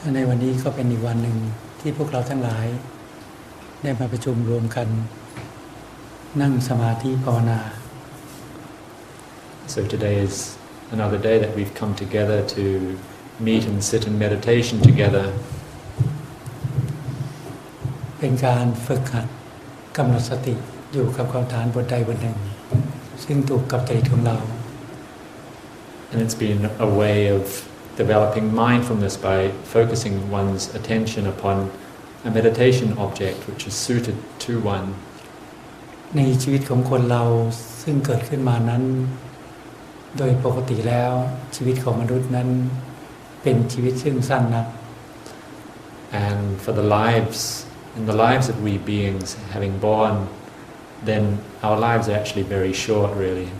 ในวันนี้ก็เป็นอีกวันหนึ่งที่พวกเราทั้งหลายได้มาประชุมรวมกันนั่งสมาธิภาวนา So today is another day that we've come together to meet and sit in meditation together. เป็นการฝึกหัดกำหนดสติอยู่กับกรรมฐานบทใดบทหนึ่งซึ่งถูกกับจริตของเรา And it's been a way of developing mindfulness by focusing one's attention upon a meditation object which is suited to one. ในชีวิตของคนเราซึ่งเกิดขึ้นมานั้นโดยปกติแล้วชีวิตของมนุษย์นั้นเป็นชีวิตซึ่งสั้นนัก And for the lives of we beings having born, then our lives are actually very short, really.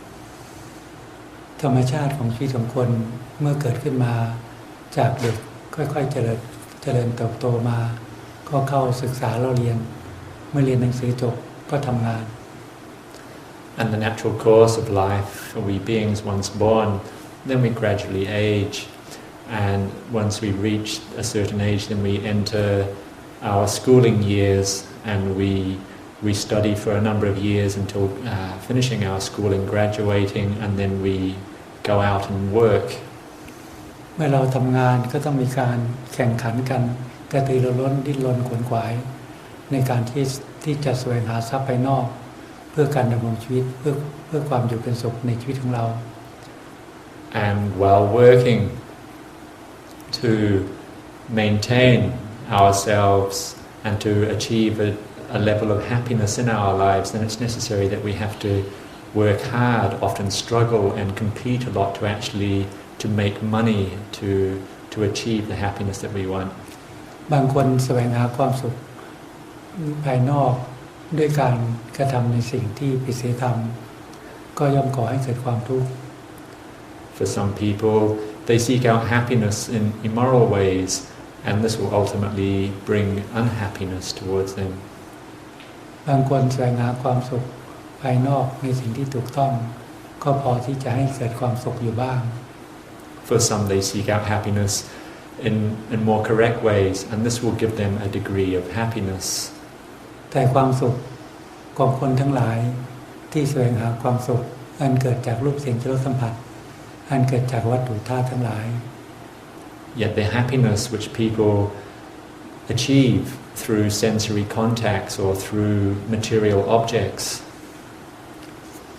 ธรรมชาติของชีวิตของคนเมื่อเกิดขึ้นมาจากเด็กค่อยๆเจริญเติบโตมาก็เข้าศึกษาเราเรียนเมื่อเรียนหนังสือจบก็ทำงาน And the natural course of life for we beings, once born, then we gradually age, and once we reach a certain age, then we enter our schooling years, and we study for a number of years until finishing our schooling, graduating, and then we go out and work. เมื่อเราทำงานก็ต้องมีการแข่งขันกันกระตือรือร้นดิ้นรนขวนขวายในการที่จะแสวงหาทรัพย์ภายนอกเพื่อการดำรงชีวิตเพื่อความอยู่เป็นสุขในชีวิตของเรา And while working to maintain ourselves and to achieve a level of happiness in our lives, then it's necessary that we have to work hard, often struggle and compete a lot to make money to achieve the happiness that we want. บางคนแสวงหาความสุขภายนอกด้วยการกระทำในสิ่งที่ผิดศีลธรรมก็ย่อมก่อให้เกิดความทุกข์ For some people, they seek out happiness in immoral ways, and this will ultimately bring unhappiness towards them. บางคนแสวงหาความสุขภายนอกในสิ่งที่ถูกต้องก็พอที่จะให้เกิดความสุขอยู่บ้าง For some, they seek out happiness in more correct ways, and this will give them a degree of happiness. แต่ความสุขของคนทั้งหลายที่แสวงหาความสุขอันเกิดจากรูปเสียงรสสัมผัสอันเกิดจากวัตถุธาตุทั้งหลาย Yet the happiness which people achieve through sensory contacts or through material objects,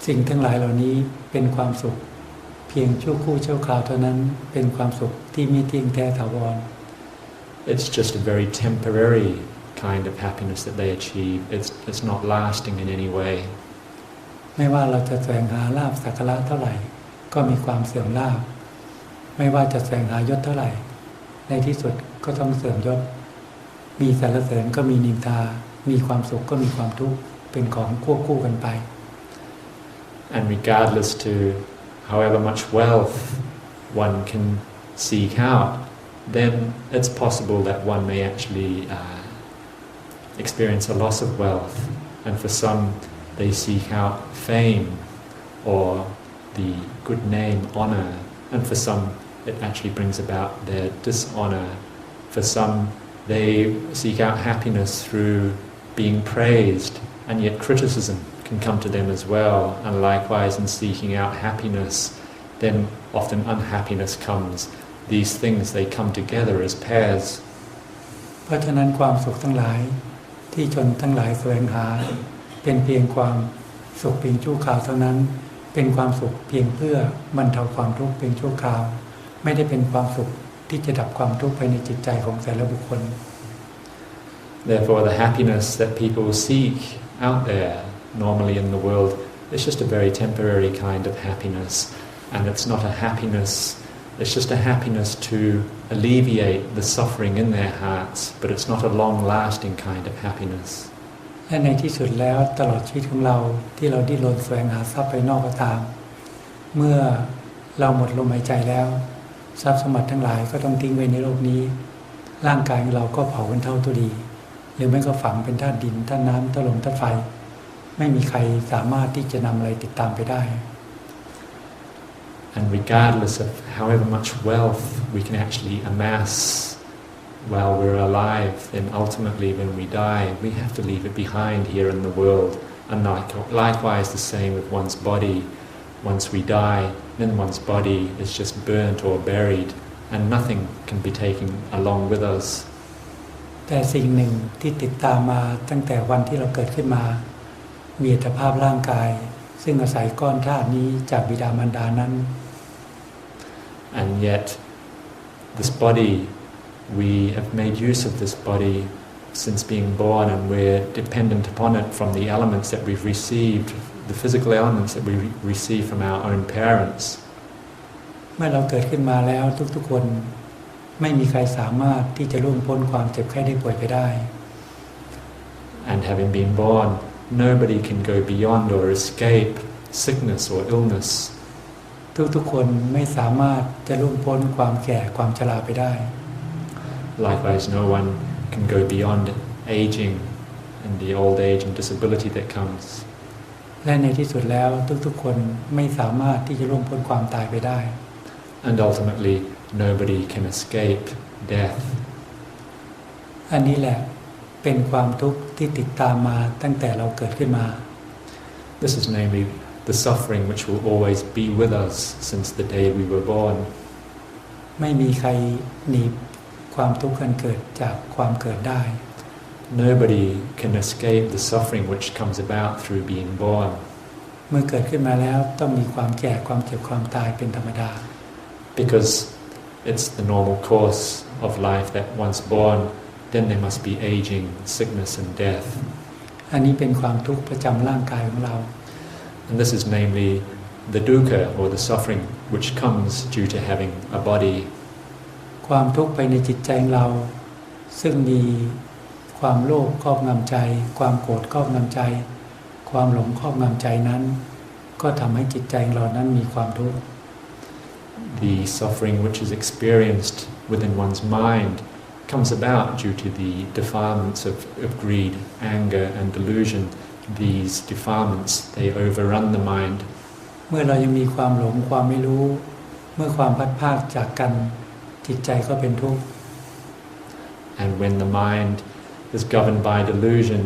สิ่งทั้งหลายเหล่านี้เป็นความสุขเพียงชั่วครู่ชั่วคราวเท่านั้นเป็นความสุขที่ไม่เที่ยงแท้ถาวร it's just a very temporary kind of happiness that they achieve. It's not lasting in any way. ไม่ว่าเราจะแสวงหาลาภสักการะเท่าไหร่ก็มีความเสื่อมลาภไม่ว่าจะแสวงหายศเท่าไหร่ในที่สุดก็ต้องเสื่อมยศมีสรรเสริญก็มีนินทามีความสุขก็มีความทุกข์เป็นของควบคู่กันไป And regardless to however much wealth one can seek out, then it's possible that one may actually experience a loss of wealth, and for some they seek out fame or the good name, honor, and for some it actually brings about their dishonor. For some they seek out happiness through being praised, and yet criticism can come to them as well, and likewise in seeking out happiness, then often unhappiness comes. These things, they come together as pairs. เพราะฉะนั้นความสุขทั้งหลายที่ชนทั้งหลายแสวงหาเป็นเพียงความสุขเพียงชั่วคราวเท่านั้นเป็นความสุขเพียงเพื่อบรรเทาความทุกข์เพียงชั่วคราวไม่ได้เป็นความสุขที่จะดับความทุกข์ภายในจิตใจของแต่ละบุคคล Therefore, the happiness that people seek out there normally in the world is just a very temporary kind of happiness, and it's not a happiness. It's just a happiness to alleviate the suffering in their hearts, but it's not a long-lasting kind of happiness. และในที่สุดแล้วตลอดชีวิตของเราที่เราดิ้นรนแสวงหาทรัพย์ภายนอกก็ตามเมื่อเราหมดลมหายใจแล้วทรัพย์สมบัติทั้งหลายก็ต้องทิ้งไว้ในโลกนี้ร่างกายของเราก็เผาเป็นเท่าทุลีหรือไม่ก็ฝังเป็นธาตุดินธาตุน้ำธาตุลมธาตุไฟไม่มีใครสามารถที่จะนำอะไรติดตามไปได้ And regardless of however much wealth we can actually amass while we're alive, then ultimately when we die, we have to leave it behind here in the world. And likewise the same with one's body. Once we die, then one's body is just burnt or buried, and nothing can be taken along with us. แต่สิ่งหนึ่งที่ติดตามมาตั้งแต่วันที่เราเกิดขึ้นมามีอัตภาพร่างกายซึ่งอาศัยก้อนธาตุนี้จากบิดามารดานั้น And yet this body, we have made use of this body since being born, and we're dependent upon it from the elements that we've received, the physical elements that we receive from our own parents. เมื่อเราเกิดขึ้นมาแล้วทุกๆคนไม่มีใครสามารถที่จะล่วงพ้นความเจ็บไข้ได้ป่วยไปได้ And having been born, nobody can go beyond or escape sickness or illness. ทุกๆคนไม่สามารถจะล่วงพ้นความแก่ความชราไปได้ Likewise, no one can go beyond aging and the old age and disability that comes. และในที่สุดแล้วทุกๆคนไม่สามารถที่จะล่วงพ้นความตายไปได้ And ultimately, nobody can escape death. อันนี้แหละเป็นความทุกข์ที่ติดตามมาตั้งแต่เราเกิดขึ้นมา This is namely the suffering which will always be with us since the day we were born. ไม่มีใครหนีความทุกข์อันเกิดจากความเกิดได้ Nobody can escape the suffering which comes about through being born. เมื่อเกิดขึ้นมาแล้วต้องมีความแก่ความเจ็บความตายเป็นธรรมดา Because it's the normal course of life that once born, then there must be aging, sickness and death. อันนี้เป็นความทุกข์ประจำร่างกายของเรา And this is namely the dukkha or the suffering which comes due to having a body. ความทุกข์ภายในจิตใจของเราซึ่งมีความโลภครอบงำใจความโกรธครอบงำใจความหลงครอบงำใจนั้นก็ทำให้จิตใจของเรานั้นมีความทุกข์ The suffering which is experienced within one's mind comes about due to the defilements of greed, anger and delusion. These defilements, they overrun the mind. เมื่อเรายังมีความหลงความไม่รู้เมื่อความพัดพรากจากกันจิตใจก็เป็นทุกข์ And when the mind is governed by delusion,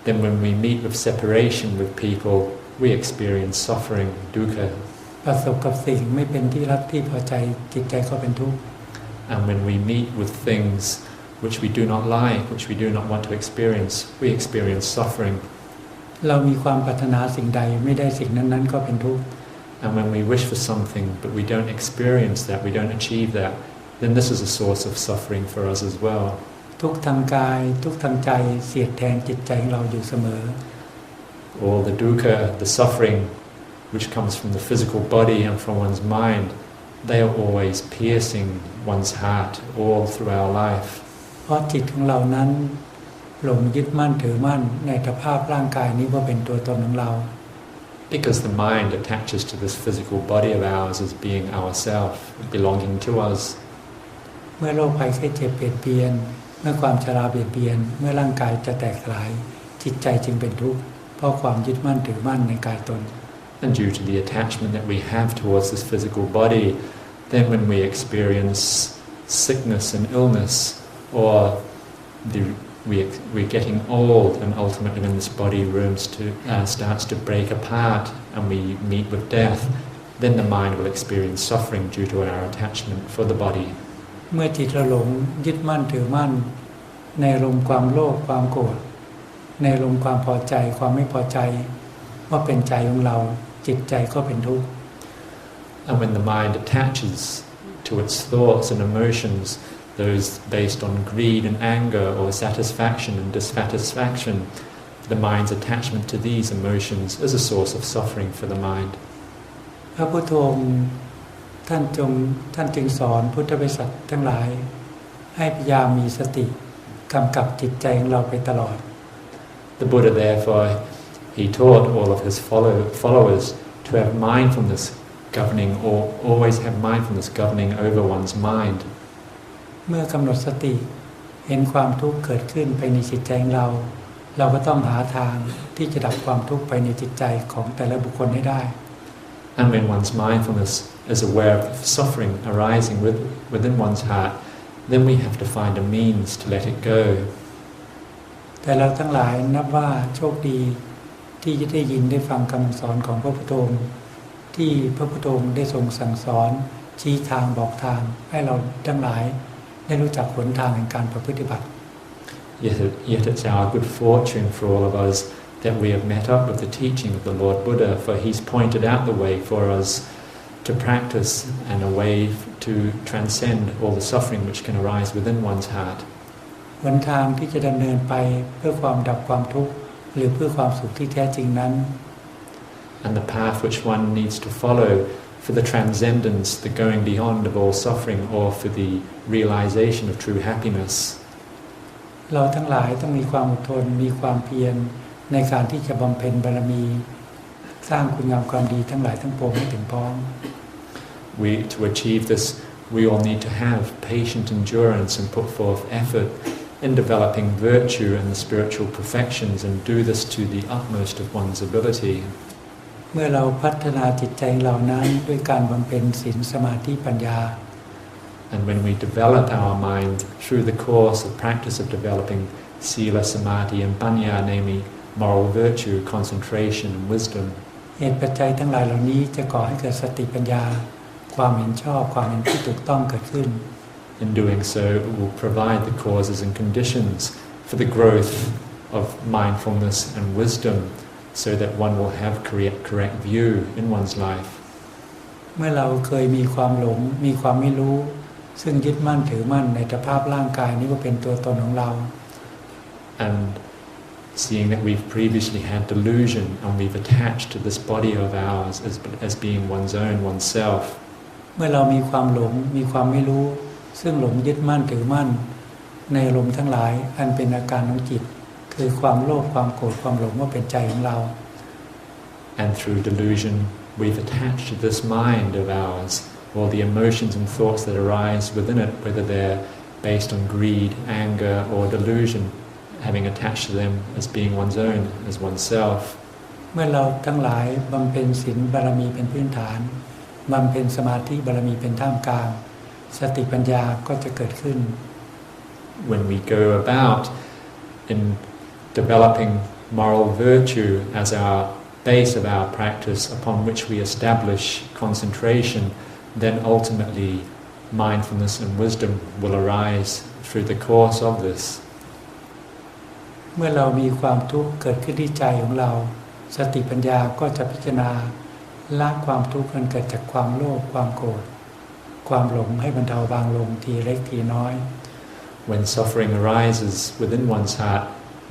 then when we meet with separation with people, we experience suffering, dukkha. ประสบกับสิ่งไม่เป็นที่รักที่พอใจจิตใจก็เป็นทุกข์ And when we meet with things which we do not like, which we do not want to experience, we experience suffering. เรามีความปรารถนาสิ่งใดไม่ได้สิ่งนั้นๆก็เป็นทุกข์ And when we wish for something but we don't experience that, we don't achieve that, then this is a source of suffering for us as well. ทุกข์ทางกายทุกข์ทางใจเสียดแทงจิตใจของเราอยู่เสมอ All the dukkha, the suffering which comes from the physical body and from one's mind, they are always piercing one's heart all through our life. เพราะจิตของเรานั้นหลงยึดมั่นถือมั่นในสภาพร่างกายนี้ว่าเป็นตัวตนของเรา Because the mind attaches to this physical body of ours as being ourself, belonging to us. เมื่อโรคภัยไข้เจ็บเบียดเบียนเมื่อความชราเบียดเบียนเมื่อร่างกายจะแตกสลายจิตใจจึงเป็นทุกข์เพราะความยึดมั่นถือมั่นในกายตน And due to the attachment that we have towards this physical body, then when we experience sickness and illness, or we're getting old, and ultimately when this body starts to break apart and we meet with death, then the mind will experience suffering due to our attachment for the body. เมื่อจิตเราหลงยึดมั่นถือมั่นในอารมณ์ความโลภความโกรธในอารมณ์ความพอใจความไม่พอใจว่าเป็นใจของเราจิตใจก็เป็นทุกข์ And when the mind attaches to its thoughts and emotions, those based on greed and anger or satisfaction and dissatisfaction, the mind's attachment to these emotions is a source of suffering for the mind. พระพุทธองค์ท่านจึงสอนพุทธบริษัททั้งหลายให้พยายามมีสติกำกับจิตใจของเราไปตลอด The Buddha therefore he taught all of his followers to have mindfulness governing, or always have mindfulness governing over one's mind. เมื่อกำหนดสติเห็นความทุกข์เกิดขึ้นภายในจิตใจของเราเราก็ต้องหาทางที่จะดับความทุกข์ภายในจิตใจของแต่ละบุคคลให้ได้ And when one's mindfulness is aware of suffering arising within one's heart, then we have to find a means to let it go. แต่เราทั้งหลายนับว่าโชคดีที่จะได้ยินได้ฟังคำสอนของพระพุทธองค์ที่พระพุทธองค์ได้ทรงสั่งสอนชี้ทางบอกทางให้เราทั้งหลายได้รู้จักหนทางแห่งการประพฤติบัติ Yet it's our good fortune for all of us that we have met up with the teaching of the Lord Buddha, for he's pointed out the way for us to practice and a way to transcend all the suffering which can arise within one's heart. หนทางที่จะดำเนินไปเพื่อความดับความทุกข์หรือเพื่อความสุขที่แท้จริงนั้น And the path which one needs to follow for the transcendence, the going beyond of all suffering, or for the realization of true happiness. เราทั้งหลายต้องมีความอดทนมีความเพียรในการที่จะบำเพ็ญบารมีสร้างคุณงามความดีทั้งหลายทั้งปวงให้ถึงพร้อม To achieve this, we all need to have patient endurance and put forth effort in developing virtue and the spiritual perfections, and do this to the utmost of one's ability. เมื่อเราพัฒนาจิตใจเรานั้นด้วยการบำเพ็ญศีลสมาธิปัญญา And when we develop our mind through the course of practice of developing sila, samadhi and panya, namely moral virtue, concentration and wisdom, เหตุปัจจัยทั้งหลายเหล่านี้จะก่อให้เกิดสติปัญญาความเห็นชอบความเห็นที่ถูกต้องเกิดขึ้น In doing so, it will provide the causes and conditions for the growth of mindfulness and wisdom, so that one will have correct view in one's life. เมื่อเราเคยมีความหลงมีความไม่รู้ซึ่งยึดมั่นถือมั่นในสภาพร่างกายนี้ว่าเป็นตัวตนของเรา And seeing that we've previously had delusion and we've attached to this body of ours as being one's own, oneself. เมื่อเรามีความหลงมีความไม่รู้ซึ่งหลงยึดมั่นถือมั่นในอารมณ์ทั้งหลายอันเป็นอาการของจิตคือความโลภความโกรธความหลงว่าเป็นใจของเรา And through delusion we've attached to this mind of ours all the emotions and thoughts that arise within it, whether they're based on greed, anger or delusion, having attached to them as being one's own, as oneself. เมื่อเราทั้งหลายบำเพ็ญศีลบารมีเป็นพื้นฐานบำเพ็ญสมาธิบารมีเป็นท่ามกลางสติปัญญาก็จะเกิดขึ้น When we go about in developing moral virtue as our base of our practice upon which we establish concentration, then ultimately mindfulness and wisdom will arise through the course of this. เมื่อเรามีความทุกข์เกิดขึ้นที่ใจของเราสติปัญญาก็จะพิจารณาละความทุกข์ที่เกิดจากความโลภความโกรธความหลงให้บรรเทาบางลงทีเล็กทีน้อย When suffering arises within one's heart,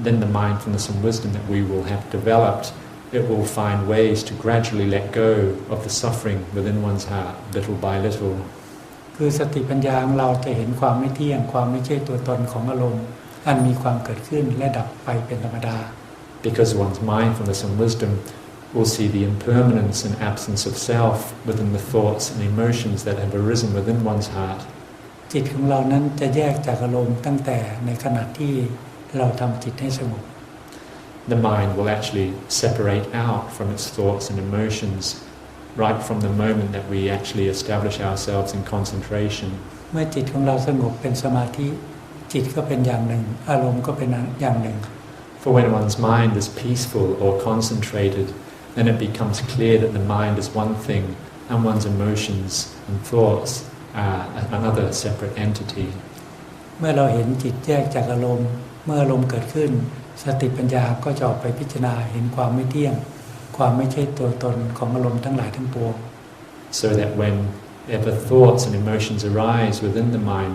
then the mindfulness and wisdom that we will have developed, it will find ways to gradually let go of the suffering within one's heart, little by little. คือสติปัญญาของเราจะเห็นความไม่เที่ยงความไม่ใช่ตัวตนของอารมณ์อันมีความเกิดขึ้นและดับไปเป็นธรรมดา Because one's mindfulness and wisdom will see the impermanence and absence of self within the thoughts and emotions that have arisen within one's heart. จิตของเรานั้นจะแยกจากอารมณ์ตั้งแต่ในขณะที่เราทำจิตให้สงบ The mind will actually separate out from its thoughts and emotions right from the moment that we actually establish ourselves in concentration. เมื่อจิตของเราสงบเป็นสมาธิจิตก็เป็นอย่างหนึ่งอารมณ์ก็เป็นอย่างหนึ่ง For when one's mind is peaceful or concentrated, then it becomes clear that the mind is one thing and one's emotions and thoughts are another separate entity. เมื่อเราเห็นจิตแยกจากอารมณ์เมื่ออารมณ์เกิดขึ้นสติปัญญาก็จะออกไปพิจารณาเห็นความไม่เที่ยงความไม่ใช่ตัวตนของอารมณ์ทั้งหลายทั้งปวง So that whenever thoughts and emotions arise within the mind,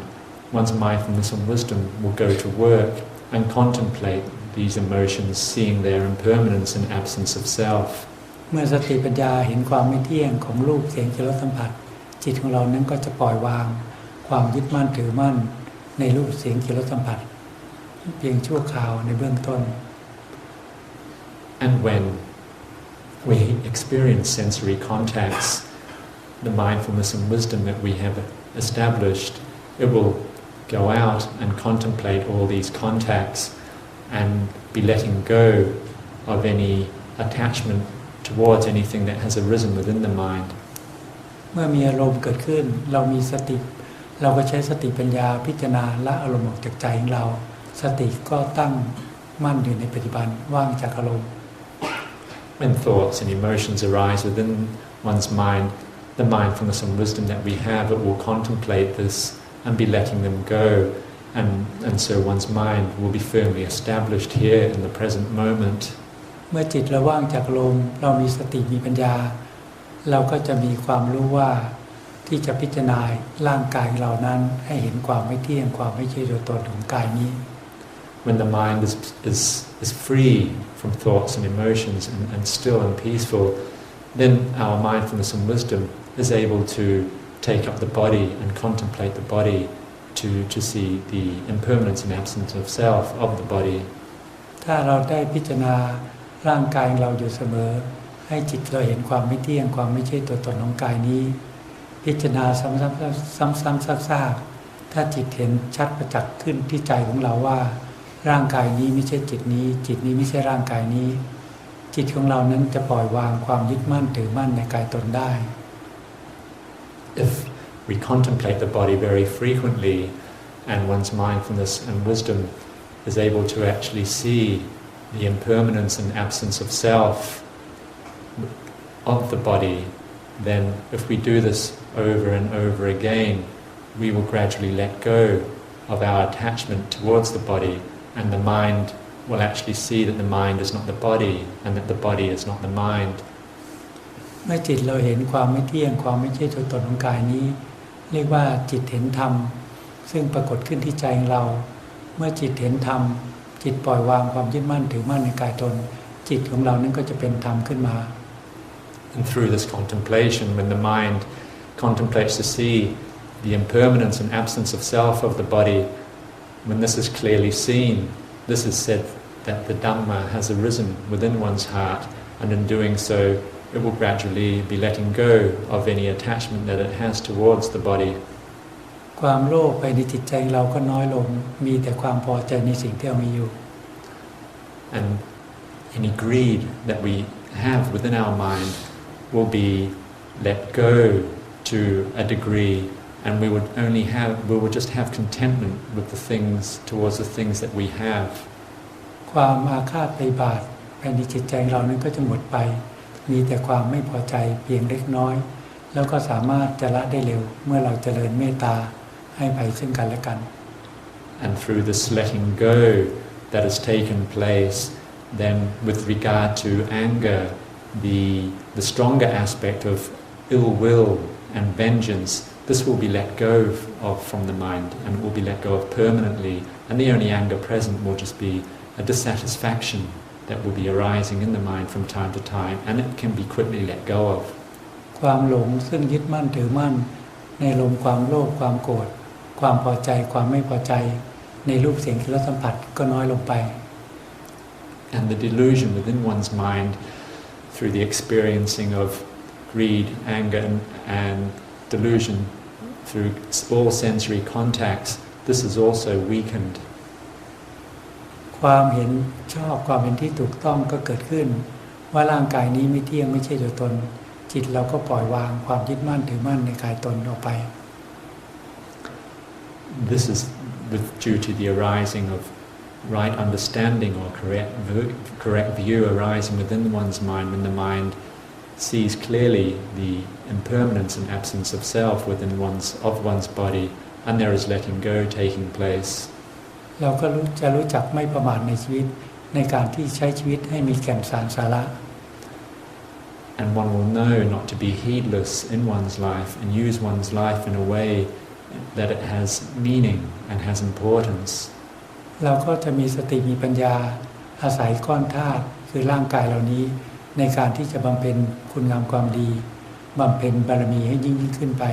one's mindfulness and wisdom will go to work and contemplate these emotions, seeing their impermanence and absence of self. เมื่อสติปัญญาเห็นความไม่เที่ยงของรูปเสียงกลิ่นรสสัมผัสจิตของเรานั้นก็จะปล่อยวางความยึดมั่นถือมั่นในรูปเสียงกลิ่นรสสัมผัสเพียงชั่วคราวในเบื้องต้น And when we experience sensory contacts, the mindfulness and wisdom that we have established, it will go out and contemplate all these contacts and be letting go of any attachment towards anything that has arisen within the mind. เมื่อมีอารมณ์เกิดขึ้นเรามีสติ เราก็ใช้สติปัญญาพิจารณาละอารมณ์ออกจากใจของเราสติก็ตั้งมั่นอยู่ในปัจจุบันว่างจากอารมณ์ When thoughts and emotions arise within one's mind, the mindfulness and wisdom that we have, it will contemplate this and be letting them go, and so one's mind will be firmly established here in the present moment. เมื่อจิตเราว่างจากอารมณ์เรามีสติมีปัญญาเราก็จะมีความรู้ว่าที่จะพิจารณาร่างกายเรานั้นให้เห็นความไม่เที่ยงความไม่ใช่ตัวตนของกายนี้ When the mind is free from thoughts and emotions and still and peaceful, then our mindfulness and wisdom is able to take up the body and contemplate the body to see the impermanence and absence of self of the body. ถ้าเราได้พิจารณาร่างกายเราอยู่เสมอให้จิตเราเห็นความไม่เที่ยงความไม่ใช่ตัวตนของกายนี้พิจารณาซ้ำๆซากๆถ้าจิตเห็นชัดประจักษ์ขึ้นที่ใจของเราว่าร่างกายนี้ไม่ใช่จิตนี้จิตนี้ไม่ใช่ร่างกายนี้จิตของเรานั้นจะปล่อยวางความยึดมั่นถือมั่นในกายตนได้ If we contemplate the body very frequently and one's mindfulness and wisdom is able to actually see the impermanence and absence of self of the body, then if we do this over and over again, we will gradually let go of our attachment towards the body, and the mind will actually see that the mind is not the body and that the body is not the mind. เมื่อจิตเราเห็นความไม่เที่ยงความไม่ใช่ตัวตนของกายนี้เรียกว่าจิตเห็นธรรมซึ่งปรากฏขึ้นที่ใจของเราเมื่อจิตเห็นธรรมจิตปล่อยวางความยึดมั่นถือมั่นในกายตนจิตของเรานั้นก็จะเป็นธรรมขึ้นมา And through this contemplation, when the mind contemplates to see the impermanence and absence of self of the body, when this is clearly seen, this is said that the Dhamma has arisen within one's heart, and in doing so, it will gradually be letting go of any attachment that it has towards the body. ความโลภภายในจิตใจเราก็น้อยลงมีแต่ความพอใจในสิ่งที่เรามีอยู่ And any greed that we have within our mind will be let go to a degree, and we will just have contentment with the things towards the things that we have. ความอาฆาตพยาบาทภายในจิตใจเรานั้นก็จะหมดไปมีแต่ความไม่พอใจเพียงเล็กน้อยแล้วก็สามารถจะละได้เร็วเมื่อเราเจริญเมตตาให้ภัยซึ่งกันและกัน And through this letting go that has taken place, then with regard to anger, the stronger aspect of ill will and vengeance, this will be let go of from the mind and will be let go of permanently, and the only anger present will just be a dissatisfaction that will be arising in the mind from time to time, and it can be quickly let go of. ความหลงซึ่งยึดมั่นถือมั่นในลมความโลภความโกรธความพอใจความไม่พอใจในรูปเสียงกลิ่นรสสัมผัสก็น้อยลงไป And the delusion within one's mind through the experiencing of greed, anger and delusion through all sensory contacts, this is also weakened. ความเห็นชอบความเห็นที่ถูกต้องก็เกิดขึ้นว่าร่างกายนี้ไม่เที่ยงไม่ใช่ตัวตนจิตเราก็ปล่อยวางความยึดมั่นถือมั่นในกายตนออกไป This is due to the arising of right understanding or correct view arising within one's mind when the mind sees clearly the impermanence and absence of self within one's body, and there is letting go taking place. เราก็จะรู้จักไม่ประมาทในชีวิตในการที่ใช้ชีวิตให้มีแก่นสารสาระ And one will know not to be heedless in one's life and use one's life in a way that it has meaning and has importance. เราก็จะมีสติมีปัญญาอาศัยก้อนธาตุคือร่างกายเหล่านี้ในการที่จะบำเพ็ญคุณงามความดีบำเพ็ญบารมีให้ยิ่งขึ้นไป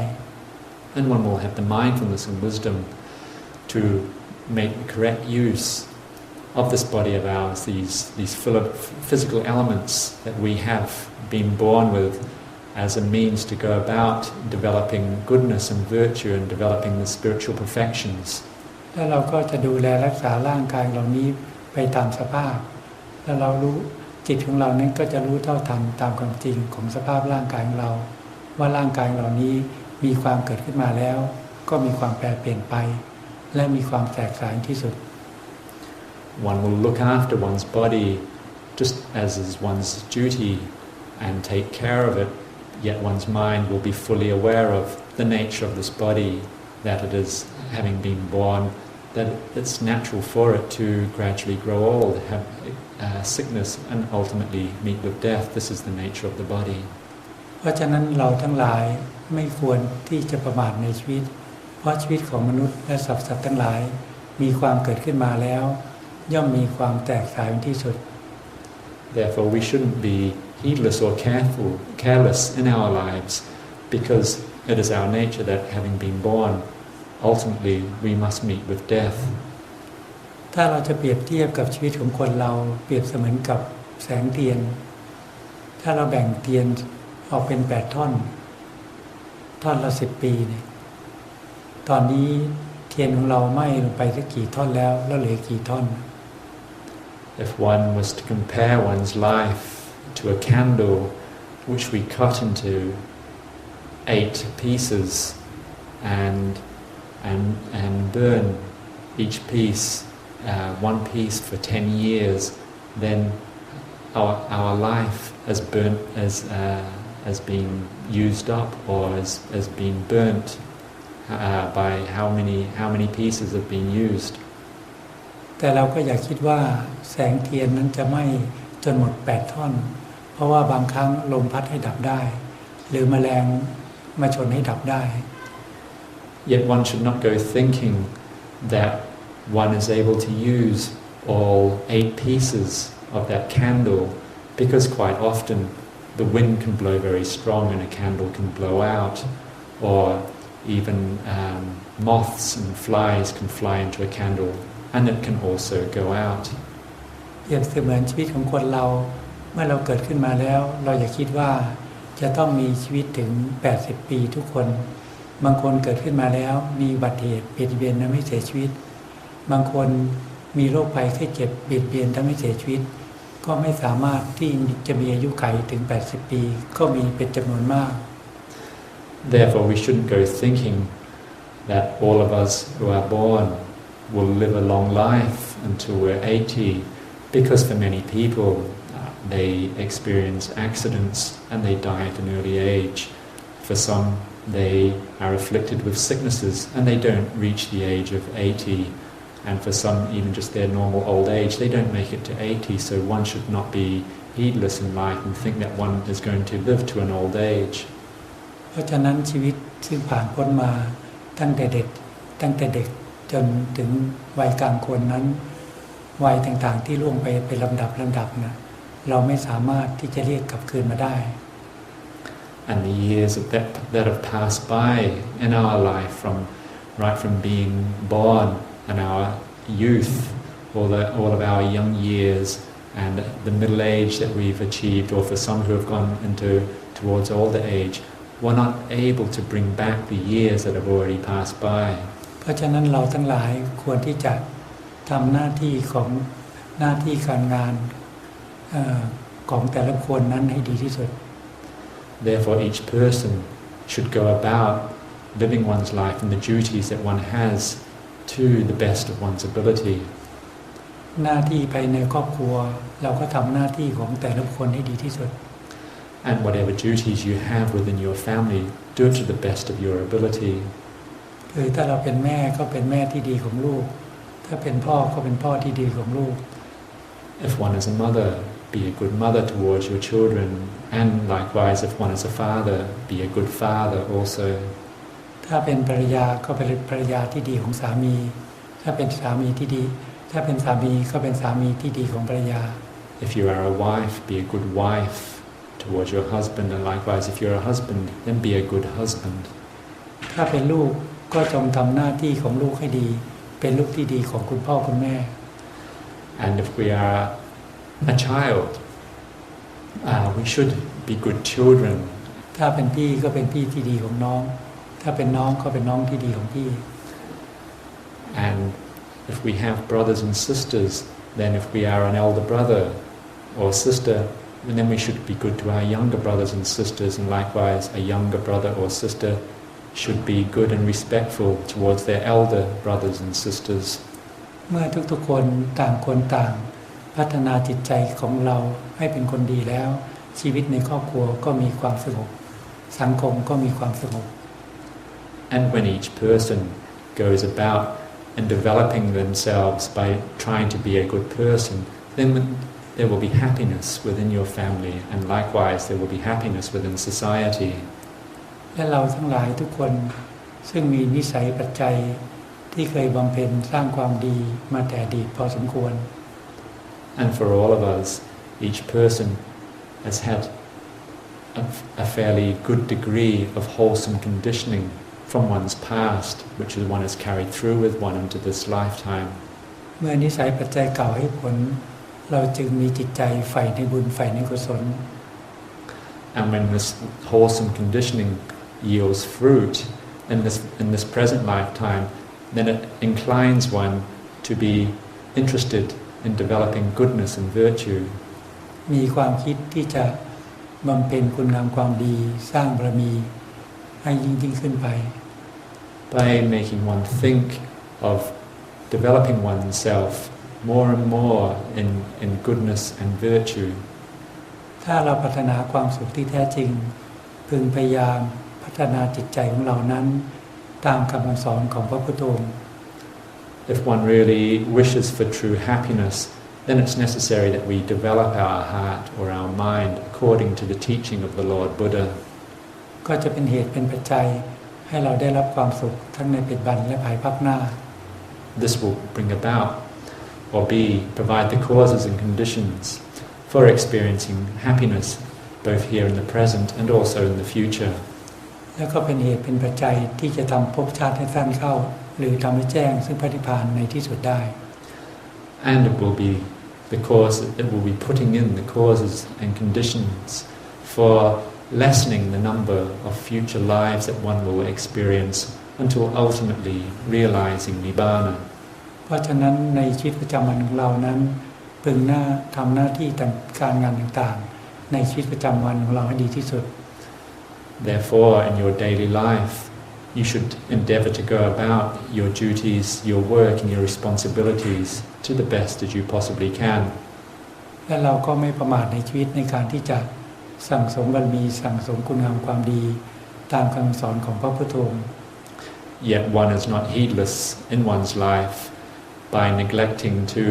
And one will have the mindfulness and wisdom to make correct use of this body of ours, these physical elements that we have been born with as a means to go about developing goodness and virtue and developing the spiritual perfections. แล้วเราก็จะดูแลรักษาร่างกายเหล่านี้ไปตามสภาพแล้วเรารู้จิตของเรานั้นก็จะรู้เท่าทันตามความจริงของสภาพร่างกายของเราว่าร่างกายเหล่านี้มีความเกิดขึ้นมาแล้ว ก็มีความแปรเปลี่ยนไปและมีความแตกต่างที่สุด One will look after one's body just as is one's duty and take care of it, yet one's mind will be fully aware of the nature of this body, that it is, having been born, that it's natural for it to gradually grow old, have sickness and ultimately meet with death. This is the nature of the body. เพราะฉะนั้นเราทั้งหลายไม่ควรที่จะประมาทในชีวิตเพราะชีวิตของมนุษย์และสัตว์ทั้งหลายมีความเกิดขึ้นมาแล้วย่อมมีความแตกต่างที่สุด Therefore we shouldn't be heedless or careless in our lives, because it is our nature that having been born, ultimately we must meet with death. ถ้าเราจะเปรียบเทียบกับชีวิตของคนเราเปรียบเสมือนกับแสงเทียนถ้าเราแบ่งเทียนออกเป็น8ท่อนละ10 ปีเนี่ยตอนนี้เทียนของเราไหม้ลงไปสักกี่ท่อนแล้วเหลือกี่ท่อน If one was to compare one's life to a candle which we cut into 8 pieces and burn each piece, one piece for 10 years, then our life has been used up or has been burnt by how many pieces have been used. แต่เราก็อย่าคิดว่าแสงเทียนนั้นจะไหม้จนหมด8ท่อนเพราะว่าบางครั้งลมพัดให้ดับได้หรือแมลงมาชนให้ดับได้ Yet one should not go thinking that one is able to use all 8 pieces of that candle, because quite often the wind can blow very strong and a candle can blow out, or even moths and flies can fly into a candle and it can also go out. เปรียบเสมือนชีวิตของคนเราเมื่อเราเกิดขึ้นมาแล้วเราอย่าคิดว่าจะต้องมีชีวิตถึง80 ปีทุกคนบางคนเกิดขึ้นมาแล้วมีอุบัติเหตุเบียดเบียนทำให้เสียชีวิตบางคนมีโรคภัยไข้เจ็บเบียดเบียนทำให้เสียชีวิตก็ไม่สามารถที่จะมีอายุขัยถึง80 ปีก็มีเป็นจำนวนมาก Therefore we shouldn't go thinking that all of us who are born will live a long life until we're 80, because for many people they experience accidents and they die at an early age. For some they are afflicted with sicknesses and they don't reach the age of 80, and for some even just their normal old age they don't make it to 80. So one should not be heedless in life and think that one is going to live to an old age. เพราะฉะนั้นชีวิตซึ่งผ่านพ้นมาตั้งแต่เด็กจนถึงวัยกลางคนนั้นวัยต่างๆที่ล่วงไปเป็นลำดับนะเราไม่สามารถที่จะเรียกกลับคืนมาได้ And the years that have passed by in our life right from being born and our youth, all of our young years and the middle age that we've achieved, or for some who have gone towards older age, we're not able to bring back the years that have already passed by. เพราะฉะนั้นเราทั้งหลายควรที่จะทำหน้าที่การงานของแต่ละคนนั้นให้ดีที่สุด Therefore each person should go about living one's life and the duties that one has to the best of one's ability. หน้าที่ภายในครอบครัวเราก็ทำหน้าที่ของแต่ละคนให้ดีที่สุด And whatever duties you have within your family, do it to the best of your ability. คือถ้าเราเป็นแม่ก็เป็นแม่ที่ดีของลูกถ้าเป็นพ่อก็เป็นพ่อที่ดีของลูก If one is a mother, be a good mother towards your children, and likewise if one is a father, be a good father also. ถ้าเป็นภรรยาก็เป็นภรรยาที่ดีของสามีถ้าเป็นสามีที่ดีถ้าเป็นสามีก็เป็นสามีที่ดีของภรรยา If you are a wife, be a good wife towards your husband, and likewise if you're a husband, then be a good husband. ถ้าเป็นลูกก็จงทำหน้าที่ของลูกให้ดีเป็นลูกที่ดีของคุณพ่อคุณแม่ And if we are a child, we should be good children. ถ้าเป็นพี่ก็เป็นพี่ที่ดีของน้องถ้าเป็นน้องก็เป็นน้องที่ดีของพี่ And if we have brothers and sisters, then if we are an elder brother or sister, then we should be good to our younger brothers and sisters, and likewise a younger brother or sister should be good and respectful towards their elder brothers and sisters. เมื่อทุกๆคนต่างคนต่างพัฒนาจิตใจของเราให้เป็นคนดีแล้วชีวิตในครอบครัวก็มีความสงบสังคมก็มีความสงบ And when each person goes about and developing themselves by trying to be a good person, then there will be happiness within your family, and likewise there will be happiness within society. และเราทั้งหลายทุกคนซึ่งมีนิสัยปัจจัยที่เคยบำเพ็ญสร้างความดีมาแต่อดีตพอสมควร And for all of us, each person has had a fairly good degree of wholesome conditioning from one's past, which one has carried through with one into this lifetime. เมื่อนิสัยปัจจัยเก่าให้ผลเราจึงมีจิตใจใฝ่ในบุญใฝ่ในกุศล And when this wholesome conditioning yields fruit in this present lifetime, then it inclines one to be interested in developing goodness and virtue. มีความคิดที่จะบำเพ็ญคุณงามความดีสร้างบารมีให้ยิ่งขึ้นไป By making one think of developing oneself more and more in goodness and virtue. ถ้าเราพัฒนาความสุขที่แท้จริงพึงพยายามพัฒนาจิตใจของเรานั้นตามคำสอนของพระพุทธองค์ If one really wishes for true happiness, then it's necessary that we develop our heart or our mind according to the teaching of the Lord Buddha. ก็จะเป็นเหตุเป็นปัจจัยให้เราได้รับความสุขทั้งในปัจจุบันและภายภาคหน้า This will bring about or provide the causes and conditions for experiencing happiness both here in the present and also in the future. และก็เป็นเหตุเป็นปัจจัยที่จะทำภพชาติให้สั้นเข้าหรือทำให้แจ้งซึ่งพระนิพพานในที่สุดได้ And it will be putting in the causes and conditions for lessening the number of future lives that one will experience until ultimately realizing Nibbana. เพราะฉะนั้นในชีวิตประจำวันของเรานั้นพึงทำหน้าที่การงานต่างๆในชีวิตประจำวันของเราให้ดีที่สุด Therefore, in your daily life, you should endeavor to go about your duties, your work and your responsibilities to the best that you possibly can. และเราก็ไม่ประมาทในชีวิตในการที่จะสั่งสมบารมีสั่งสมคุณงามความดีตามคำสอนของพระพุทธองค์ Yet one is not heedless in one's life by neglecting to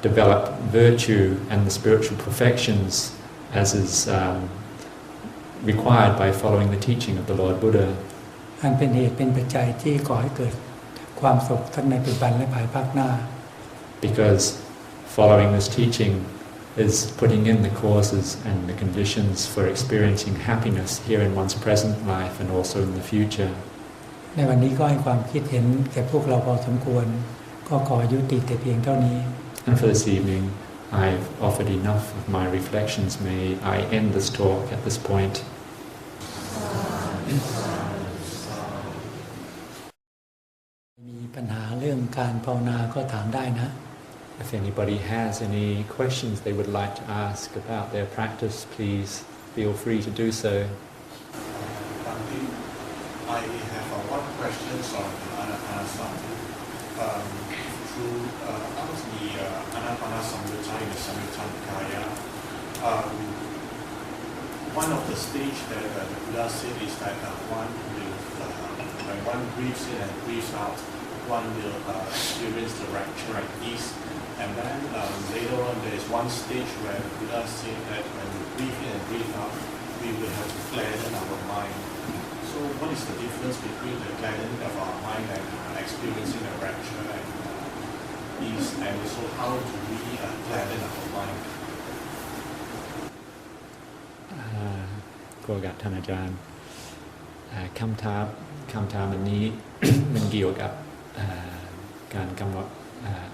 develop virtue and the spiritual perfections as is required by following the teaching of the Lord Buddha. อันเป็นเหตุเป็นปัจจัยที่ก่อให้เกิดความสุขทั้งในปัจจุบันและภายภาคหน้า Because following this teaching is putting in the causes and the conditions for experiencing happiness here in one's present life and also in the future. ในวันนี้ก็ให้ความคิดเห็นแก่พวกเราพอสมควรก็ขอยุติแต่เพียงเท่านี้ And for this evening, I've offered enough of my reflections. May I end this talk at this point. มีปัญหาเรื่องการภาวนาก็ถามได้นะ If anybody has any questions they would like to ask about their practice, please feel free to do so. I have one question on Anapanasati. Through the Anapanasati in the Samyutta one of the stages that the Buddha said is that one will, when one breathes in and breathes out, one will experience the rapture like this. And then later on there is one stage where the Buddha said that when we breathe in and breathe out, we will have to gladden our mind. So what is the difference between the gladdening of our mind and experiencing the rapture and ease? And so how do we gladden our mind? ก็กับท่านอาจารย์คำถามอันนี้ มันเกี่ยวกับการกำหนด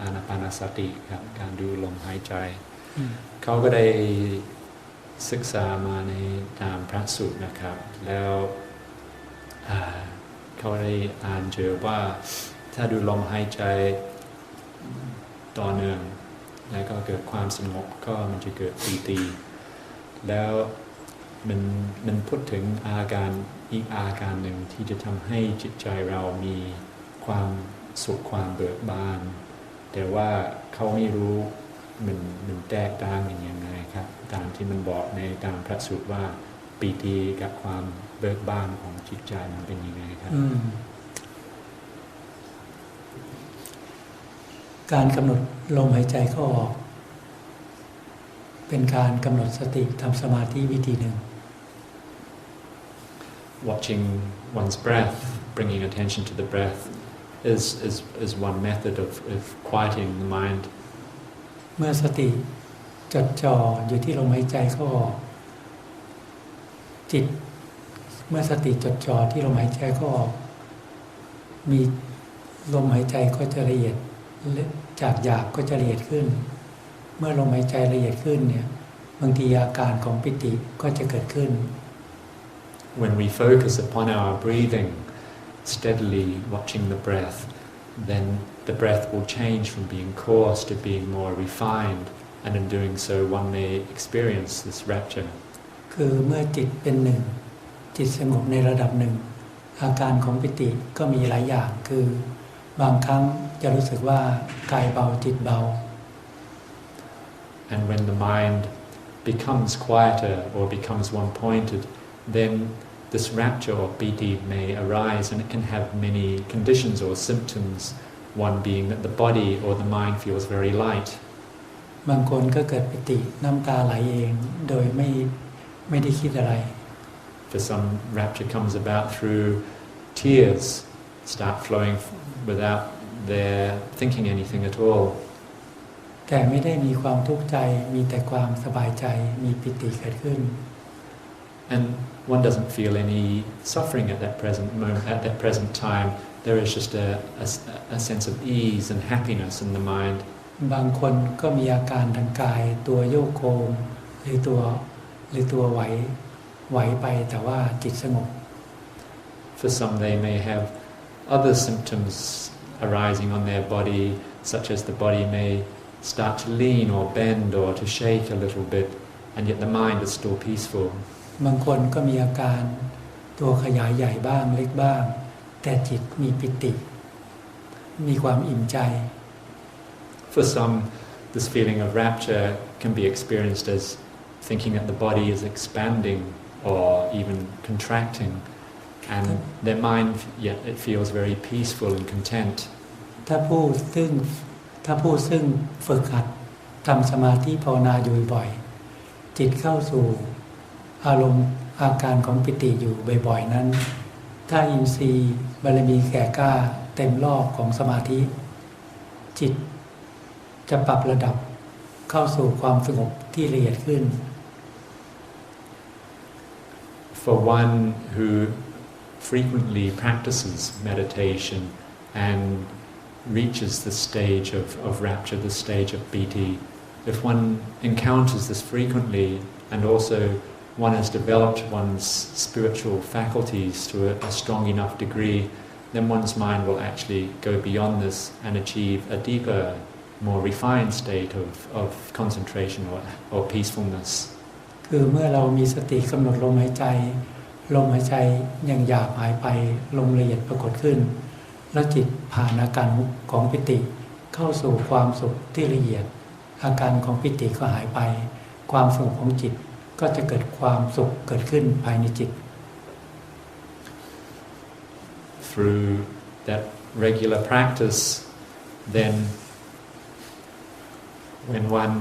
อานาปานสติครับการดูลมหายใจเขาก็ได้ศึกษามาในตามพระสูตรนะครับแล้วเขาได้อ่านเจอว่าถ้าดูลมหายใจต่อเนื่องแล้วก็เกิดความสงบก็มันจะเกิดปีติแล้ว มันพูดถึงอาการอีกอาการหนึ่งที่จะทำให้จิตใจเรามีความสุขความเบิกบานแต่ว่าเขาไม่รู้มันแตกต่างกันยังไงครับตามที่มันบอกในตามพระสูตรว่าปีติกับความเบิกบานของจิตใจมันเป็นยังไงครับการกำหนดลมหายใจเข้าออกเป็นการกำหนดสติทำสมาธิวิธีหนึ่ง Watching one's breath, bringing attention to the breath is one method of quieting the mind. เมื่อสติจดจ่ออยู่ที่ลมหายใจเข้าออกจิตเมื่อสติจดจ่อที่ลมหายใจเข้าออกมีลมหายใจก็จะละเอียดจากหยาบก็จะละเอียดขึ้นเมื่อลมหายใจละเอียดขึ้นเนี่ยบางทีอาการของปิติก็จะเกิดขึ้น When we focus upon our breathing, steadily watching the breath, then the breath will change from being coarse to being more refined, and in doing so, one may experience this rapture. คือเมื่อจิตเป็นหนึ่งจิตสงบในระดับหนึ่งอาการของปิติก็มีหลายอย่างคือบางครั้งจะรู้สึกว่ากายเบาจิตเบา And when the mind becomes quieter or becomes one-pointed, then this rapture or piti may arise, and it can have many conditions or symptoms, one being that the body or the mind feels very light. บางคนก็เกิดปิติน้ำตาไหลเองโดยไม่ได้คิดอะไร For some, rapture comes about through tears start flowing without their thinking anything at all. แต่ไม่ได้มีความทุกข์ใจมีแต่ความสบายใจมีปิติเกิดขึ้น And one doesn't feel any suffering at that present moment, at that present time. There is just a sense of ease and happiness in the mind. บางคนก็มีอาการทางกายตัวโยกโคงหรือตัวไหวไปแต่ว่าจิตสงบ For some, they may have other symptoms arising on their body, such as the body may start to lean or bend or to shake a little bit, and yet the mind is still peaceful. บางคนก็มีอาการตัวขยายใหญ่บ้างเล็กบ้างแต่จิตมีปิติมีความอิ่มใจ For some, this feeling of rapture can be experienced as thinking that the body is expanding or even contracting, and their mind, yet it feels very peaceful and content. ถ้าผู้ซึ่งฝึกหัดทำสมาธิภาวนาอยู่บ่อยจิตเข้าสู่อารมณ์อาการของปิติอยู่บ่อยๆนั้นถ้าอินทรีย์บารมีแก่กล้าเต็มรอบของสมาธิจิตจะปรับระดับเข้าสู่ความสงบที่ละเอียดขึ้น For one who frequently practices meditation and reaches the stage of rapture, the stage of piti, if one encounters this frequently and also one has developed one's spiritual faculties to a strong enough degree, then one's mind will actually go beyond this and achieve a deeper, more refined state of concentration or peacefulness. คือเมื่อเรามีสติกำหนดลมหายใจอย่างหยาบหายไปลมละเอียดปรากฏขึ้นแล้วจิตผ่านอาการของปิติเข้าสู่ความสุขที่ละเอียดอาการของปิติก็หายไปความสงบของจิตก็จะเกิดความสุขเกิดขึ้นภายในจิต Through that regular practice, then when one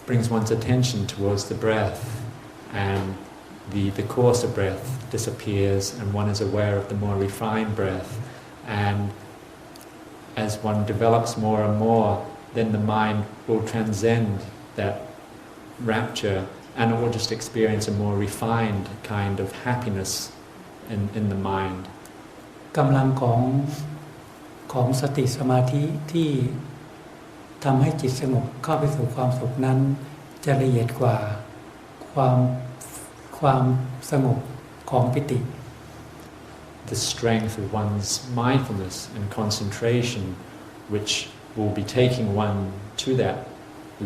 brings one's attention towards the breath and the coarser breath disappears and one is aware of the more refined breath, and as one develops more and more, then the mind will transcend that rapture and it will just experience a more refined kind of happiness in the mind. กำลังของสติสมาธิที่ทำให้จิตสงบเข้าไปสู่ความสุขนั้นจะละเอียดกว่าความสงบของปิติ The strength of one's mindfulness and concentration, which will be taking one to that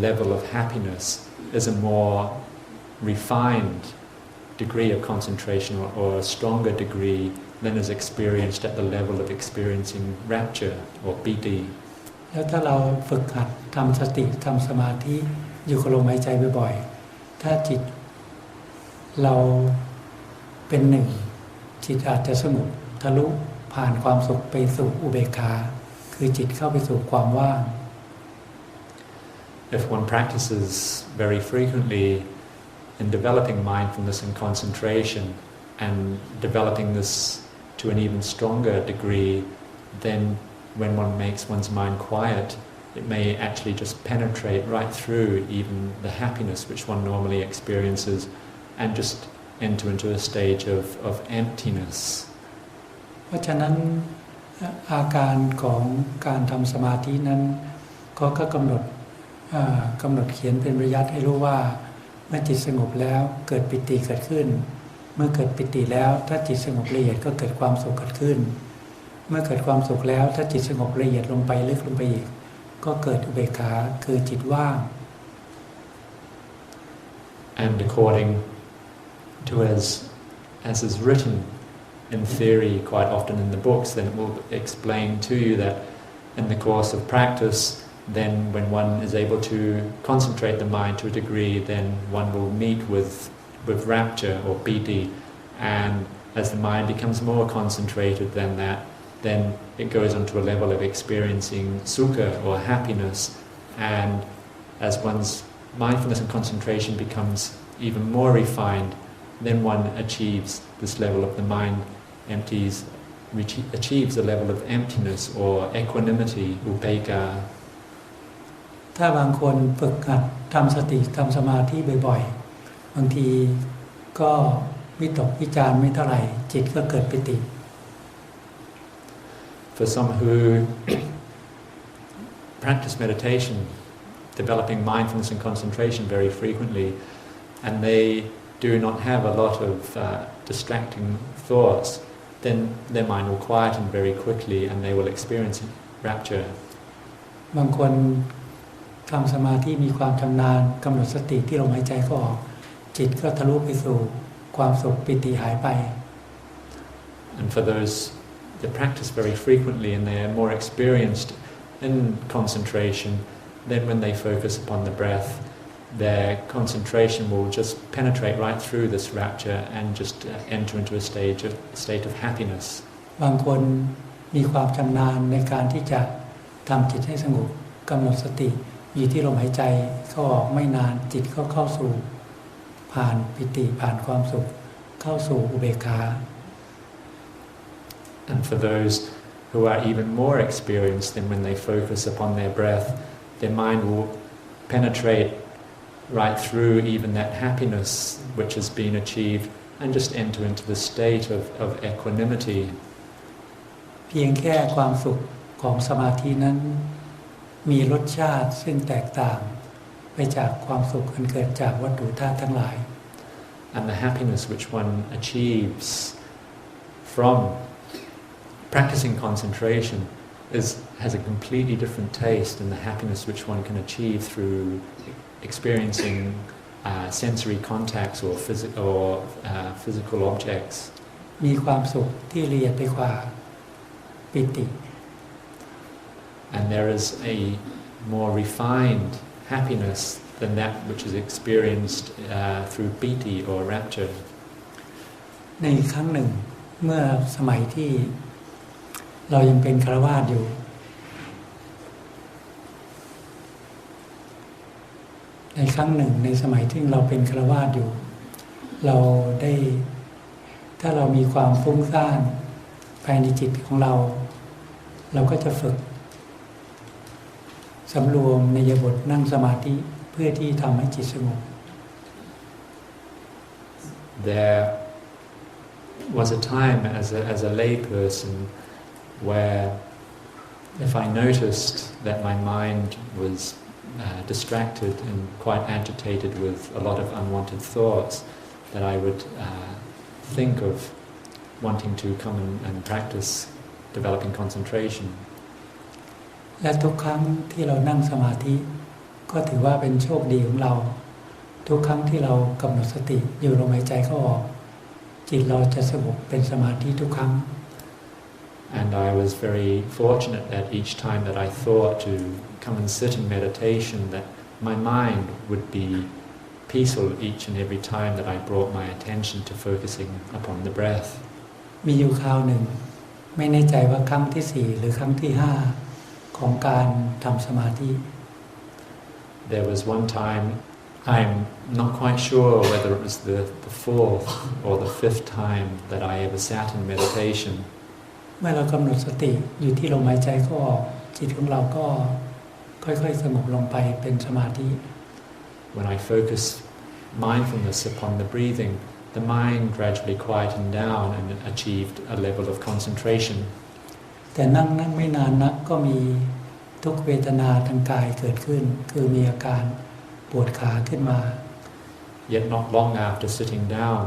level of happiness, is a more refined degree of concentration or a stronger degree than is experienced at the level of experiencing rapture or piti. แล้วถ้าเราฝึกหัดทำสติทำสมาธิอยู่กับลมหายใจบ่อยๆถ้าจิตเราเป็นหนึ่งจิตอาจจะสงบทะลุผ่านความสุขไปสู่อุเบกขาคือจิตเข้าไปสู่ความว่าง If one practices very frequently in developing mindfulness and concentration and developing this to an even stronger degree, then when one makes one's mind quiet, it may actually just penetrate right through even the happiness which one normally experiences and just enter into a stage of emptiness. เพราะฉะนั้นอาการของการทำสมาธินั้นก็กำหนดเขียนเป็นระยะให้รู้ว่าเมื่อจิตสงบแล้วเกิดปิติเกิดขึ้นเมื่อเกิดปิติแล้วถ้าจิตสงบละเอียดก็เกิดความสุขเกิดขึ้นเมื่อเกิดความสุขแล้วถ้าจิตสงบละเอียดลงไปลึกลงไปอีกก็เกิดอุเบกขาคือจิตว่าง And according to as is written in theory quite often in the books, then it will explain to you that in the course of practice, then when one is able to concentrate the mind to a degree, then one will meet with rapture or piti, and as the mind becomes more concentrated than that, then it goes on to a level of experiencing sukha or happiness, and as one's mindfulness and concentration becomes even more refined, then one achieves this level of the mind achieves a level of emptiness or equanimity, upekkha. ถ้าบางคนฝึกหัดทำสติทำสมาธิบ่อยๆบางทีก็วิตกวิจารไม่เท่าไหร่จิตก็เกิดปิติ For some who practice meditation, developing mindfulness and concentration very frequently, and they do not have a lot of distracting thoughts, then their mind will quieten very quickly and they will experience rapture. บางคนทำสมาธิมีความชำนาญกำหนดสติที่ลมหายใจเข้าออกจิตก็ทะลุไปสู่ความสุขปิติหายไป And for those that practice very frequently and they are more experienced in concentration, then when they focus upon the breath, their concentration will just penetrate right through this rapture and just enter into a state of happiness. บางคนมีความชำนาญในการที่จะทำจิตให้สงบกำหนดสติอยู่ที่ลมหายใจเข้าออกไม่นานจิตก็เข้าสู่ผ่านปิติผ่านความสุขเข้าสู่อุเบกขา And for those who are even more experienced, then when they focus upon their breath, their mind will penetrate right through even that happiness which has been achieved and just enter into the state of equanimity. เพียงแค่ความสุขของสมาธินั้นมีรสชาติซึ่งแตกต่างไปจากความสุขอันเกิดจากวัตถุธาตุทั้งหลาย And the happiness which one achieves from practicing concentration has a completely different taste than the happiness which one can achieve through experiencing sensory contacts or physical objects. มีความสุขที่ละเอียดไปกว่าปิติ And there is a more refined happiness than that which is experienced through piti or rapture. ในครั้งหนึ่งเมื่อสมัยที่เรายังเป็นฆราวาสอยู่ในครั้งหนึ่งในสมัยที่เราเป็นฆราวาสอยู่เราได้ถ้าเรามีความฟุ้งซ่านภายในจิตของเราก็จะฝึกสำรวมในอิริยาบถนั่งสมาธิเพื่อที่ทำให้จิตสงบ There was a time as a lay person where if I noticed that my mind was distracted and quite agitated with a lot of unwanted thoughts, that I would think of wanting to come and practice developing concentration. และทุกครั้งที่เรานั่งสมาธิก็ถือว่าเป็นโชคดีของเรา ทุกครั้งที่เรากำหนดสติอยู่ลมหายใจเข้าออกจิตเราจะสงบเป็นสมาธิทุกครั้ง And I was very fortunate that each time that I thought to come and sit in meditation, that my mind would be peaceful each and every time that I brought my attention to focusing upon the breath. มีอยู่คราวหนึ่งไม่แน่ใจว่าครั้งที่4หรือครั้งที่5ของการทำสมาธิ There was one time, I'm not quite sure whether it was the fourth or the fifth time that I ever sat in meditation. เมื่อเรากำหนดสติอยู่ที่ลมหายใจเข้าออกจิตของเราก็ค่อยๆสงบลงไปเป็นสมาธิ When I focused mindfulness upon the breathing, the mind gradually quietened down and achieved a level of concentration. แต่นั่งไม่นานนักก็มีทุกเวทนาทางกายเกิดขึ้นคือมีอาการปวดขาขึ้นมา Yet not long after sitting down,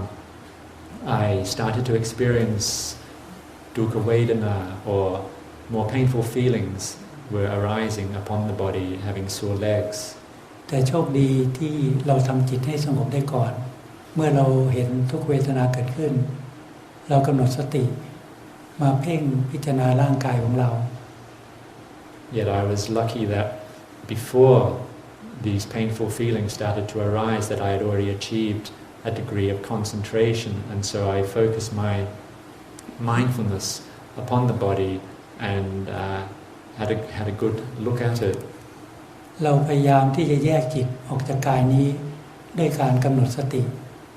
I started to experience dukkha vedana, or more painful feelings were arising upon the body, having sore legs. แต่โชคดีที่เราทำจิตให้สงบได้ก่อนเมื่อเราเห็นทุกเวทนาเกิดขึ้นเรากำหนดสติมาเพ่งพิจารณาร่างกายของเรา Yet I was lucky that before these painful feelings started to arise, that I had already achieved a degree of concentration, and so I focused my mindfulness upon the body and had a good look at it. เราพยายามที่จะแยกจิตออกจากกายนี้ด้วยการกำหนดสติ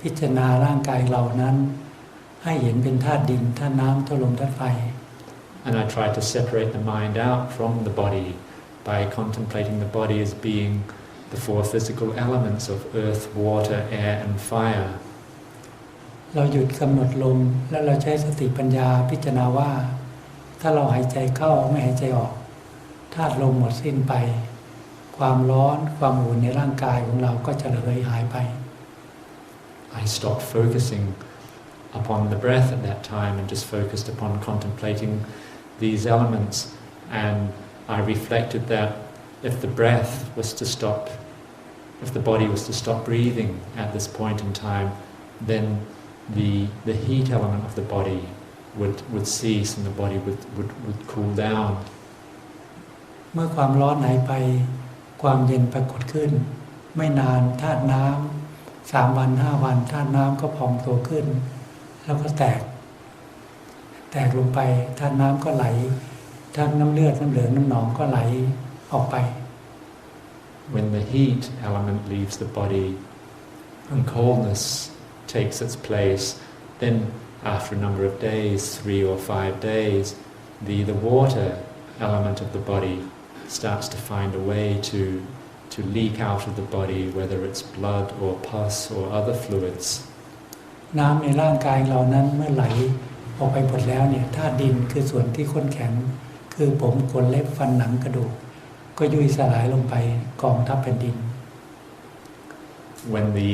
พิจารณาร่างกายเรานั้นให้เห็นเป็นธาตุดินธาตุน้ำธาตุลมธาตุไฟ And I tried to separate the mind out from the body by contemplating the body as being the four physical elements of earth, water, air and fire. เราหยุดกำหนดลมแล้วเราใช้สติปัญญาพิจารณาว่าถ้าเราหายใจเข้าไม่หายใจออกธาตุลมหมดสิ้นไปความร้อนความอุ่นในร่างกายของเราก็จะระเหยหายไป I stopped focusing upon the breath at that time and just focused upon contemplating these elements, and I reflected that if the breath was to stop, if the body was to stop breathing at this point in time, then the heat element of the body would cease and the body would cool down. เมื่อความร้อนหายไปความเย็นปรากฏขึ้นไม่นานธาตุน้ำ3 วัน 5 วันธาตุน้ำก็พองตัวขึ้นแล้วก็แตกลงไปธาตุน้ำก็ไหลธาตุน้ำเลือดน้ำเหลืองน้ำหนองก็ไหลออกไป When the heat element leaves the body and coldness takes its place, then after a number of days, 3 or 5 days, the water element of the body starts to find a way to leak out of the body, whether it's blood or pus or other fluids. น้ำในร่างกายเรานั้นเมื่อไหลออกไปหมดแล้วเนี่ยธาตุดินคือส่วนที่ข้นแข็งคือผมขนเล็บฟันหนังกระดูกก็ยุ่ยสลายลงไปกองทับแผ่นดิน When the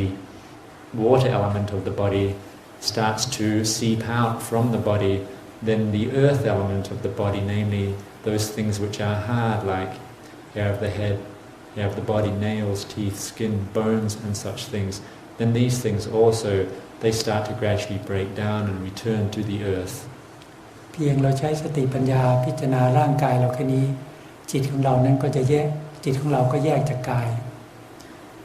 water element of the body starts to seep out from the body, then the earth element of the body, namely those things which are hard, like hair of the head, hair of the body, nails, teeth, skin, bones and such things, then these things also, they start to gradually break down and return to the earth. เพียงเราใช้สติปัญญาพิจารณาร่างกายเราแค่นี้จิตของเรานั้นก็จะแยกจิตของเราก็แยกจากกาย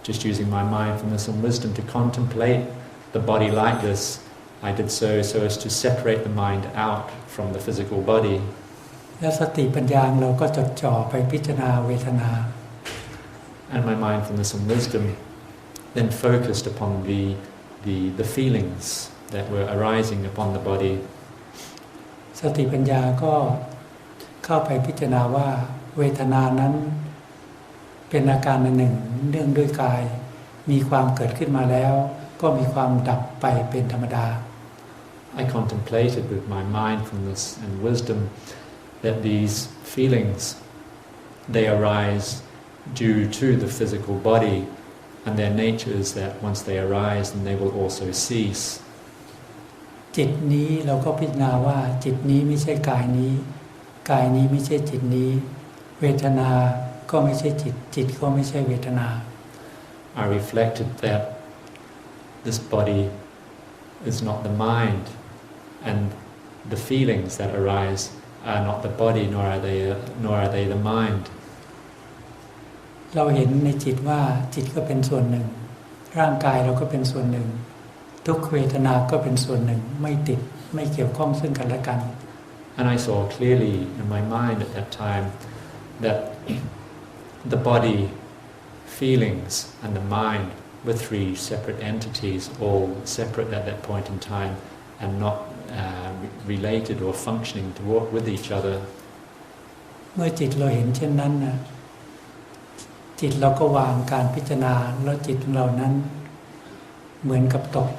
Just using my mindfulness and wisdom to contemplate the body like this, I did so as to separate the mind out from the physical body. และสติปัญญาเราก็จดจ่อไปพิจารณาเวทนา And my mindfulness and wisdom then focused upon the feelings that were arising upon the body. สติปัญญาก็เข้าไปพิจารณาว่าเวทนานั้นเป็นอาการหนึ่งเนื่องด้วยกายมีความเกิดขึ้นมาแล้วก็มีความดับไปเป็นธรรมดา I contemplated with my mindfulness and wisdom that these feelings, they arise due to the physical body, and their nature is that once they arise, then they will also cease. จิตนี้เราก็พิจารณาว่าจิตนี้ไม่ใช่กายนี้กายนี้ไม่ใช่จิต นี้เวทนาก็ไม่ใช่จิตจิตก็ไม่ใช่เวทนา I reflected that this body is not the mind, and the feelings that arise are not the body, nor are they the mind. เราเห็นในจิตว่าจิตก็เป็นส่วนหนึ่งร่างกายเราก็เป็นส่วนหนึ่งทุกขเวทนาก็เป็นส่วนหนึ่งไม่ติดไม่เกี่ยวข้องซึ่งกันและกัน And I saw clearly in my mind at that time that the body, feelings and the mind were three separate entities, all separate at that point in time and not related or functioning to work with each other. เมื่อจิตเราเห็นเช่นนั้นนะจิตเราก็วางการพิจารณาแล้วจิตของเรานั้นเหมือนกับตก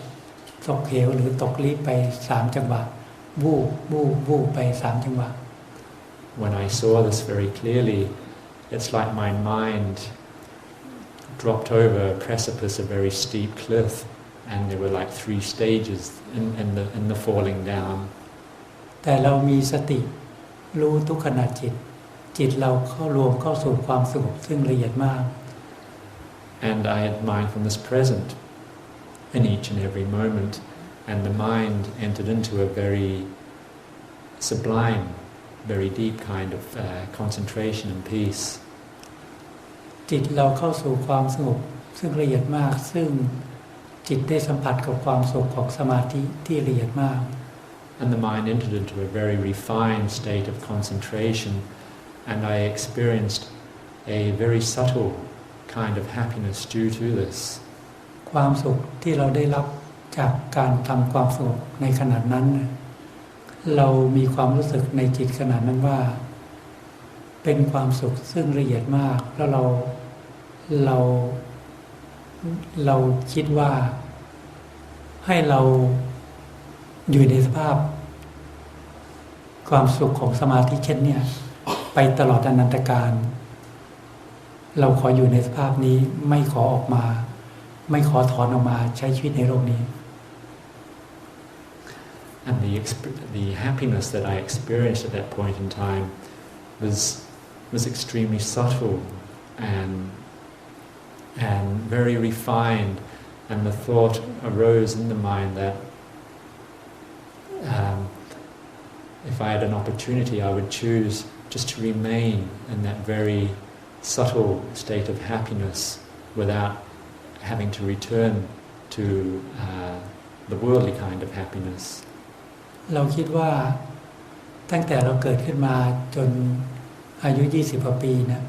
เหวหรือตกลีไป3จังหวะวูบไป3จังหวะ When I saw this very clearly, it's like my mind dropped over a precipice, a very steep cliff, and there were like 3 stages in the falling down. แต่เรามีสติรู้ทุกขณะจิตเราเข้าสู่ความสงบซึ่งละเอียดมาก And I had mindfulness present in each and every moment, and the mind entered into a very sublime, very deep kind of concentration and peace. จิตเราเข้าสู่ความสงบซึ่งละเอียดมากซึ่งจิตได้สัมผัสกับความสุขของสมาธิที่ละเอียดมาก And the mind entered into a very refined state of concentration, and I experienced a very subtle kind of happiness due to this. ความสุขที่เราได้รับจากการทำความสงบในขณะนั้นเรามีความรู้สึกในจิตขณะนั้นว่าเป็นความสุขซึ่งละเอียดมากแล้วเราคิดว่าให้เราอยู่ในสภาพความสุขของสมาธิเช่นนี้ไปตลอดอนันตกาลเราขออยู่ในสภาพนี้ไม่ขอออกมาไม่ขอถอนออกมาใช้ชีวิตในโลกนี้ And the happiness that I experienced at that point in time was extremely subtle and very refined, and the thought arose in the mind that if I had an opportunity, I would choose just to remain in that very subtle state of happiness without having to return to the worldly kind of happiness. เราคิดว่าตั้งแต่เราเกิดขึ้นมาจนอายุ20 กว่าปีนะ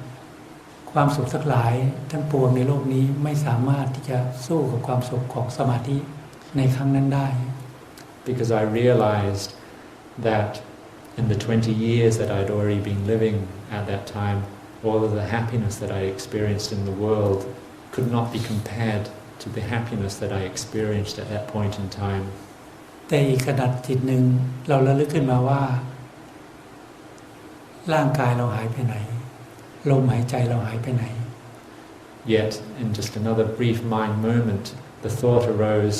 ความสุขสักหลายทั้งปวงในโลกนี้ไม่สามารถที่จะสู้กับความสุขของสมาธิในครั้งนั้นได้ Because I realized that in the 20 years that I'd already been living at that time, all of the happiness that I experienced in the world could not be compared to the happiness that I experienced at that point in time. แต่อีกขณะจิตหนึ่งเราระลึกขึ้นมาว่าร่างกายเราหายไปไหนลมหายใจเราหายไปไหน Yet, in just another brief mind moment, the thought arose,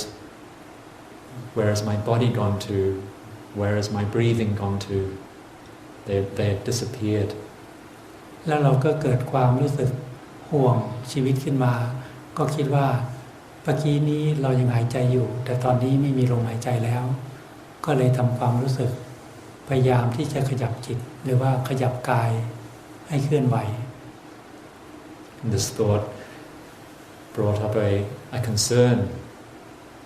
where has my body gone to? Where has my breathing gone to? They had disappeared. แล้วเราก็เกิดความรู้สึกห่วงชีวิตขึ้นมาก็คิดว่าเมื่อกี้นี้เรายังหายใจอยู่แต่ตอนนี้ไม่มีลมหายใจแล้วก็เลยทำความรู้สึกพยายามที่จะขยับจิตหรือว่าขยับกายให้เคลื่อนไหว This thought brought up a concern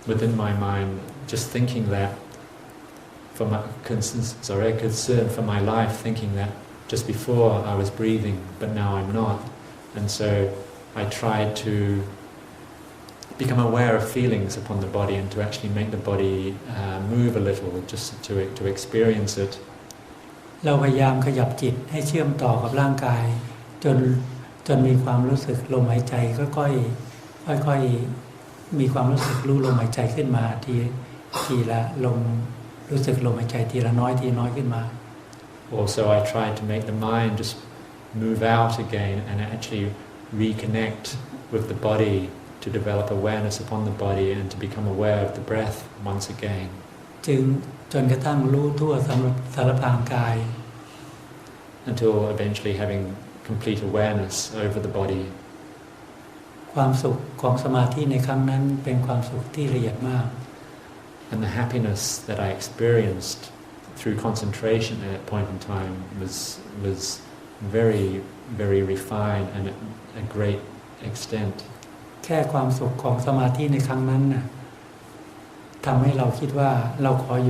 within my mind, just thinking that concern for my life, thinking that just before I was breathing, but now I'm not. And so I tried to become aware of feelings upon the body and to actually make the body move a little, just to experience it. เราพยายามขยับจิตให้เชื่อมต่อกับร่างกายจนมีความรู้สึกลมหายใจค่อยๆมีความรู้สึกรู้ลมหายใจขึ้นมาทีละลมรู้สึกลมหายใจทีละน้อยขึ้นมา Also, I tried to make the mind just move out again and actually reconnect with the body, to develop awareness upon the body and to become aware of the breath once again. จนกระทั่งรู้ทั่วสารพางกาย Until eventually having complete awareness over the body. ค ความสุขของสมาธิในครั้งนั้นเป็นความสุขที่ละเอียดมาก And the happiness that I experienced through concentration at that point in time was very, very refined and at a great extent. แค่ความสุขของสมาธิในครั้งนั้นน่ะทำให้เราคิดว่าเราขออ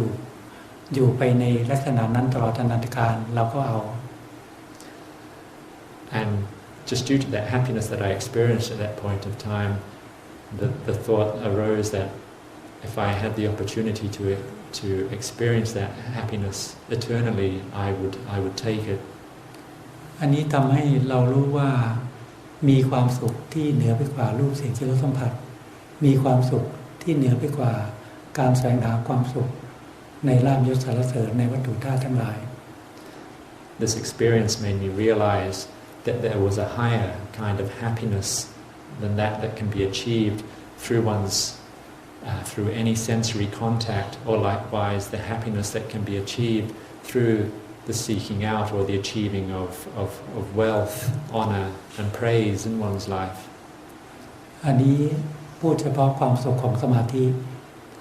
ยู่ไปในลักษณะนั้นตลอดอนันตกาลเราก็เอา And just due to that happiness that I experienced at that point of time, the thought arose that if I had the opportunity to experience that happiness eternally, I would take it. อันนี้ทำให้เรารู้ว่ามีความสุขที่เหนือไปกว่ารูปเสียงกลิ่นรสสัมผัสมีความสุขที่เหนือไปกว่าการแสวงหาความสุขในลาภยศสรรเสริญในวัตถุธาตุทั้งหลาย This experience made me realize that there was a higher kind of happiness than that can be achieved through any sensory contact, or likewise the happiness that can be achieved through the seeking out or the achieving of wealth, honor and praise in one's life. อันนี้พูดเฉพาะความสุขของสมาธิ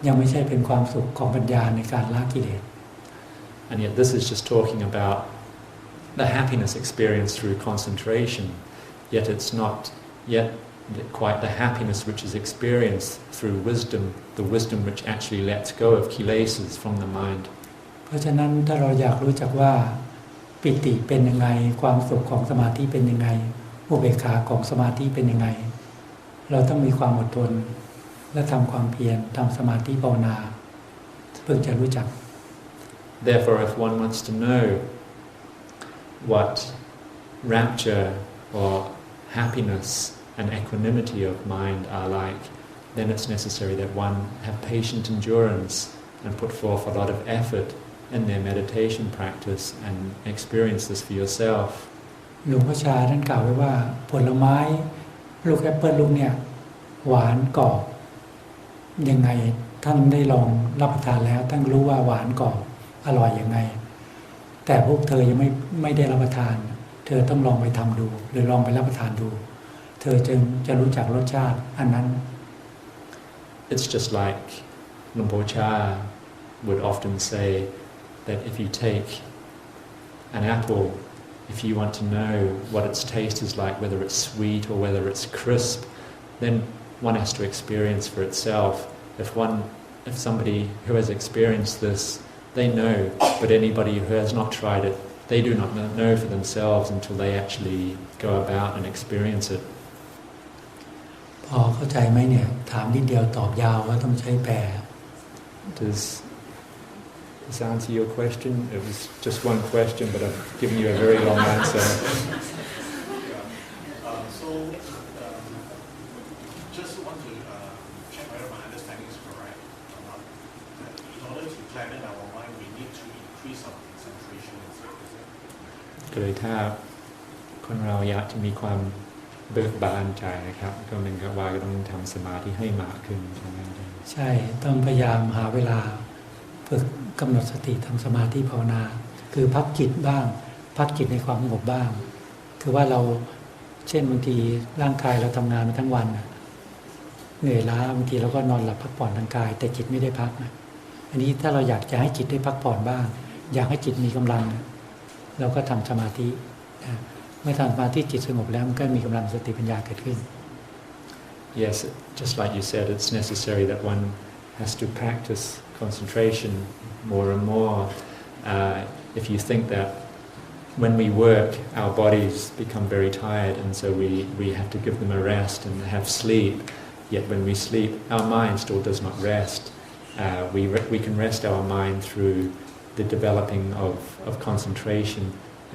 ยังไม่ใช่เป็นความสุขของปัญญาในการละกิเลส And yet this is just talking about the happiness experienced through concentration, yet it's not yet quite the happiness which is experienced through wisdom, the wisdom which actually lets go of kilesas from the mind. เพราะฉะนั้นถ้าเราอยากรู้จักว่าปิติเป็นยังไงความสุขของสมาธิเป็นยังไงอุเบกขาของสมาธิเป็นยังไงเราต้องมีความอดทนและทำความเพียรทำสมาธิภาวนาเพื่อจะรู้จัก Therefore, if one wants to know what rapture or happiness and equanimity of mind are like, then it's necessary that one have patient endurance and put forth a lot of effort in their meditation practice and experience this for yourself. หลวงพ่อชาท่านกล่าวไว้ว่าผลไม้ลูกแอปเปิลลูกเนี่ยหวานกรอบยังไงท่านได้ลองรับประทานแล้วท่านรู้ว่าหวานกรอบอร่อยยังไงแต่พวกเธอยังไม่ได้รับประทานเธอต้องลองไปทำดูหรือลองไปรับประทานดูเธอจึงจะรู้จักรสชาติอันนั้น It's just like Lumpur Cha would often say that if you take an apple, if you want to know what its taste is like, whether it's sweet or whether it's crisp, then one has to experience for itself. If somebody who has experienced this, they know, but anybody who has not tried it, they do not know for themselves until they actually go about and experience it. พอเข้าใจไหมเนี่ยถามนิดเดียวตอบยาวว่าต้องใช้แปล Does this answer your question? It was just one question, but I've given you a very long answer. Just want to check whether my understanding is correct or not. In order to cleanse our mind, we need to increase our concentration and focus. ก็เลยถ้าคนเราอยากจะมีความเบิกบานใจนะครับก็เหมือนกับว่าก็ต้องทำสมาธิให้มากขึ้นใช่ไหมใช่ต้องพยายามหาเวลาฝึกกำหนดสติทำสมาธิภาวนาคือพักจิตบ้างพักจิตในความสงบบ้างคือว่าเราเช่นบางทีร่างกายเราทำงานมาทั้งวันเหนื่อยล้าบางทีเราก็นอนหลับพักผ่อนทางกายแต่จิตไม่ได้พักนะอันนี้ถ้าเราอยากจะให้จิตได้พักผ่อนบ้างอยากให้จิตมีกำลังเราก็ทำสมาธิเมื่อทำสมาธิจิตสงบแล้วมันก็มีกำลังสติปัญญาเกิดขึ้น Yes, just like you said, it's necessary that one has to practice concentration more and more. If you think that when we work, our bodies become very tired, and so we have to give them a rest and have sleep. Yet when we sleep, our mind still does not rest. We can rest our mind through the developing of concentration.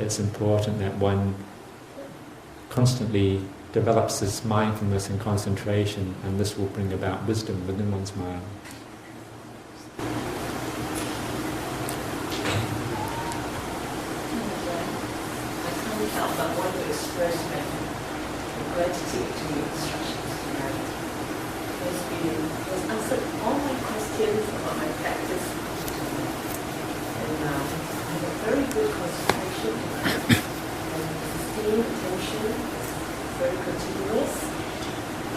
It's important that one constantly develops this mindfulness and concentration, and this will bring about wisdom within one's mind. I can't help but want to express my gratitude to your instructions tonight. It's answered all my questions about my practice, and I have a very good concentration and sustained attention. Very continuous,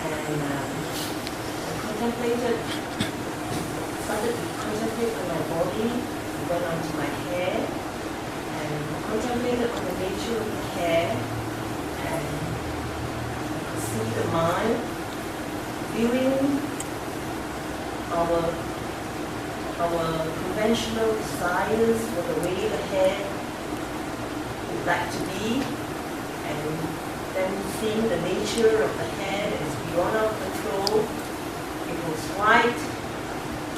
and And I contemplated, started to contemplate on my body, went on to my hair, and contemplated on the nature of the hair, and I could see the mind viewing our conventional desires for the way the hair would like to be, and then seeing the nature of the hair that is beyond our control. It was white,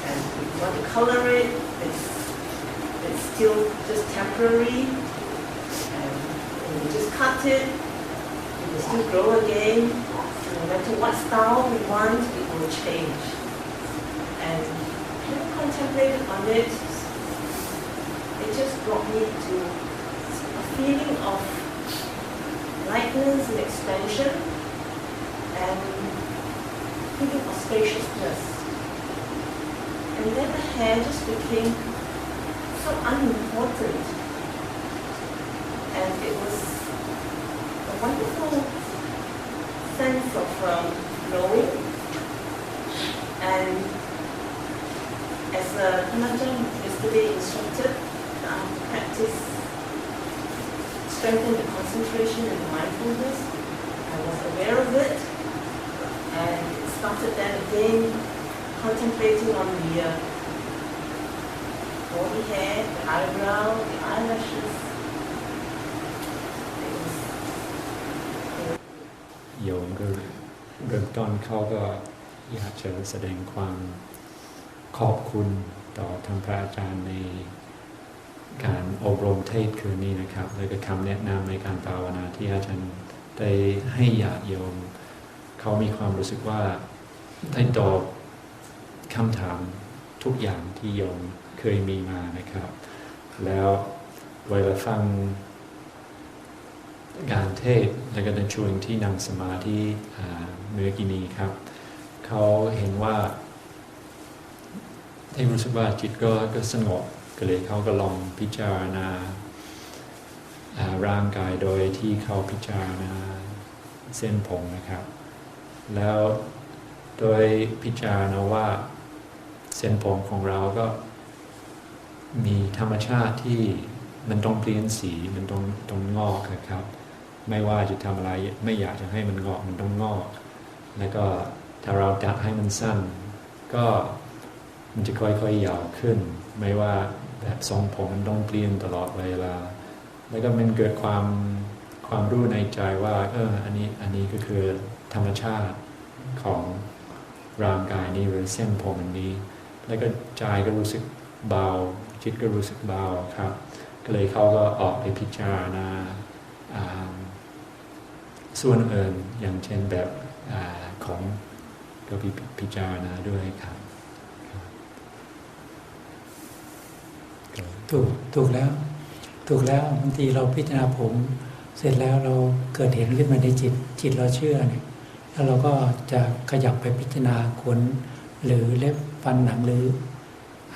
and if you want to color it, it's still just temporary, and when you just cut it, it will still grow again. No matter what style we want, it will change. And having contemplated on it, it just brought me to a feeling of lightness and expansion, and feeling of spaciousness. And then the hair just became so unimportant. And it was a wonderful sense of knowing. And as Ajahn yesterday instructed, practice strengthen the concentration and the mindfulness. I was aware of it, and it started then again contemplating on the body hair, the eyebrow, the eyelashes.โยมก็เริ่มต้นเขาก็อยากจะแสดงความขอบคุณต่อท่านพระอาจารย์ในการอบรมเทศคืนนี้นะครับแล้วก็คำแนะนำในการภาวนาที่อาจารย์ได้ให้ญาติโยมเขามีความรู้สึกว่าได้ตอบคำถามทุกอย่างที่โยมเคยมีมานะครับแล้วเวลาฟังการเทศแล้วก็ในช่วงที่นั่งสมาธิเมื่อกี้นี้ครับเขาเห็นว่าที่รู้สึกว่าจิตก็สงบก็เลยเขาก็ลองพิจารณาร่างกายโดยที่เขาพิจารณาเส้นผมนะครับแล้วโดยพิจารณาว่าเส้นผมของเราก็มีธรรมชาติที่มันต้องเปลี่ยนสีมันต้องงอกครับไม่ว่าจะทำอะไรไม่อยากจะให้มันงอกมันต้องงอกแล้วก็ถ้าเราดัดให้มันสั้นก็มันจะค่อยๆยาวขึ้นไม่ว่าแบบทรงผมมันต้องเปลี่ยนตลอดเวลาแล้วก็มันเกิดความรู้ในใจว่าอันนี้ก็คือธรรมชาติของร่างกายนี้หรือเส้นผมอันนี้แล้วก็ใจก็รู้สึกเบาจิตก็รู้สึกเบาครับก็เลยเขาก็ออกไปพิจารณาส่วนอื่นอย่างเช่นแบบของก็พิจารณาด้วยครับถูกแล้วบางทีเราพิจารณาผมเสร็จแล้วเราเกิดเห็นขึ้นมาในจิตเราเชื่อเนี่ยแล้วเราก็จะขยับไปพิจารณาขนหรือเล็บฟันหนังหรือ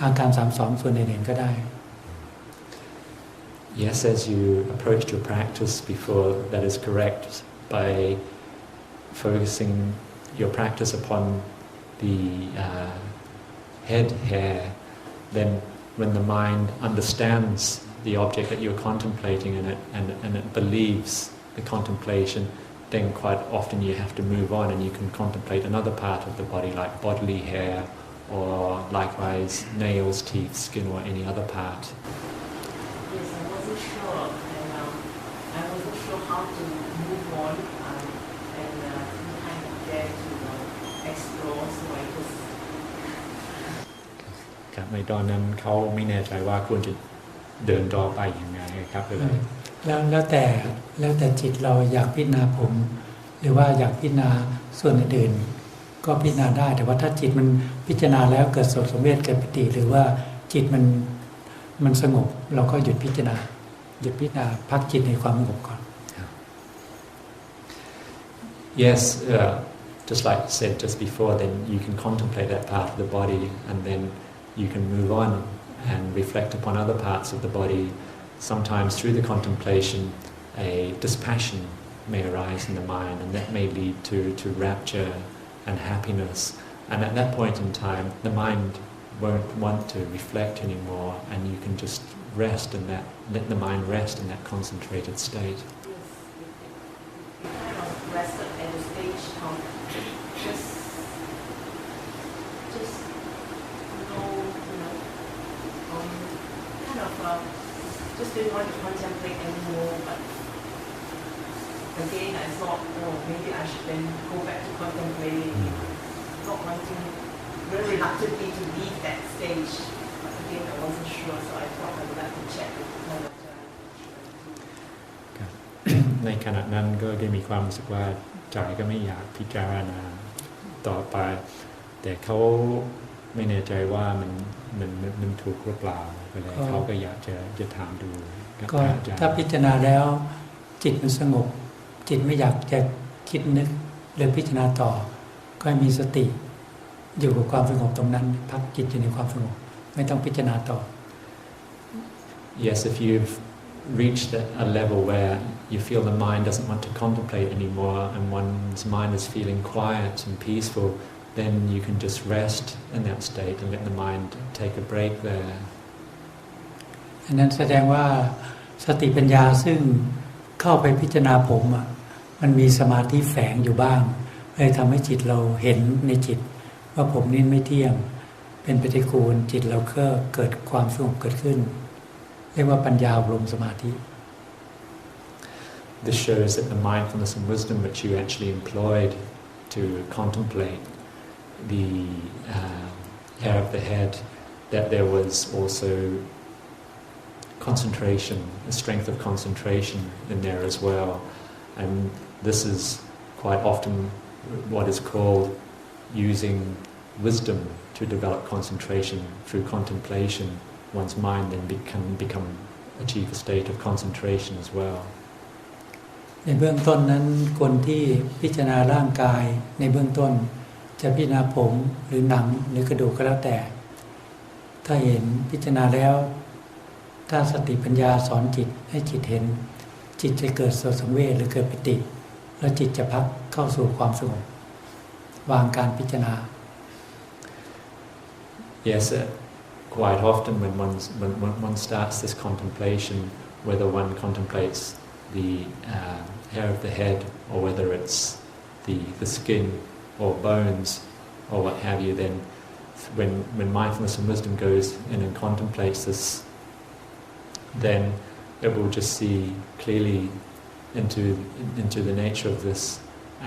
อาการ32ส่วนอื่นๆก็ได้ Yes, as you approached your practice before, that is correct. By focusing your practice upon the head hair, then when the mind understands the object that you're contemplating and it believes the contemplation, then quite often you have to move on and you can contemplate another part of the body like bodily hair or likewise nails, teeth, skin or any other part. Yes, I wasn't sure, and I wasn't sure how to move on, and I dare to explore, so I just ครับในตอนนั้นเขาไม่แน่ใจว่าควรจะเดินต่อไปยังไงครับเลยแล้วแต่จิตเราอยากพิจารณาผมหรือว่าอยากพิจารณาส่วนอื่นๆก็พิจารณาได้แต่ว่าถ้าจิตมันพิจารณาแล้วเกิดสมเวชเกิดปิติหรือว่าจิตมันสงบเราก็หยุดพิจารณาพักจิตในความสงบก่อน Yes, just like I said just before, then you can contemplate that part of the body and then you can move on and reflect upon other parts of the body. Sometimes through the contemplation, a dispassion may arise in the mind and that may lead to rapture and happiness. And at that point in time, the mind won't want to reflect anymore, and you can just rest in that, let the mind rest in that concentrated state. Yes, kind of rested at the stage of just just didn't want to contemplate anymore, but again I thought, maybe I should then go back to contemplating, not wanting, very reluctantly to leave that stage, but again I wasn't sure, so I thought I would like to check with Venerable Ajahn. ในขณะนั้นก็ได้มีความรู้สึกว่าใจก็ไม่อยากพิจารณาต่อไปแต่เขาไม่แน่ใจว่ามันถูกหรือเปล่าก็เลยเขาก็อยากจะถามดูก็ถ้าพิจารณาแล้วจิตมันสงบจิตไม่อยากจะคิดนึกหรือพิจารณาต่อก็ให้มีสติอยู่กับความสงบตรงนั้นพักจิตอยู่ในความสงบไม่ต้องพิจารณาต่อ Yes, if you've reached a level where you feel the mind doesn't want to contemplate anymore and one's mind is feeling quiet and peaceful, then you can just rest in that state and let the mind take a break there. อันนั้นแสดงว่าสติปัญญาซึ่งเข้าไปพิจารณาผมมันมีสมาธิแฝงอยู่บ้างเลยทำให้จิตเราเห็นในจิตว่าผมนี่ไม่เที่ยงเป็นปฏิกูลจิตเราก็เกิดความสงบเกิดขึ้นเรียกว่าปัญญาอบรมสมาธิ This shows that the mindfulness and wisdom which you actually employed to contemplate the hair of the head, that there was also concentration, a strength of concentration in there as well. And this is quite often what is called using wisdom to develop concentration through contemplation. One's mind then can achieve a state of concentration as well. ในเบื้องต้นนั้นคนที่พิจารณาร่างกายในเบื้องต้นจะพิจารณาผมหรือหนังหรือกระดูกก็แล้วแต่ถ้าเห็นพิจารณาแล้วถ้าสติปัญญาสอนจิตให้จิตเห็นจิตจะเกิดโสตสังเวชหรือเกิดปิติแล้วจิตจะพักเข้าสู่ความสงบวางการพิจารณา Yes, quite often when one starts this contemplation, whether one contemplates the hair of the head or whether it's the skin or bones or what have you, then when mindfulness and wisdom goes in and contemplates this, then it will just see clearly into the nature of this,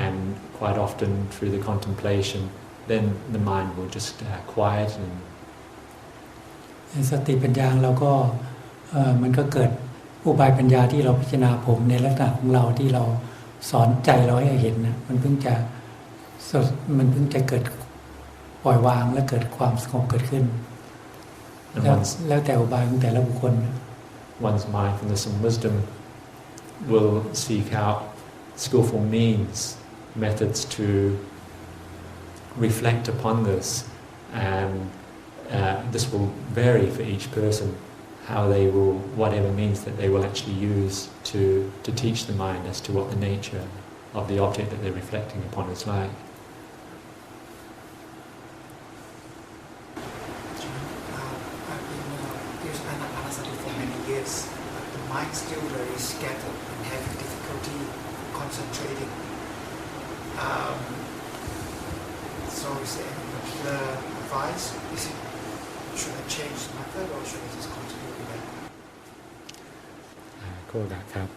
and quite often through the contemplation, then the mind will just quieten. สติปัญญาเราก็มันก็เกิดอุบายปัญญาที่เราพิจารณาผมในลักษณะของเราที่เราสอนใจเราให้เห็นนะมันเพิ่งจะเกิดปล่อยวางและเกิดความสงบเกิดขึ้นแล้วแต่อุบายของแต่ละบุคคล One's mindfulness and wisdom will seek out skillful means, methods to reflect upon this, and this will vary for each person, how they will, whatever means that they will actually use to teach the mind as to what the nature of the object that they're reflecting upon is like. I've been using anapanasati for many years, but the mind still very scattered and having difficulty concentrating. So is there any particular advice? Should I change method or should I just continue with that? ก็ครับ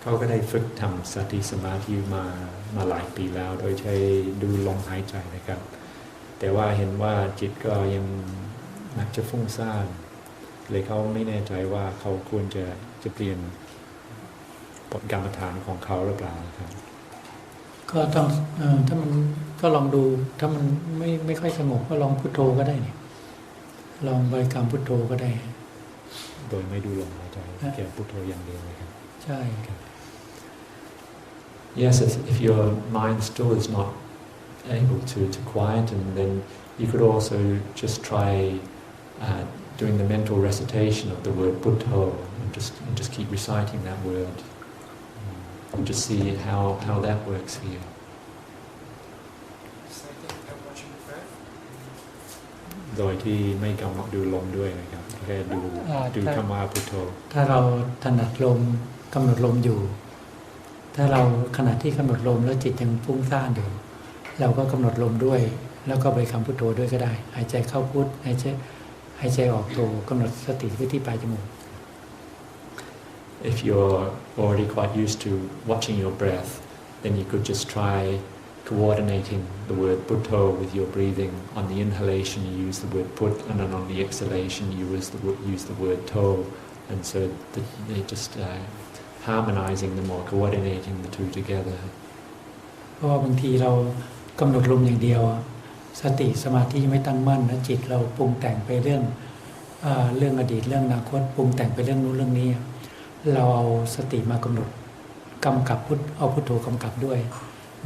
เขาก็ได้ฝึกทำสติสมาธิมาหลายปีแล้วโดยใช้ดูลมหายใจนะครับแต่ว่าเห็นว่าจิตก็ยังมักจะฟุ้งซ่านเลยเขาไม่แน่ใจว่าเขาควรจะเปลี่ยนบทกรรมฐานของเขาหรือเปล่าครับก็ต้องถ้ามันก็ลองดูถ้ามันไม่ค่อยสงบก็ลองพุทโธก็ได้นี่ลองบริกรรมพุทโธก็ได้โดยไม่ดูลมหายใจแค่พุทโธอย่างเดียวเลยครับใช่ครับ Yes, if your mind still is not able to quieten, then you could also just try doing the mental recitation of the word Buddho and just keep reciting that word and just see how that works for you. โดยที่ไม่กำหนดดูลมด้วยนะครับแค่ดูธรรมะพุทโธถ้าเราถนัดลมกำหนดลมอยู่ ถ้าเราขณะที่กำหนดลมแล้วจิตยังฟุ้งซ่านอยู่เราก็กำหนดลมด้วยแล้วก็บริกรรมพุทโธด้วยก็ได้หายใจเข้าพุทหายใจออกโธกำหนดสติไว้ที่ปลายจมูก If you're already quite used to watching your breath, then you could just try coordinating the word Buddho with your breathing. On the inhalation you use the word Put, and then on the exhalation you use the word To, and so they just harmonizing them or coordinating the two together. เพราะว่าบางทีเรากำหนดลมอย่างเดียวสติสมาธิไม่ตั้งมั่นนะจิตเราปรุงแต่งไปเรื่องอดีตเรื่องอนาคตปรุงแต่งไปเรื่องนู้นเรื่องนี้เราเอาสติมากำหนดกำกับเอาพุทโธกำกับด้วย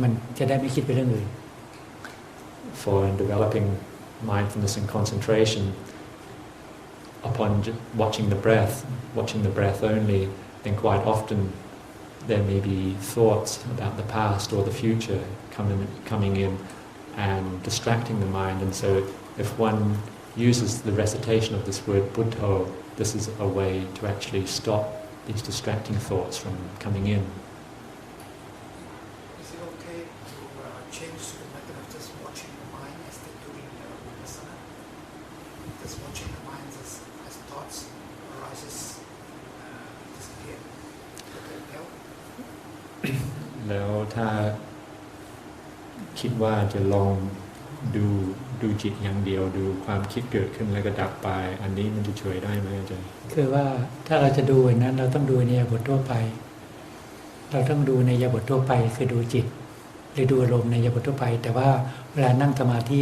มันจะได้ไม่คิดไปเรื่องอื่น For developing mindfulness and concentration upon watching the breath only, then quite often there may be thoughts about the past or the future coming in and distracting the mind, and so if one uses the recitation of this word Buddho, this is a way to actually stop these distracting thoughts from coming in. Is it okay to change the method of just watching the mind as they do in Vipassana? Just watching the mind as thoughts arises, disappear. Would that help? แล้วถ้าคิดว่าจะลองดูจิตอย่างเดียวดูความคิดเกิดขึ้นแล้วก็ดับไปอันนี้มันจะช่วยได้ไหมอาจารย์คือว่าถ้าเราจะดูอย่างนั้นเราต้องดูในอิริยาบถทั่วไปเราต้องดูในอิริยาบถทั่วไปคือดูจิตหรือดูอารมณ์ในอิริยาบถทั่วไปแต่ว่าเวลานั่งสมาธิ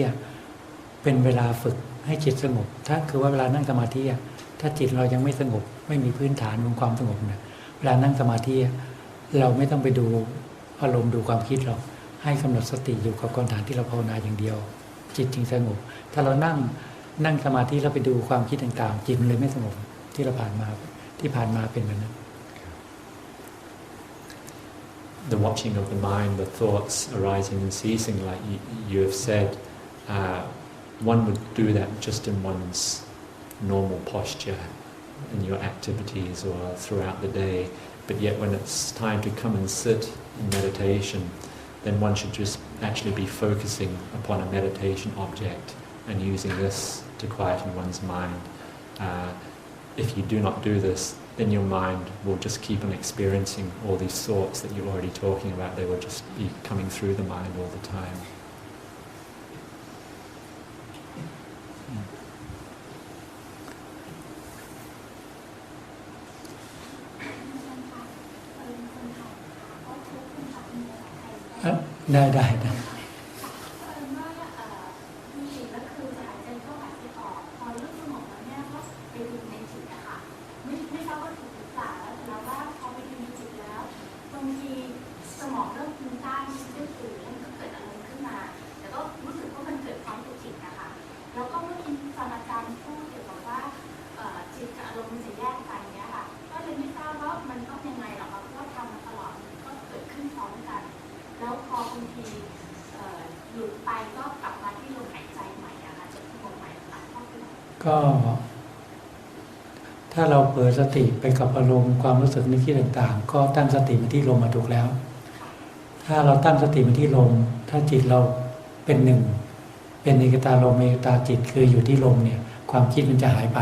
เป็นเวลาฝึกให้จิตสงบถ้าคือว่าเวลานั่งสมาธิถ้าจิตเรายังไม่สงบไม่มีพื้นฐานของความสงบเนี่ยเวลานั่งสมาธิเราไม่ต้องไปดูอารมณ์ดูความคิดหรอกให้กำหนดสติอยู่กับกรรมฐานที่เราภาวนาอย่างเดียวจิตจึงสงบถ้าเรานั่งสมาธิแล้วไปดูความคิดต่างๆจิตมันเลยไม่สงบที่ผ่านมาเป็นแบบนั้น The watching of the mind, the thoughts arising and ceasing, like you have said, one would do that just in one's normal posture in your activities or throughout the day, but yet when it's time to come and sit in meditation, then one should just actually be focusing upon a meditation object and using this to quieten one's mind. If you do not do this, then your mind will just keep on experiencing all these thoughts that you're already talking about. They will just be coming through the mind all the time.ได้ก็ถ้าเราเผลอสติไปกับอารมณ์ความรู้สึกนึกคิดต่างๆก็ตั้งสติมาที่ลมมาถูกแล้วถ้าเราตั้งสติมาที่ลมถ้าจิตเราเป็นหนึ่งเป็นเอกตาลมเอกตาจิตคืออยู่ที่ลมเนี่ยความคิดมันจะหายไป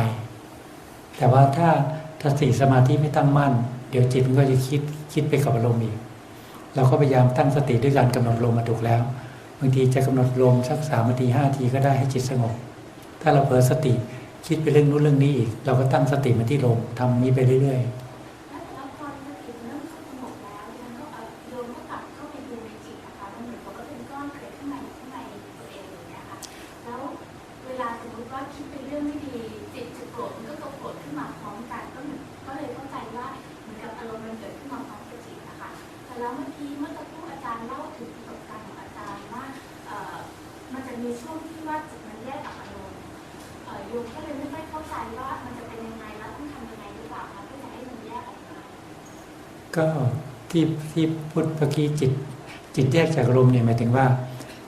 แต่ว่าถ้าสติสมาธิไม่ตั้งมั่นเดี๋ยวจิตมันก็จะคิดไปกับอารมณ์อีกเราก็พยายามตั้งสติด้วยการกำหนดลมมาถูกแล้วบางทีจะกำหนดลมสัก3 นาที 5 นาทีก็ได้ให้จิตสงบถ้าเราเผลอสติคิดไปเรื่องนู้นเรื่องนี้อีกเราก็ตั้งสติมาที่ลมทำนี้ไปเรื่อยก็ที่พูดเมื่อกี้จิตแยกจากอารมณ์เนี่ยหมายถึงว่า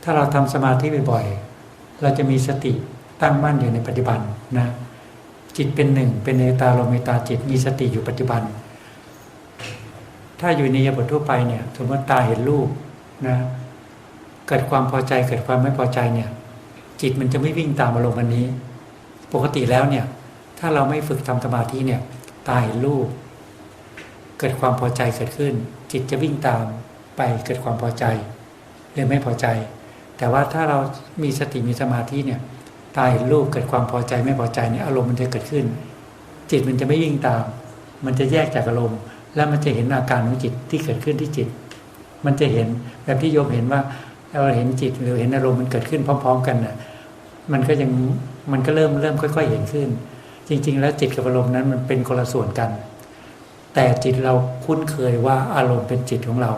ถ้าเราทำสมาธิบ่อยๆเราจะมีสติ ตั้งมั่นอยู่ในปัจจุบันนะจิตเป็นหนึ่งเป็นเอตาโลเมตาจิตมีสติอยู่ปัจจุบันถ้าอยู่ในอิริยาบถทั่วไปเนี่ยสมมติตาเห็นรูปนะเกิดความพอใจเกิดความไม่พอใจเนี่ยจิตมันจะไม่วิ่งตามอารมณ์อันนี้ปกติแล้วเนี่ยถ้าเราไม่ฝึกทำสมาธิเนี่ยตาเห็นรูปเกิดความพอใจเกิดขึ้นจิตจะวิ่งตามไปเกิดความพอใจหรือไม่พอใจแต่ว่าถ้าเรามีสติมีสมาธิเนี่ยตาเห็นรูปเกิดความพอใจไม่พอใจเนี่ยอารมณ์มันจะเกิดขึ้นจิตมันจะไม่วิ่งตามมันจะแยกจากอารมณ์แล้วมันจะเห็นอาการของจิตที่เกิดขึ้นที่จิตมันจะเห็นแบบที่โยมเห็นว่าเราเห็นจิตหรือเห็นอารมณ์มันเกิดขึ้นพร้อมๆกันน่ะมันก็เริ่มค่อยๆเห็นขึ้นจริงๆแล้วจิตกับอารมณ์นั้นมันเป็นคนละส่วนกันแต่จิตเราคุ้นเคยว่าอารมณ์เป็นจิตของเรา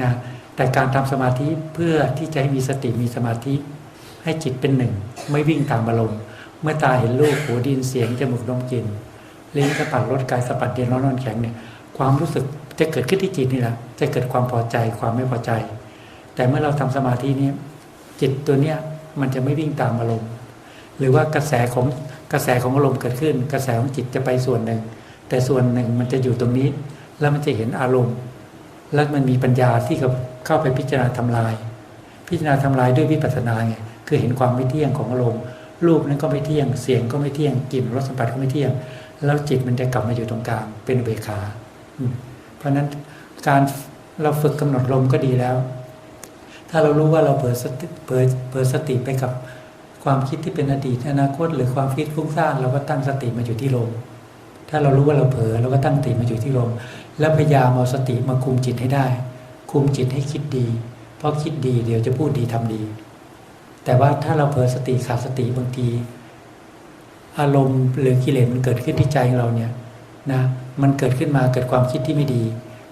นะแต่การทำสมาธิเพื่อที่จะให้มีสติมีสมาธิให้จิตเป็นหนึ่งไม่วิ่งตามอารมณ์เมื่อตาเห็นรูปหูได้ยินเสียงจมูกดมกลิ่นลิ้นสัมผัสรสกายสัมผัสเย็นร้อนอ่อนแข็งเนี่ยความรู้สึกจะเกิดขึ้นที่จิตนี่แหละจะเกิดความพอใจความไม่พอใจแต่เมื่อเราทำสมาธินี้จิตตัวเนี้ยมันจะไม่วิ่งตามอารมณ์หรือว่ากระแสของอารมณ์เกิดขึ้นกระแสของจิตจะไปส่วนหนึ่งแต่ส่วนหนึ่งมันจะอยู่ตรงนี้แล้วมันจะเห็นอารมณ์แล้วมันมีปัญญาที่เข้าไปพิจารณาทำลายด้วยวิปัสสนาไงคือเห็นความไม่เที่ยงของอารมณ์รูปนั้นก็ไม่เที่ยงเสียงก็ไม่เที่ยงกลิ่นรสสัมผัสก็ไม่เที่ยงแล้วจิตมันจะกลับมาอยู่ตรงกลางเป็นอุเบกขาเพราะนั้นการเราฝึกกำหนดลมก็ดีแล้วถ้าเรารู้ว่าเราเผลอสติไปกับความคิดที่เป็นอดีตอนาคตหรือความคิดฟุ้งซ่านเราก็ตั้งสติมาอยู่ที่ลมถ้าเรารู้ว่าเราเผลอเราก็ตั้งสติมาอยู่ที่ลมแล้วพยายามเอาสติมาคุมจิตให้ได้คุมจิตให้คิดดีเพราะคิดดีเดี๋ยวจะพูดดีทำดีแต่ว่าถ้าเราเผลอสติขาดสติบางทีอารมณ์หรือกิเลสมันเกิดขึ้นที่ใจเราเนี่ยนะมันเกิดขึ้นมาเกิดความคิดที่ไม่ดี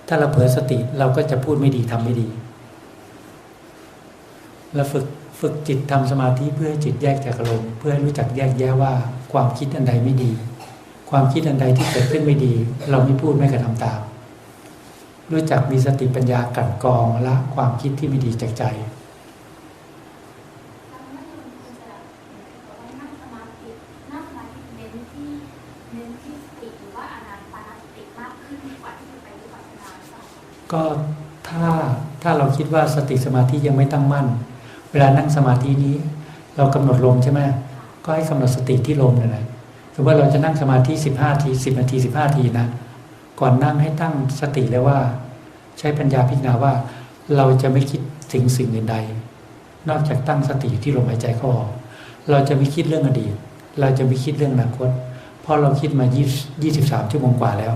ถ้าเราเผลอสติเราก็จะพูดไม่ดีทำไม่ดีเราฝึกจิตทำสมาธิเพื่อให้จิตแยกจากอารมณ์เพื่อให้รู้จักแยกแยะว่าความคิดอันใดไม่ดีความคิดอันใดที่เกิดขึ้นไม่ดีเราไม่พูดไม่กระทำตามรู้จักมีสติปัญญากลั่นกรองละความคิดที่ไม่ดีจากใจก็ถ้าเราคิดว่าสติสมาธิยังไม่ตั้งมั่นเวลานั่งสมาธินี้เรากำหนดลมใช่ไหมก็ให้กำหนดสติที่ลมนั่นแหละสมมติว่าเราจะนั่งสมาธิ15 ที10 นาที15 ทีนะก่อนนั่งให้ตั้งสติเลยว่าใช้ปัญญาพิจารณาว่าเราจะไม่คิดถึงสิ่งอื่นใดนอกจากตั้งสติที่ลมหายใจเข้าออกเราจะไม่คิดเรื่องอดีตเราจะไม่คิดเรื่องอนาคตเพราะเราคิดมา23 ชั่วโมงกว่าแล้ว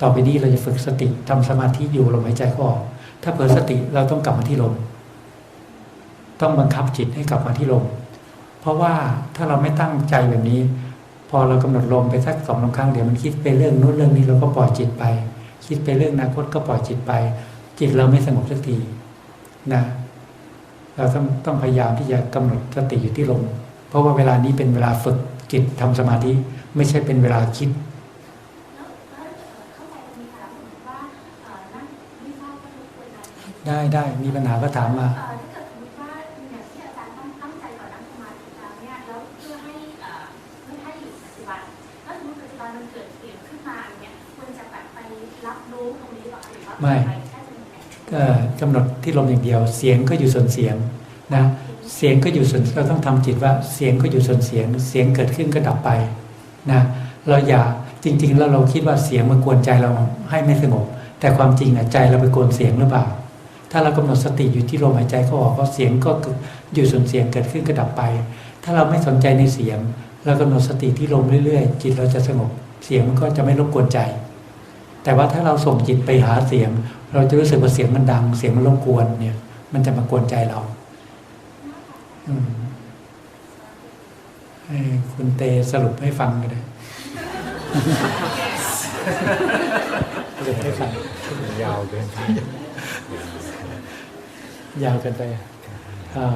ต่อไปนี้เราจะฝึกสติทำสมาธิอยู่ลมหายใจเข้าออกถ้าเผลอสติเราต้องกลับมาที่ลมต้องบังคับจิตให้กลับมาที่ลมเพราะว่าถ้าเราไม่ตั้งใจแบบนี้พอเรากำหนดลมไปสัก2-3 ครั้งเดี๋ยวมันคิดไปเรื่องนู้นเรื่องนี้เราก็ปล่อยจิตไปคิดไปเรื่องอนาคตก็ปล่อยจิตไปจิตเราไม่สงบสักทีนะเราต้องพยายามที่จะกำหนดสติอยู่ที่ลมเพราะว่าเวลานี้เป็นเวลาฝึกจิตทำสมาธิไม่ใช่เป็นเวลาคิดได้มีปัญหาก็ถามมาถ้าเกิดสมมติว่าอย่างที่อาจารย์ตั้งใจก่อนนั่งสมาธิแล้วเนี่ยแล้วเพื่อให้อยู่ปัจจุบันแล้วสมมติปัจจุบันมันเกิดเสียงขึ้นมาอย่างเงี้ยควรจะแบบไปรับรู้ตรงนี้หรอหรือว่าไม่กำหนดที่ลมอย่างเดียวเสียงก็อยู่ส่วนเสียงนะเสียงก็อยู่ส่วนเราต้องทำจิตว่าเสียงก็อยู่ส่วนเสียงเสียงเกิดขึ้นก็ดับไปนะเราอย่าจริงๆแล้วเราคิดว่าเสียงมันกวนใจเราให้ไม่สงบแต่ความจริงนะใจเราไปกวนเสียงหรือเปล่าถ้าเรากำหนดสติอยู่ที่ลมหายใจเข้าออกก็เสียงก็อยู่ส่วนเสียงเกิดขึ้นก็ดับไปถ้าเราไม่สนใจในเสียงเรากำหนดสติที่ลมเรื่อยๆจิตเราจะสงบเสียงมันก็จะไม่รบกวนใจแต่ว่าถ้าเราส่งจิตไปหาเสียงเราจะรู้สึกว่าเสียงมันดังเสียงมันรบกวนเนี่ยมันจะมากวนใจเราให้คุณเตสรุปให้ฟังก็ได้สรุปให้ฟังยาวเกินไปยาวเกินไป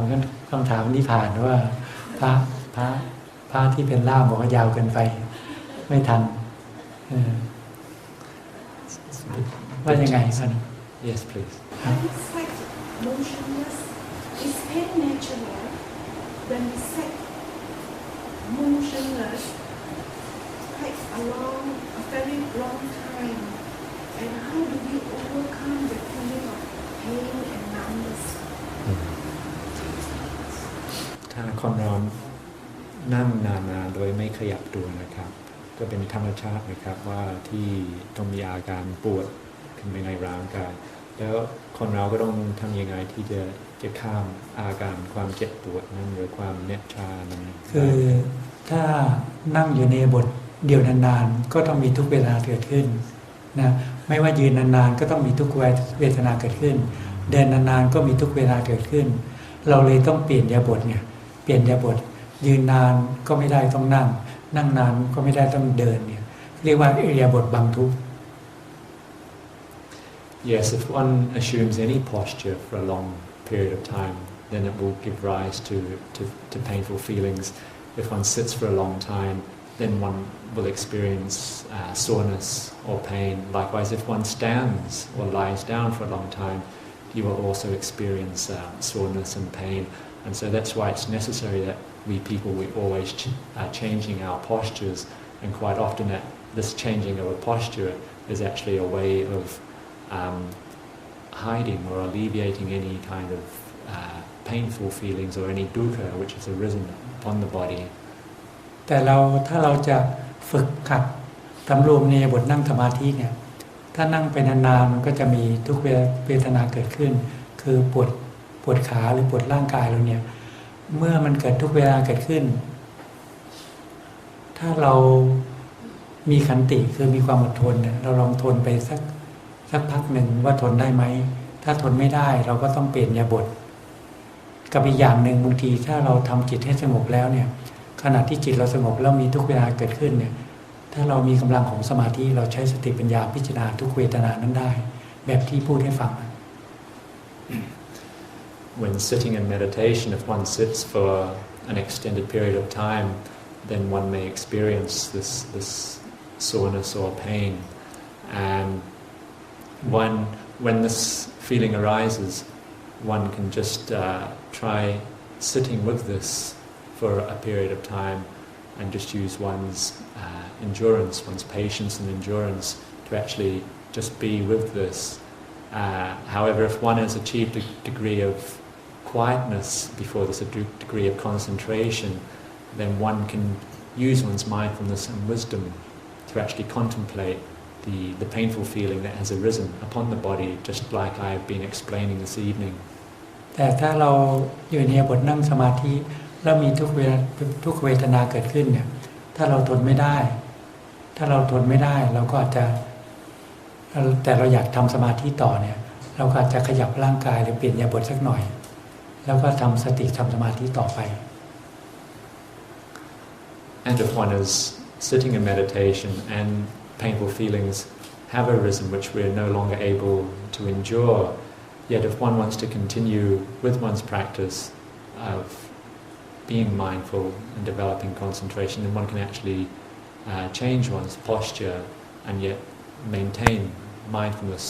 งั้นคำถามนี้ผ่านว่าพระที่เป็นล่ามบอกว่ายาวเกินไปไม่ทันว่ายังไงท่าน Yes please motionless is very natural when we set motionless, quite a very long time. And how do we overcome the feeling of pain and numbness? ถ้าคนเรานั่งนานๆโดยไม่ขยับตัวนะครับก็เป็นธรรมชาตินะครับว่าที่ต้องมีอาการปวดขึ้นในร่างกายแล้วคนเราก็ต้องทำยังไงที่จะข้ามอาการความเจ็บปวดนั้นหรือความเหน็บชานั้นคือถ้านั่งอยู่ในบทเดียวนานๆก็ต้องมีทุกเวทนาเกิดขึ้นนะไม่ว่ายืนนานๆก็ต้องมีทุกเวทนาเกิดขึ้นเดินนานๆก็มีทุกเวทนาเกิดขึ้นเราเลยต้องเปลี่ยนอิริยาบถเนี่ยเปลี่ยนอิริยาบถยืนนานก็ไม่ได้ต้องนั่งนานก็ไม่ได้ต้องเดินเนี่ยเรียกว่าอิริยาบถบังทุกข์ Yes, if one assumes any posture for a long period of time, then it will give rise to painful feelings. If one sits for a long time, then one will experience soreness or pain. Likewise, if one stands or lies down for a long time, you will also experience soreness and pain. And so that's why it's necessary that we're always changing our postures, and quite often this changing of a posture is actually a way of hiding or alleviating any kind of painful feelings or any dukkha which has arisen upon the body. แต่ถ้าเราจะฝึกขัดสำรวมในบทนั่งสมาธิเนี่ยถ้านั่งไปนานๆมันก็จะมีทุกเวทนาเกิดขึ้นคือปวดขาหรือปวดร่างกายเราเนี่ยเมื่อมันเกิดทุกเวลาเกิดขึ้นถ้าเรามีขันติคือมีความอดทนเนี่ยเราลองทนไปสักพักหนึ่งว่าทนได้ไหมถ้าทนไม่ได้เราก็ต้องเปลี่ยนอิริยาบถกับอีกอย่างหนึ่งบางทีถ้าเราทำจิตให้สงบแล้วเนี่ยขณะที่จิตเราสงบแล้วมีทุกเวลาเกิดขึ้นเนี่ยถ้าเรามีกำลังของสมาธิเราใช้สติปัญญาพิจารณาทุกเวทนานั้นได้แบบที่พูดให้ฟังWhen sitting in meditation, if one sits for an extended period of time, then one may experience this soreness or pain. And when this feeling arises, one can just try sitting with this for a period of time and just use one's endurance, one's patience and endurance to actually just be with this. However, if one has achieved a degree of quietness before this degree of concentration, then one can use one's mindfulness and wisdom to actually contemplate the painful feeling that has arisen upon the body, just like I have been explaining this evening. แต่ถ้าเราอยู่ในบทนั่งสมาธิแล้วมีทุกเวทนาเกิดขึ้นเนี่ยถ้าเราทนไม่ได้เราก็อาจจะแต่เราอยากทำสมาธิต่อเนี่ยเราก็อาจจะขยับร่างกายหรือเปลี่ยนอิริยาบถสักหน่อยแล้วก็ทำสติทำสมาธิต่อไป And if one is sitting in meditation and painful feelings have arisen which we are no longer able to endure, yet if one wants to continue with one's practice of being mindful and developing concentration, then one can actually change one's posture and yet maintain mindfulness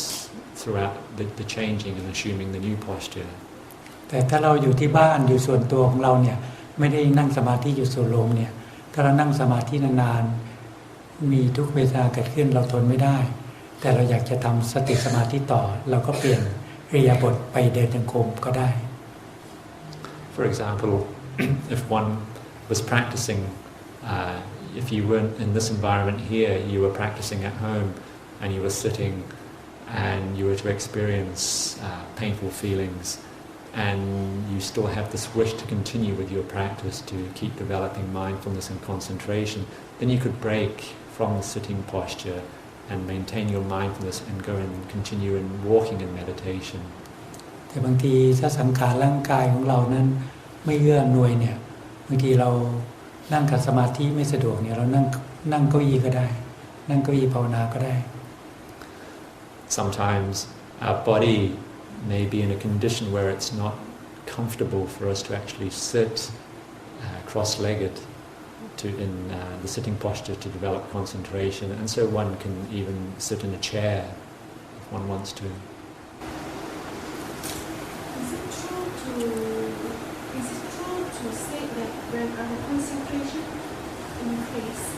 throughout the changing and assuming the new posture. แต่ถ้าเราอยู่ที่บ้านอยู่ส่วนตัวของเราเนี่ยไม่ได้นั่งสมาธิอยู่ส่วนรวมเนี่ยถ้าเรานั่งสมาธินานๆมีทุกเวทนาเกิดขึ้นเราทนไม่ได้แต่เราอยากจะทำสติสมาธิต่อเราก็เปลี่ยนอิริยาบถไปเดินจงกรมก็ได้ For example, if one was practicing, if you weren't in this environment here, you were practicing at home and you were sitting and you were to experience painful feelings and you still have this wish to continue with your practice to keep developing mindfulness and concentration, then you could break from the sitting posture and maintain your mindfulness and go and continue in walking in meditation. แต่บางทีถ้าสังขารร่างกายของเรานั้นไม่เอื้ออำนวยเนี่ยบางทีเรานั่งขัดสมาธิไม่สะดวกเนี่ยเรานั่งเก้าอี้ก็ได้นั่งเก้าอี้ภาวนาก็ได้ Sometimes our body may be in a condition where it's not comfortable for us to actually sit cross-legged in the sitting posture to develop concentration, and so one can even sit in a chair if one wants to. Is it true to Is it true to say that when our concentration increased,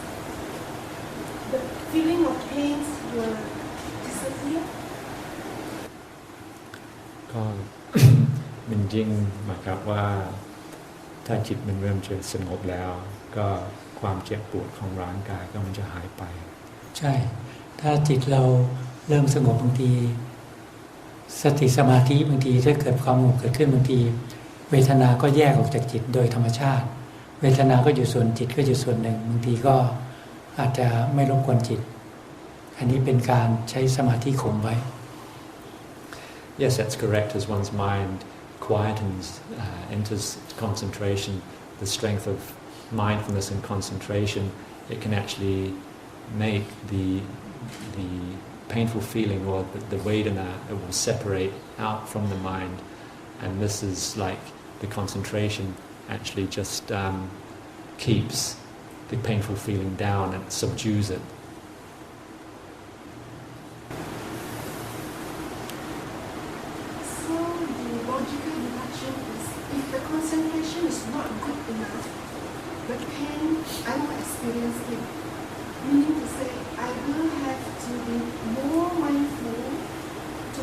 the feeling of pains will disappear? ก็ มันยิ่งหมายความว่าถ้าจิตมันเริ่มจะสงบแล้ว ก็ความเจ็บปวดของร่างกายก็มันจะหายไปใช่ถ้าจิตเราเริ่มสงบบางทีสติสมาธิบางทีถ้าเกิดความสงบเกิดขึ้นบางทีเวทนาก็แยกออกจากจิตโดยธรรมชาติเวทนาก็อยู่ส่วนจิตก็อยู่ส่วนหนึ่งบางทีก็อาจจะไม่รบกวนจิตอันนี้เป็นการใช้สมาธิข่มไว้ Yes, that's correct. As one's mind quietens, enters concentration, the strength of mindfulness and concentration, it can actually make the painful feeling or the vedana, it will separate out from the mind, and this is like the concentration actually just keeps the painful feeling down and subdues it. So the logical deduction is if the concentration is not good enough, the pain I will experience it. Meaning to say, I will have to be more mindful to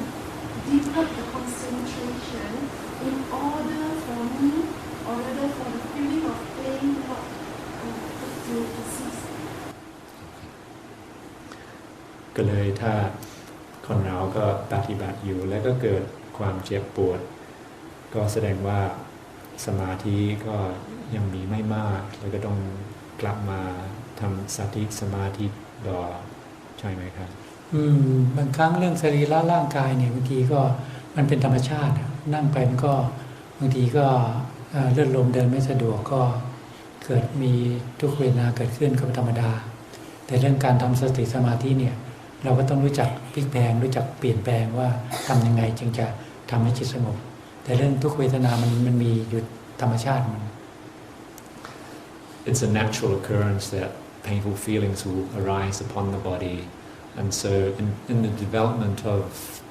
deepen the concentration in order for me, or rather for the feeling of pain not to cease. ก็เลยถ้าคนเราก็ปฏิบัติอยู่แล้วก็เกิดความเจ็บปวดก็แสดงว่าสมาธิก็ยังมีไม่มากแล้วก็ต้องกลับมาทำสติสมาธิต่อใช่ไหมครับบางครั้งเรื่องสรีระร่างกายเนี่ยบางทีก็มันเป็นธรรมชาตินั่งไปมันก็บางทีก็เลือดลมเดินไม่สะดวกก็เกิดมีทุกเวทนาเกิดขึ้นก็เป็นธรรมดาแต่เรื่องการทำสติสมาธิเนี่ยเราก็ต้องรู้จักพลิกแพลงรู้จักเปลี่ยนแปลงว่าทำยังไงจึงจะทำให้จิตสงบแต่เรื่องทุกเวทนามันมีอยู่ธรรมชาติมัน It's a natural occurrence that painful feelings will arise upon the body, and so in the development of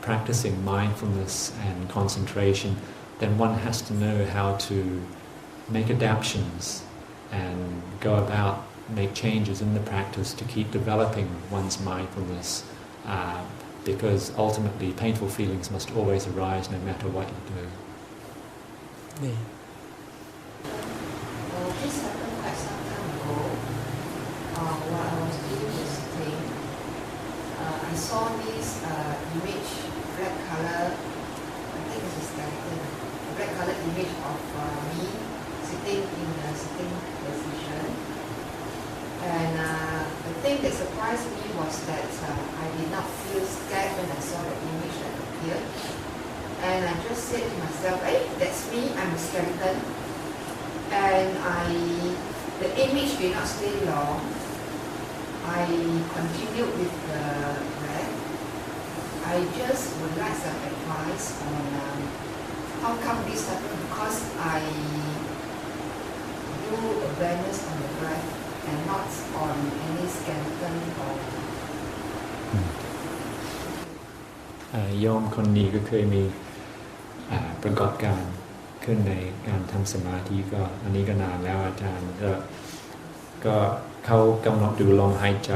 practicing mindfulness and concentration, then one has to know how to make adaptations and go about make changes in the practice to keep developing one's mindfulness, because ultimately painful feelings must always arise no matter what you do. This happened quite some time ago. While I was doing this thing, I saw this image, red color. I think this is Tibetan. A red color image of me sitting in a sitting position. And the thing that surprised me was that I did not feel scared when I saw the image that appeared. And I just said to myself, hey, that's me, I'm a skeleton. And the image did not stay long. I continued with the breath. I just would like some advice on how come this happened, because I do awareness on the breath and not on any skeleton or โยมคนนี้ก็เคยมีประกอบการขึ้นในการทำสมาธิก็อันนี้ก็นานแล้วอาจารย์ก็เขากำหนดดูลมหายใจ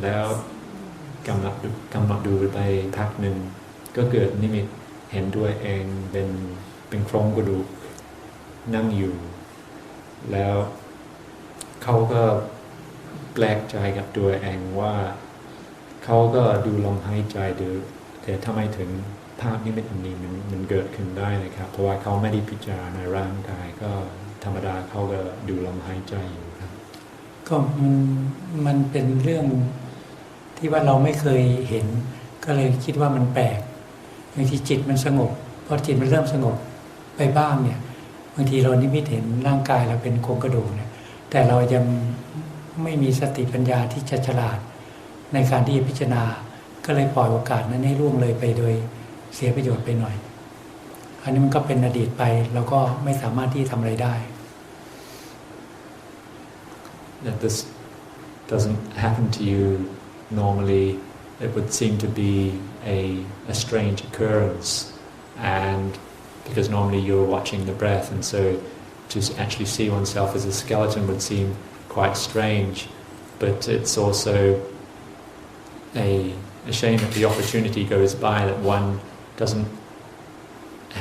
แล้วกำหนดดูไปพักหนึ่งก็เกิดนิมิตเห็นด้วยเองเป็นโครงกระดูกนั่งอยู่แล้วเขาก็แปลกใจกับตัวเองว่าเขาก็ดูลมหายใจดูแต่ทำไมถึงภาพนิมิตนี้มันเกิดขึ้นได้นะครับเพราะว่าเขาไม่ได้พิจารณาร่างกายก็ธรรมดาเขาก็ดูลมหายใจอยู่ครับก็มันเป็นเรื่องที่ว่าเราไม่เคยเห็นก็เลยคิดว่ามันแปลกบางทีจิตมันสงบพอจิตมันเริ่มสงบไปบ้างเนี่ยบางทีเรานิมิตเห็นร่างกายเราเป็นโครงกระดูกเนี่ยแต่เรายังไม่มีสติปัญญาที่จะฉลาดในการที่จะพิจารณาก็เลยปล่อยโอกาสนั้นให้ล่วงเลยไปโดยเสียประโยชน์ไปหน่อยอันนี้มันก็เป็นอดีตไปเราก็ไม่สามารถที่ทำอะไรได้ That this doesn't happen to you normally, it would seem to be a strange occurrence, and because normally you're watching the breath, and so to actually see oneself as a skeleton would seem quite strange. But it's also a shame that the opportunity goes by that one doesn't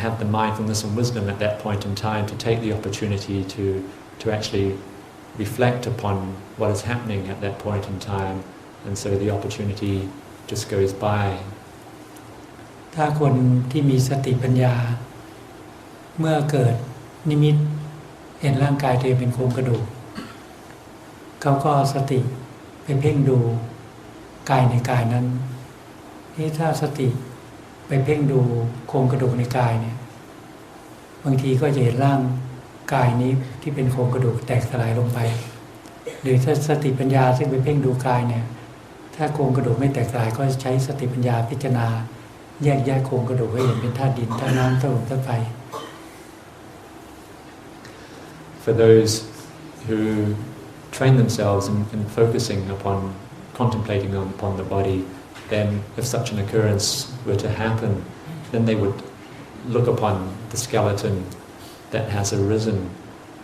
have the mindfulness and wisdom at that point in time to take the opportunity to actually reflect upon what is happening at that point in time, and so the opportunity just goes by. ถ้าคนที่มีสติปัญญาเมื่อเกิดนิมิตเห็นร่างกายตัวเองเป็นโครงกระดูกเขาก็สติไปเพ่งดูกายในกายนั้นนี่ถ้าสติไปเพ่งดูโครงกระดูกในกายเนี่ยบางทีก็จะเห็นร่างกายนี้ที่เป็นโครงกระดูกแตกสลายลงไปหรือถ้าสติปัญญาซึ่งไปเพ่งดูกายเนี่ยถ้าโครงกระดูกไม่แตกสลายก็ใช้สติปัญญาพิจารณาแยกโครงกระดูกให้เห็นเป็นธาตุดินธาตุน้ำธาตุลมธาตุไฟ For those who train themselves in focusing upon contemplating upon the body, then if such an occurrence were to happen, then they would look upon the skeleton that has arisen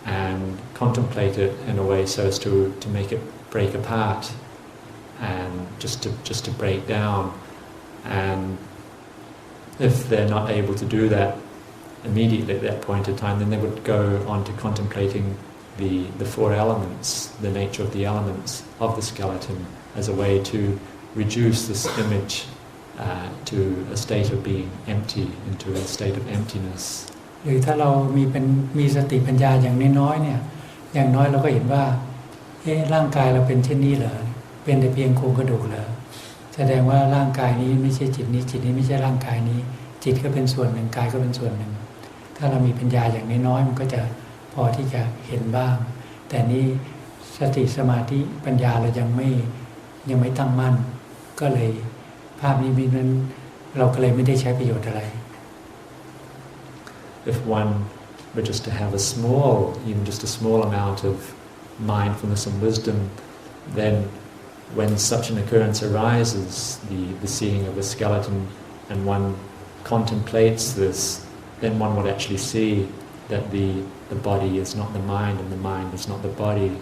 and contemplate it in a way so as to make it break apart and just to break down. And if they're not able to do that immediately at that point in time, then they would go on to contemplating the four elements, the nature of the elements of the skeleton, as a way to reduce this image to a state of being empty, into a state of emptiness. หรือถ้าเรามีสติปัญญาอย่างน้อยๆเนี่ยอย่างน้อยเราก็เห็นว่าร่างกายเราเป็นเช่นนี้เหรอเป็นแต่เพียงโครงกระดูกเหรอแสดงว่าร่างกายนี้ไม่ใช่จิตนี้จิตนี้ไม่ใช่ร่างกายนี้จิตก็เป็นส่วนหนึ่งกายก็เป็นส่วนหนึ่งถ้าเรามีปัญญาอย่างน้อยๆมันก็จะพอที่จะเห็นบ้างแต่นี้สติสมาธิปัญญาเรายังไม่ตั้งมั่นก็เลยภาพนี้นั้นเราก็เลยไม่ได้ใช้ประโยชน์อะไร If one were just to have even just a small amount of mindfulness and wisdom, then when such an occurrence arises, the seeing of a skeleton, and one contemplates this, then one would actually see that the body is not the mind and the mind is not the body,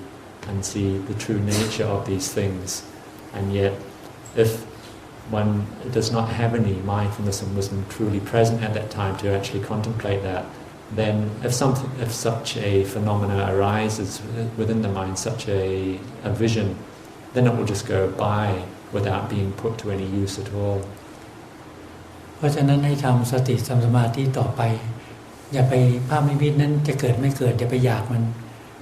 and see the true nature of these things. And yet, if one does not have any mindfulness and wisdom truly present at that time to actually contemplate that, then if such a phenomena arises within the mind, such a vision, then it will just go by without being put to any use at all. เพราะฉะนั้นให้ทำสติสมาธิต่อไปอย่าไปภาพนิมิตนั้นจะเกิดไม่เกิดอย่าไปอยากมัน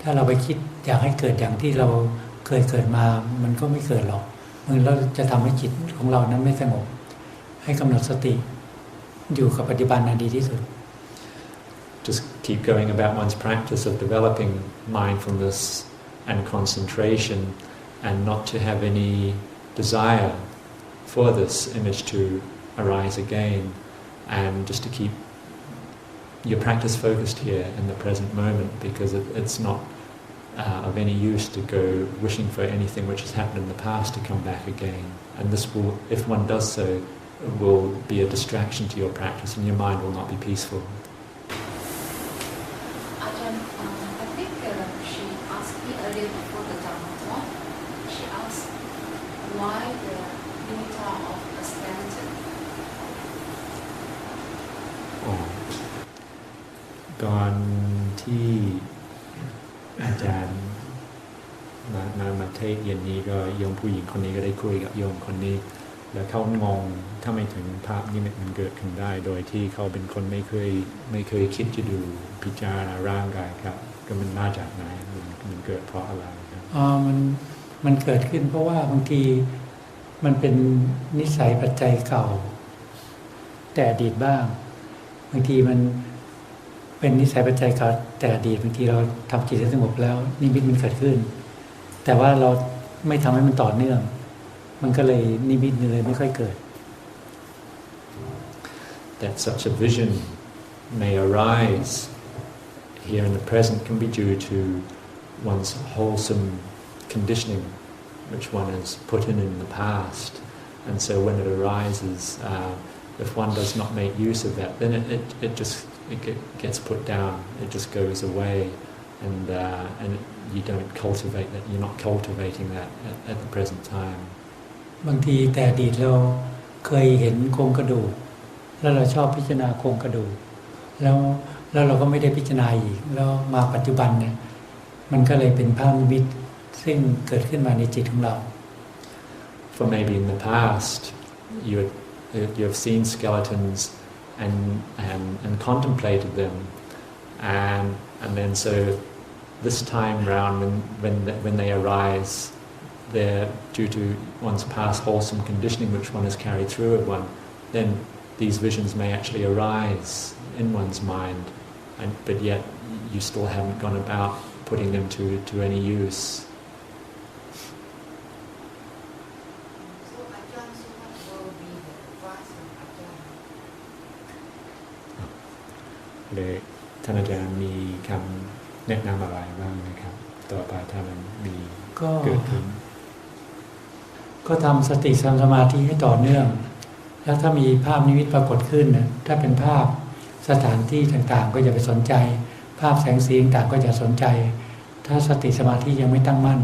ถ้าเราไปคิดอยากให้เกิดอย่างที่เราเคยเกิดมามันก็ไม่เกิดหรอกมันเราจะทำให้จิตของเรานั้นไม่สงบให้กำหนดสติอยู่กับปัจจุบันนั้นดีที่สุด Just keep going about one's practice of developing mindfulness and concentration, and not to have any desire for this image to arise again, and just to keep your practice focused here in the present moment, because it's not of any use to go wishing for anything which has happened in the past to come back again. And this will, if one does so, will be a distraction to your practice, and your mind will not be peaceful. Ajahn, I think she asked me earlier before the Dhamma talk. She asked why the limiter of a skeleton. ก่อนที่อาจารย์มาเทศเย็นนี้ก็โยมผู้หญิงคนนี้ก็ได้คุยกับโยมคนนี้แล้วเขางงถ้าไม่ถึงภาพนี้มันเกิดขึ้นได้โดยที่เขาเป็นคนไม่เคยคิดจะดูพิจารณาร่างกายครับก็มันมาจากไหนมันเกิดเพราะอะไรครับมันเกิดขึ้นเพราะว่าบางทีมันเป็นนิสัยปัจจัยเก่าแต่อดีตบ้างบางทีมันเป็นนิสัยปัจจัยเก่าแต่อดีตบางทีเราทำจิตให้สงบแล้วนิมิตมันเกิดขึ้นแต่ว่าเราไม่ทำให้มันต่อเนื่องมันก็เลยนิมิตเลยไม่ค่อยเกิด That such a vision may arise here in the present can be due to one's wholesome conditioning which one has put in the past, and so when it arises if one does not make use of that, then it gets put down. It just goes away, and you don't cultivate that. You're not cultivating that at the present time. บางทีแต่อดีตเราเคยเห็นโครงกระดูกแล้วเราชอบพิจารณาโครงกระดูกแล้วเราก็ไม่ได้พิจารณาอีกแล้วมาปัจจุบันเนี่ยมันก็เลยเป็นภาพนิมิตซึ่งเกิดขึ้นมาในจิตของเรา For maybe in the past you have seen skeletons and contemplated them, and then so this time round when they arise, they're due to one's past wholesome conditioning which one has carried through with one. Then these visions may actually arise in one's mind, but yet you still haven't gone about putting them to any use. So Ajahn, so what will be the advice from Ajahn? เลยท่านอาจารย์มีคำแนะนำอะไรบ้างไหมครับต่อไปถ้ามันมีเกิดขึ้นก็ทำสติสมาธิให้ต่อเนื่องแล้วถ้ามีภาพนิมิตปรากฏขึ้นนะถ้าเป็นภาพสถานที่ต่างๆก็อย่าไปสนใจภาพแสงสีต่างๆก็อย่าสนใจถ้าสติสมาธิยังไม่ตั้งมั่น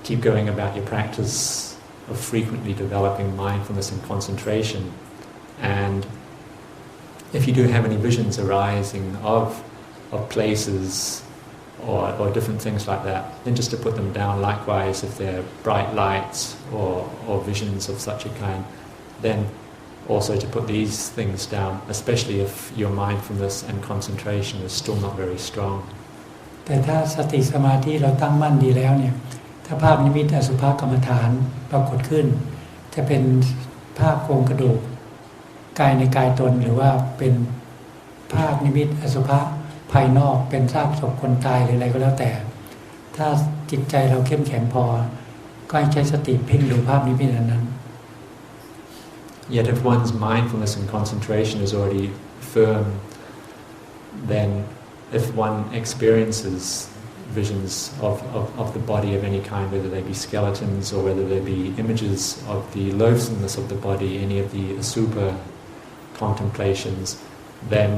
Keep going about your practice of frequently developing mindfulness and concentration, and if you do have any visions arising of places or different things like that, then just to put them down. Likewise, if they're bright lights or visions of such a kind, then also to put these things down, especially if your mindfulness and concentration is still not very strong. แต่ถ้าสติสมาธิเราตั้งมั่นดีแล้วเนี่ยถ้าภาพนิมิตอสุภกรรมฐานปรากฏขึ้นจะเป็นภาพโครงกระดูกกายในกายตนหรือว่าเป็นภาพนิมิตอสุภะภายนอกเป็นซากศพคนตายหรืออะไรก็แล้วแต่ถ้าจิตใจเราเข้มแข็งพอก็ให้ใช้สติเพ่งดูภาพนิมิตนั้น Yet if one's mindfulness and concentration is already firm, then if one experiences visions of the body of any kind, whether they be skeletons or whether they be images of the loathsomeness of the body, any of the asupa contemplations, then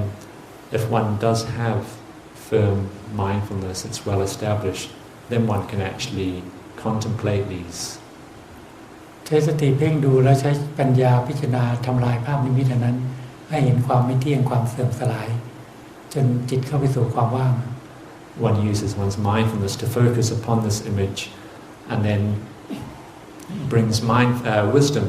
if one does have firm mindfulness, it's well established, then one can actually contemplate these. ใช้สติเพ่งดูแล้วใช้ปัญญาพิจารณาทำลายภาพนิมิตนั้นให้เห็นความไม่เที่ยงความเสื่อมสลายจนจิตเข้าไปสู่ความว่าง One uses one's mindfulness to focus upon this image and then brings wisdom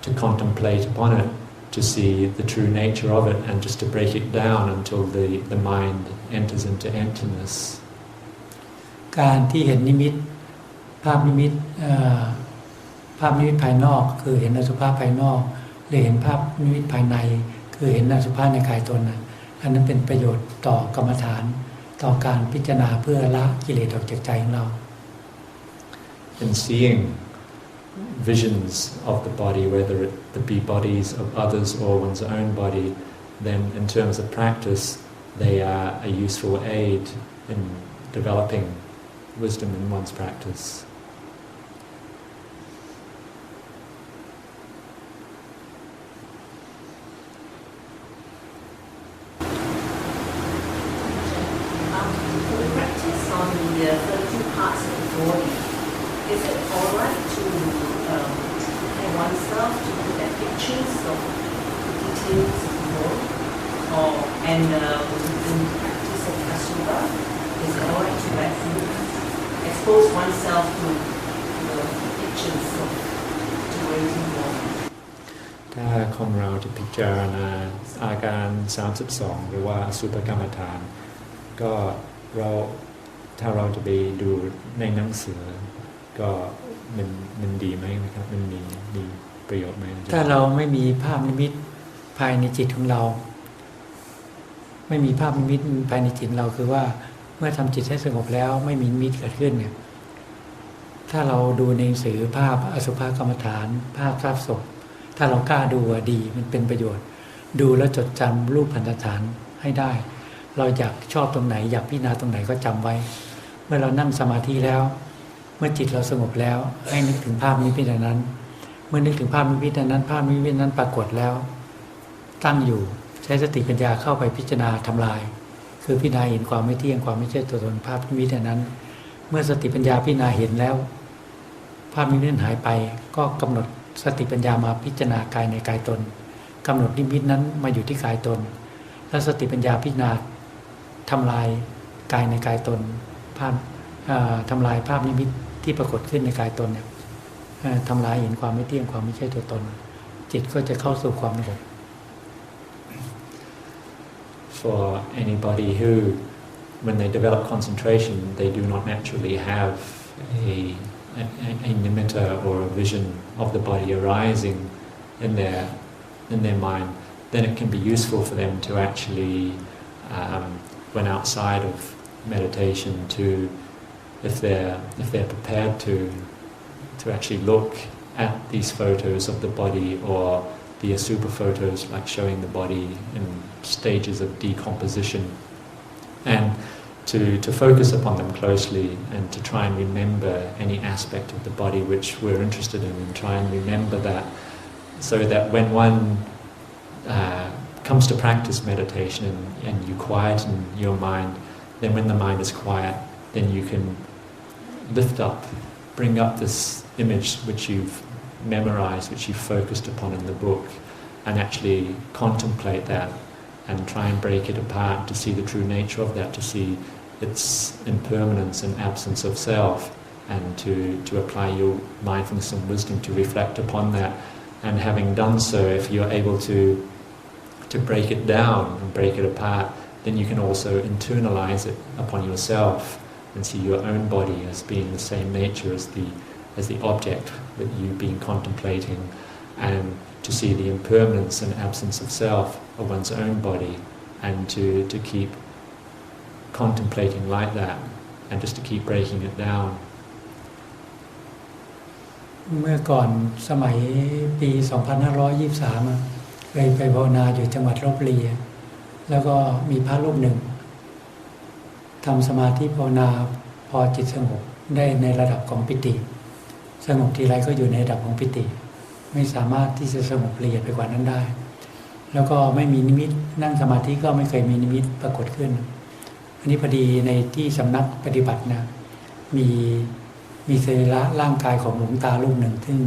to contemplate upon it, to see the true nature of it and just to break it down until the mind enters into emptiness. การที่เห็นนิมิตภาพนิมิตภายนอกคือเห็นอสุภะภายนอกหรือเห็นภาพนิมิตภายในคือเห็นอสุภะในกายตนอันนั้นเป็นประโยชน์ต่อกรรมฐานต่อการพิจารณาเพื่อละกิเลสออกจากใจของเรา In seeing visions of the body, whether it be bodies of others or one's own body, then in terms of practice, they are a useful aid in developing wisdom in one's practice. For the practice on the 32 parts of the body, is it alright to prepare oneself to look at pictures of the details of the body? And in the practice of Asura, is it alright to expose oneself to the pictures of deteriorating body? ถ้าคนเราจะพิจารณาอาการ32หรือว่าสุภกรรมฐานก็ถ้าเราจะไปดูในหนังสือก็มันดีไหมนะครับมันมีประโยชน์ไหมถ้าเราไม่มีภาพนิมิตภายในจิตของเราไม่มีภาพนิมิตภายในจิตเราคือว่าเมื่อทำจิตให้สงบแล้วไม่มีนิมิตเกิดขึ้นเนี่ยถ้าเราดูในหนังสือภาพอสุภกรรมฐานภาพซากศพถ้าเรากล้าดูดีมันเป็นประโยชน์ดูแล้วจดจำรูปพันธฐานให้ได้เราอยากชอบตรงไหนอยากพิจารณาตรงไหนก็จำไว้เมื่อเรานั่งสมาธิแล้วเมื่อจิตเราสงบแล้วให้นึกถึงภาพนี้พิจารณานั้น เมื่อนึกถึงภาพนิมิตนั้นภาพนิมิตนั้นปรากฏแล้วตั้งอยู่ใช้สติปัญญาเข้าไปพิจารณาทำลายคือพิจารณาเห็นความไม่เที่ยงความไม่ใช่ตัวตนภาพนิมิตนั้นเมื่อสติปัญญาพิจารณาเห็นแล้วภาพนิมิตนั้นหายไปก็กำหนดสติปัญญามาพิจารณากายในกายตนกำหนดนิมิตนั้นมาอยู่ที่กายตนแล้วสติปัญญาพิจารณาทำลายกายในกายตนภาพทำลายภาพนิมิตที่ปรากฏขึ้นในกายตนเนี่ยทำลายเห็นความไม่เที่ยงความไม่ใช่ตัวตนจิตก็จะเข้าสู่ความสงบ For anybody who, when they develop concentration, they do not naturally have a nimitta or a vision of the body arising in their mind, then it can be useful for them to actually, when outside of meditation, if they're prepared to actually look at these photos of the body or the asubha photos, like showing the body in stages of decomposition, and to focus upon them closely and to try and remember any aspect of the body which we're interested in, and try and remember that, so that when one comes to practice meditation and you quieten your mind, then when the mind is quiet, then you can lift up, bring up this image which you've memorized, which you've focused upon in the book, and actually contemplate that and try and break it apart to see the true nature of that, to see its impermanence and absence of self, and to apply your mindfulness and wisdom to reflect upon that. And having done so, if you're able to break it down and break it apart, then you can also internalize it upon yourself and see your own body as being the same nature as the object that you've been contemplating, and to see the impermanence and absence of self of one's own body, and to keep contemplating like that, and just to keep breaking it down. เมื่อก่อนสมัยปี 2523 เคยไปภาวนาอยู่จังหวัดลพบุรีแล้วก็มีพระรูปหนึ่งทำสมาธิภาวนาพอจิตสงบได้ในระดับของปิติสงบทีไรก็อยู่ในระดับของปิติไม่สามารถที่จะสงบละเอียดไปกว่านั้นได้แล้วก็ไม่มีนิมิตนั่งสมาธิก็ไม่เคยมีนิมิตปรากฏขึ้นอันนี้พอดีในที่สำนักปฏิบัตินะมีสรีระร่างกายของหลวงตารูปหนึ่งซึ่ง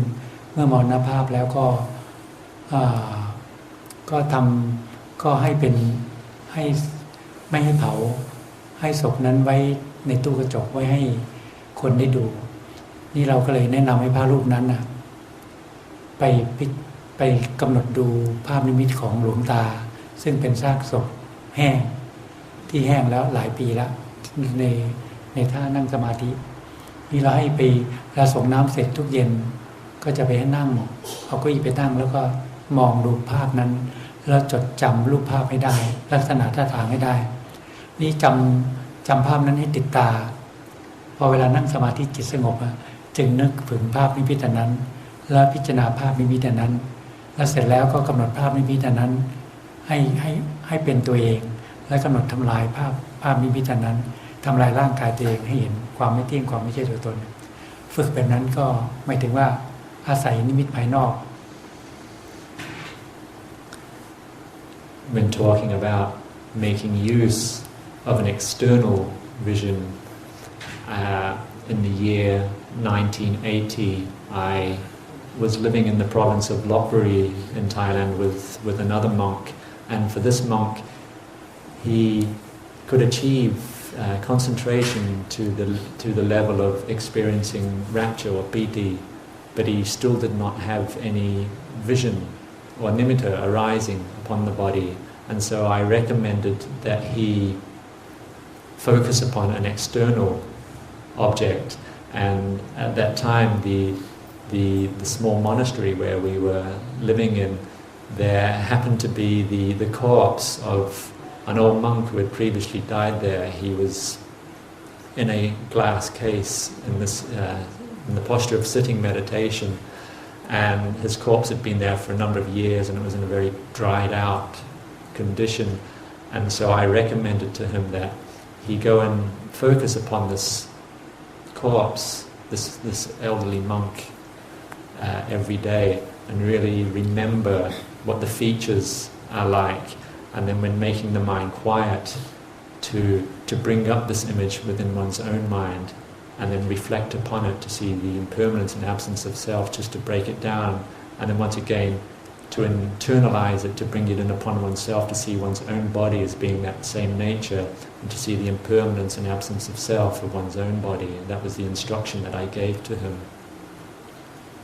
เมื่อมรณภาพแล้วก็ให้เป็นให้ไม่ให้เผาให้ศพนั้นไว้ในตู้กระจกไว้ให้คนได้ดูนี่เราก็เลยแนะนำให้พระรูปนั้นนะไปกำหนดดูภาพนิมิตของหลวงตาซึ่งเป็นซากศพแห้งที่แห้งแล้วหลายปีแล้วในท่านั่งสมาธินี่เราให้ไปเราส่งน้ำเสร็จทุกเย็นก็จะไปให้นั่งเอาเก้าอี้ไปตั้งแล้วก็มองดูภาพนั้นแล้วจดจำรูปภาพให้ได้ลักษณะท่าทางให้ได้นี่จำภาพนั้นให้ติดตาพอเวลานั่งสมาธิจิตสงบจึงนึกถึงภาพนิมิตนั้นแล้วพิจารณาภาพนิมิตนั้นแล้วเสร็จแล้วก็กำหนดภาพนิมิตนั้นให้เป็นตัวเองและกำหนดทำลายภาพนิมิตนั้นทำลายร่างกายตัวเองให้เห็นความไม่เที่ยงความไม่ใช่ตัวตนฝึกแบบนั้นก็หมายถึงว่าอาศัยนิมิตภายนอก When talking about making use of an external vision, in the year 1980, I was living in the province of Lopburi in Thailand with another monk, and for this monk, he could achieve concentration to the level of experiencing rapture or piti, but he still did not have any vision or nimitta arising upon the body, and so I recommended that he focus upon an external object. And at that time, the small monastery where we were living in, there happened to be the corpse of an old monk who had previously died there. He was in a glass case in the posture of sitting meditation, and his corpse had been there for a number of years, and it was in a very dried out condition. And so I recommended to him that he go and focus upon this corpse, this elderly monk, every day and really remember what the features are like, and then when making the mind quiet, to bring up this image within one's own mind and then reflect upon it to see the impermanence and absence of self, just to break it down, and then once again to internalize it, to bring it in upon oneself, to see one's own body as being that same nature, and to see the impermanence and absence of self of one's own body. And that was the instruction that I gave to him.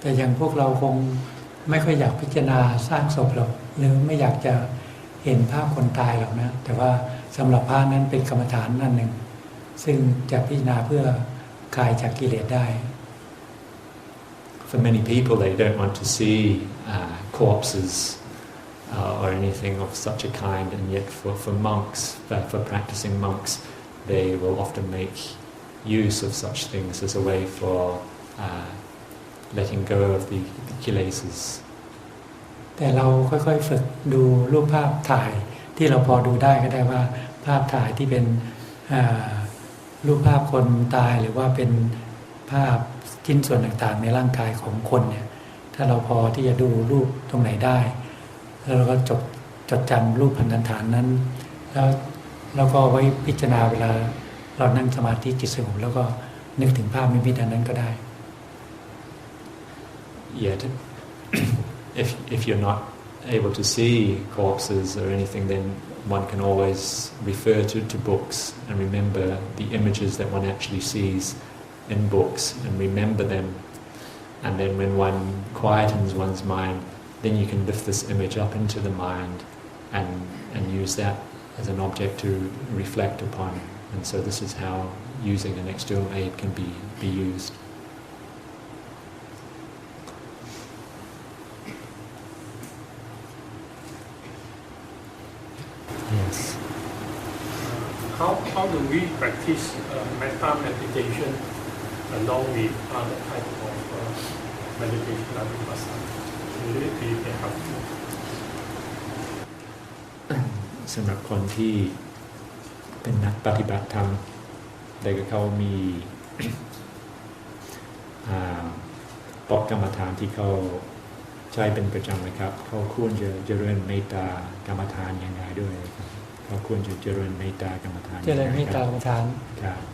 แต่อย่างพวกเราคงไม่ค่อยอยากพิจารณาสร้างศพหรอกหรือไม่อยากจะเห็นภาพคนตายหรอกนะแต่ว่าสำหรับพระนั้นเป็นกรรมฐานนั่นหนึ่งซึ่งจะพิจารณาเพื่อคลายจากกิเลสได้ For many people, they don't want to see corpses or anything of such a kind, and yet for monks, for practicing monks, they will often make use of such things as a way for letting go of the kilesas. แต่เราค่อยๆฝึกดูรูปภาพถ่ายที่เราพอดูได้ก็ได้ว่าภาพถ่ายที่เป็นรูปภาพคนตายหรือว่าเป็นภาพชิ้นส่วนต่างๆในร่างกายของคนเนี่ยถ้าเราพอที่จะดูรูปตรงไหนได้แล้วเราก็จดจำรูปพันธฐานนั้นแล้วเราก็ไว้พิจารณาเวลาเรานั่งสมาธิจิตสงบแล้วก็นึกถึงภาพนิมิตอันนั้นก็ได้ Yet, if you're not able to see corpses or anything, then one can always refer to books and remember the images that one actually sees in books and remember them. And then when one quietens one's mind, then you can lift this image up into the mind and use that as an object to reflect upon. And so this is how using an external aid can be used. Yes. How do we practice metta meditation along with other type of meditation like vipassana? Will it be helpful? สำหรับคนที่เป็นนักปฏิบัติธรรมแต่ก็เขามีปอกกรรมฐานที่เขาใช้เป็นประจำนะครับเขาควรจะเจริญเมตตากรรมฐานยังไงด้วยเขาควรจะเจริญเมตตากรรมฐานเจริญเมตตากรรมฐาน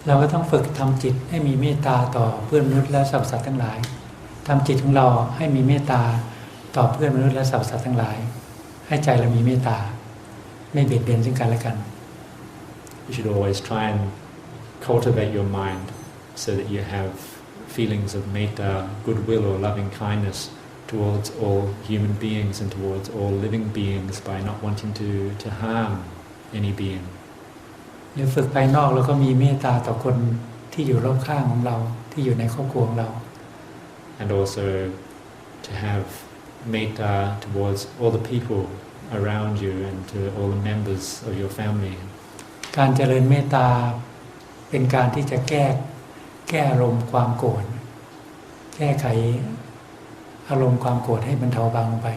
เราก็ต้องฝึกทำจิตให้มีเมตตาต่อเพื่อนมนุษย์และสรรพสัตว์ทั้งหลายทำจิตของเราให้มีเมตตาต่อเพื่อนมนุษย์และสรรพสัตว์ทั้งหลายให้ใจเรามีเมตตาไม่เบียดเบียนซึ่งกันและกัน You should always try and cultivate your mind so that you have feelings of metta, goodwill or loving kindness towards all human beings and towards all living beings by not wanting to harm any being. หรือฝึกภายนอกแล้วก็มีเมตตาต่อคนที่อยู่รอบข้างของเราที่อยู่ในครอบครัวของเรา And also to have metta towards all the people around you and to all the members of your family. การเจริญเมตตาเป็นการที่จะแก้อารมณ์ความโกรธแก้ไขอารมณ์ความโกรธให้บรรเทาเบาลงไป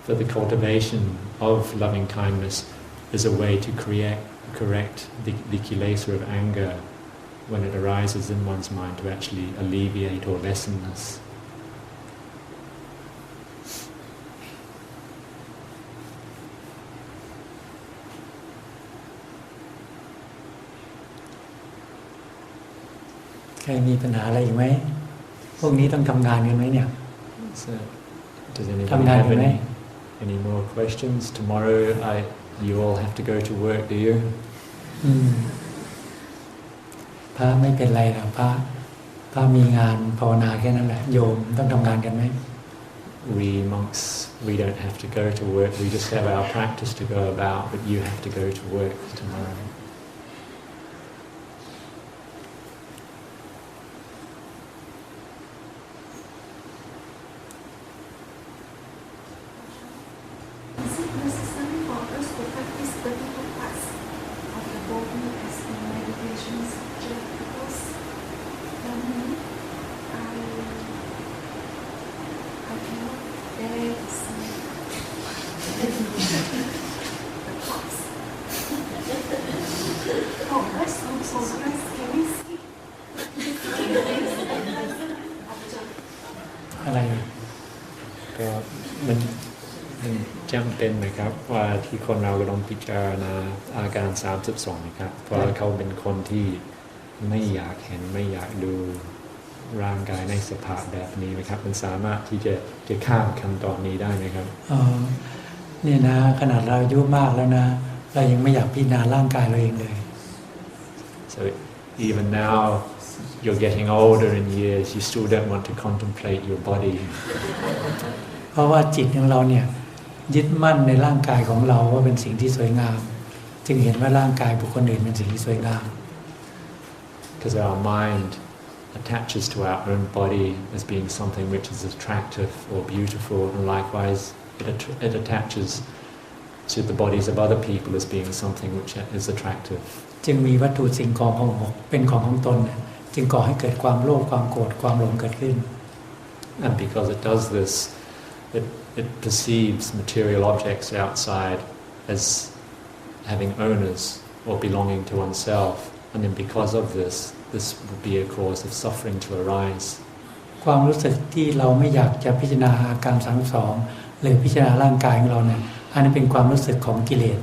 For the cultivation of loving kindness is a way to correct the kilesa of anger when it arises in one's mind to actually alleviate or lessen this. ใครมีปัญหาอะไรอีกไหมพวกนี้ต้องทำงานกันไหมเนี่ย Does anybody have any more questions? Tomorrow you all have to go to work, do you? พระไม่เป็นไรหรอกพระมีงานภาวนาแค่นั้นแหละโยมต้องทำงานกันไหม We monks we don't have to go to work. We just have our practice to go about, but you have to go to work tomorrow.อะไร จำเป็นนะครับว่าที่คนเราก็ต้องพิจารณาอาการ32นะครับเพราะเขาเป็นคนที่ไม่อยากเห็นไม่อยากดูร่างกายในสภาพแบบนี้นะครับมันสามารถที่จะข้ามคำตอบนี้ได้ไหมครับเนี่ยนะขนาดเราอายุมากแล้วนะเรายังไม่อยากพิจารณาร่างกายเราเองเลย so even now you're getting older in years you still don't want to contemplate your body เพราะว่าจิตของเราเนี่ยยึดมั่นในร่างกายของเราว่าเป็นสิ่งที่สวยงามจึงเห็นว่าร่างกายบุคคลอื่นเป็นสิ่งที่สวยงาม because our mind attaches to our own body as being something which is attractive or beautiful and likewise it attaches to the bodies of other people as being something which is attractive จึงมีวัตถุสิ่งของของเป็นของตนจึงก่อให้เกิดความโลภความโกรธความหลงเกิดขึ้น and because it does this it perceives material objects outside as having owners or belonging to oneself and then because of this would be a cause of suffering to arise ความรู้สึกที่เราไม่อยากจะพิจารณาอาการ32หรือพิจารณาร่างกายของเราเนี่ยอันนี้เป็นความรู้สึกของกิเลส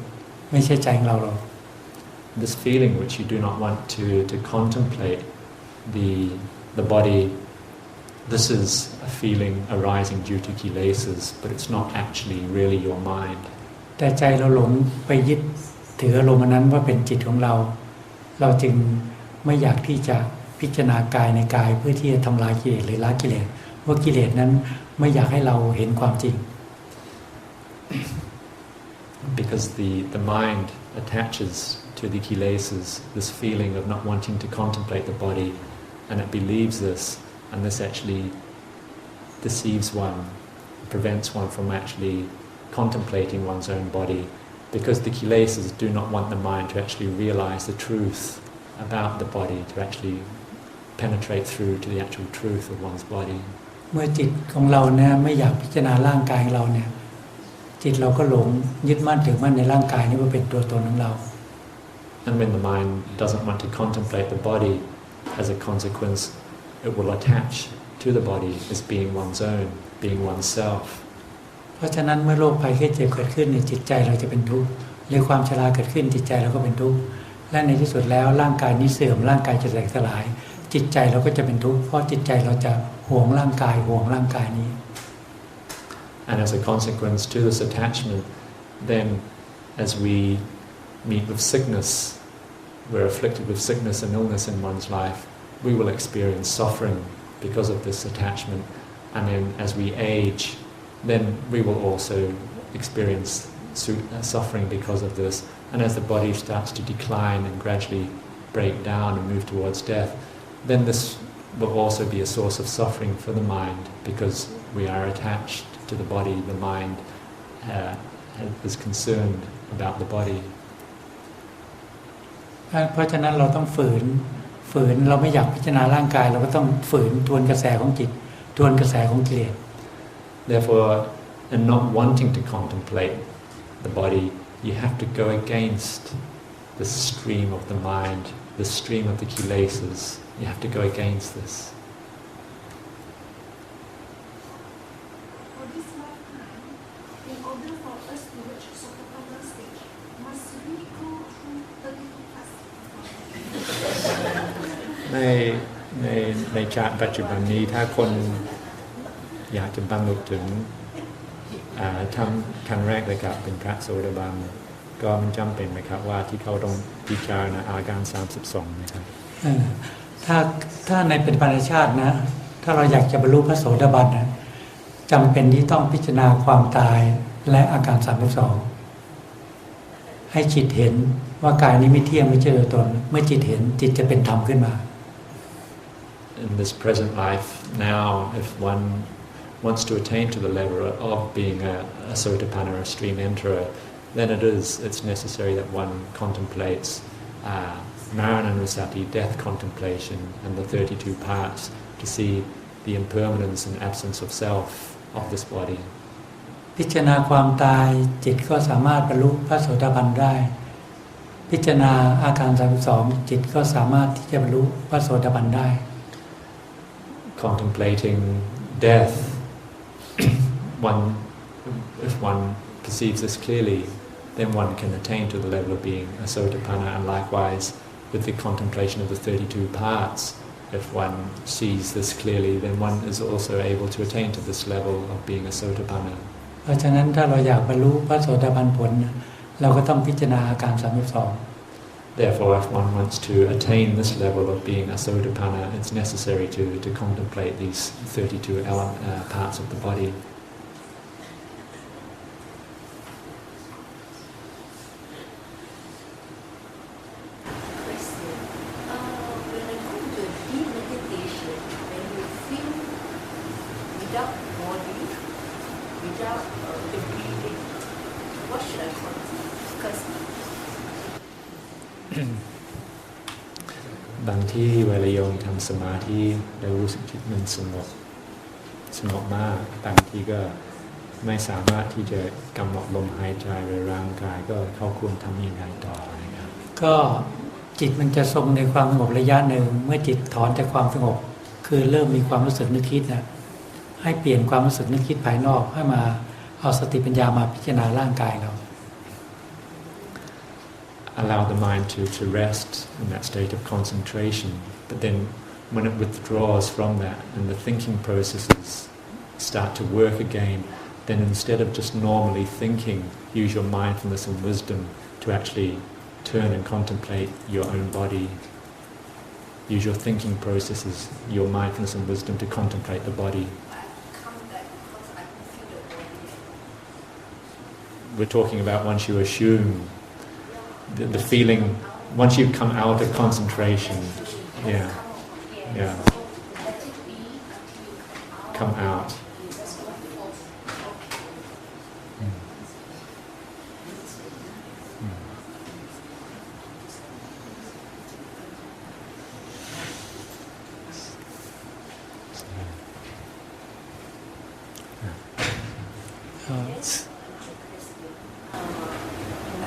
ไม่ใช่ใจของเราหรอก this feeling which you do not want to contemplate the body this is a feeling arising due to kilesas but it's not actually really your mind แต่ใจเราหลงไปยึดถืออารมณ์นั้นว่าเป็นจิตของเราเราจึงไม่อยากที่จะพิจารณากายในกายเพื่อที่จะทำลายกิเลสหรือละกิเลสว่ากิเลสนั้นไม่อยากให้เราเห็นความจริง because the mind attaches to the kilesas this feeling of not wanting to contemplate the body and it believes this and this actually deceives one prevents one from actually contemplating one's own body because the kilesas do not want the mind to actually realize the truth about the body to actually penetrate through to the actual truth of one's body เมื่อจิตของเราเนี่ยไม่อยากพิจารณาร่างกายของเราเนี่ยจิตเราก็หลงยึดมั่นถือมั่นในร่างกายนี้ว่าเป็นตัวตนของเรา and when the mind doesn't want to contemplate the body as a consequence it will attach to the body as being one's own being oneself เพราะฉะนั้นเมื่อโรคภัยไข้เจ็บเกิดขึ้นในจิตใจเราจะเป็นทุกข์หรือความชราเกิดขึ้นจิตใจเราก็เป็นทุกข์และในที่สุดแล้วร่างกายนี้เสื่อมร่างกายจะแตกสลายจิตใจเราก็จะเป็นทุกข์เพราะจิตใจเราจะหวงร่างกายหวงร่างกายนี้ and as a consequence to this attachment then as we meet with sickness we're afflicted with sickness and illness in one's life we will experience suffering because of this attachment and then as we age then we will also experience suffering because of this and as the body starts to decline and gradually break down and move towards death then this will also be a source of suffering for the mind because we are attached to the body the mind is concerned about the body เพราะฉะนั้นเราต้องฝืนเราไม่อยากพิจารณาร่างกายเราก็ต้องฝืนทวนกระแสของจิตทวนกระแสของกิเลส therefore in not wanting to contemplate the body you have to go against the stream of the mind the stream of the kilesas you have to go against this for this lifetime in order for us to reach Sotapanna stage must we go through 32 paths ในชาติปัจจุบันนี้ถ้าคนอยากจะบรรลุถึงทำครั้งแรกเลยครับเป็นพระโสดาบันก็มันจำเป็นไหมครับว่าที่เขาต้องพิจารณาอาการ32นะครับถ้าในเป็นปัจจุบันนะถ้าเราอยากจะบรรลุพระโสดาบันนะจำเป็นที่ต้องพิจารณาความตายและอาการ32ให้จิตเห็นว่ากายนี้ไม่เที่ยงไม่ใช่ตัวตนเมื่อจิตเห็นจิตจะเป็นธรรมขึ้นมา In this present life now if one wants to attain to the level of being a sotapanna or stream enterer then it's necessary that one contemplates Marananusati, death contemplation and the 32 parts to see the impermanence and absence of self of this body พิจารณาความตายจิตก็สามารถบรรลุพระโสดาบันได้พิจารณาอาการ32จิตก็สามารถที่จะบรรลุพระโสดาบันได้ Contemplating death one if if one perceives this clearly, then one can attain to the level of being a Sotapanna, and likewise with the contemplation of the 32 parts, if one sees this clearly, then one is also able to attain to this level of being a Sotapanna. เพราะฉะนั้นถ้าเราอยากบรรลุพระโสดาบันผลเราก็ต้องพิจารณาอาการ32 Therefore, if one wants to attain this level of being a Sotapanna, it's necessary to contemplate these 32 parts of the body.บางที่เวลาโยมทำสมาธิแล้วรู้สึกจิตมันสงบมากบางทีก็ไม่สามารถที่จะกำหนดลมหายใจหรือร่างกายก็เขาควรทำยังไงต่อนะครับก็จิตมันจะทรงในความสงบระยะหนึ่งเมื่อจิตถอนจากความสงบคือเริ่มมีความรู้สึกนึกคิดนะให้เปลี่ยนความรู้สึกนึกคิดภายนอกให้มาเอาสติปัญญามาพิจารณาร่างกายเราAllow the mind to rest in that state of concentration, but then when it withdraws from that and the thinking processes start to work again, then instead of just normally thinking, use your mindfulness and wisdom to actually turn and contemplate your own body. Use your thinking processes, your mindfulness and wisdom to contemplate the body. We're talking about once you assume the feeling, once you come out of concentration, come out.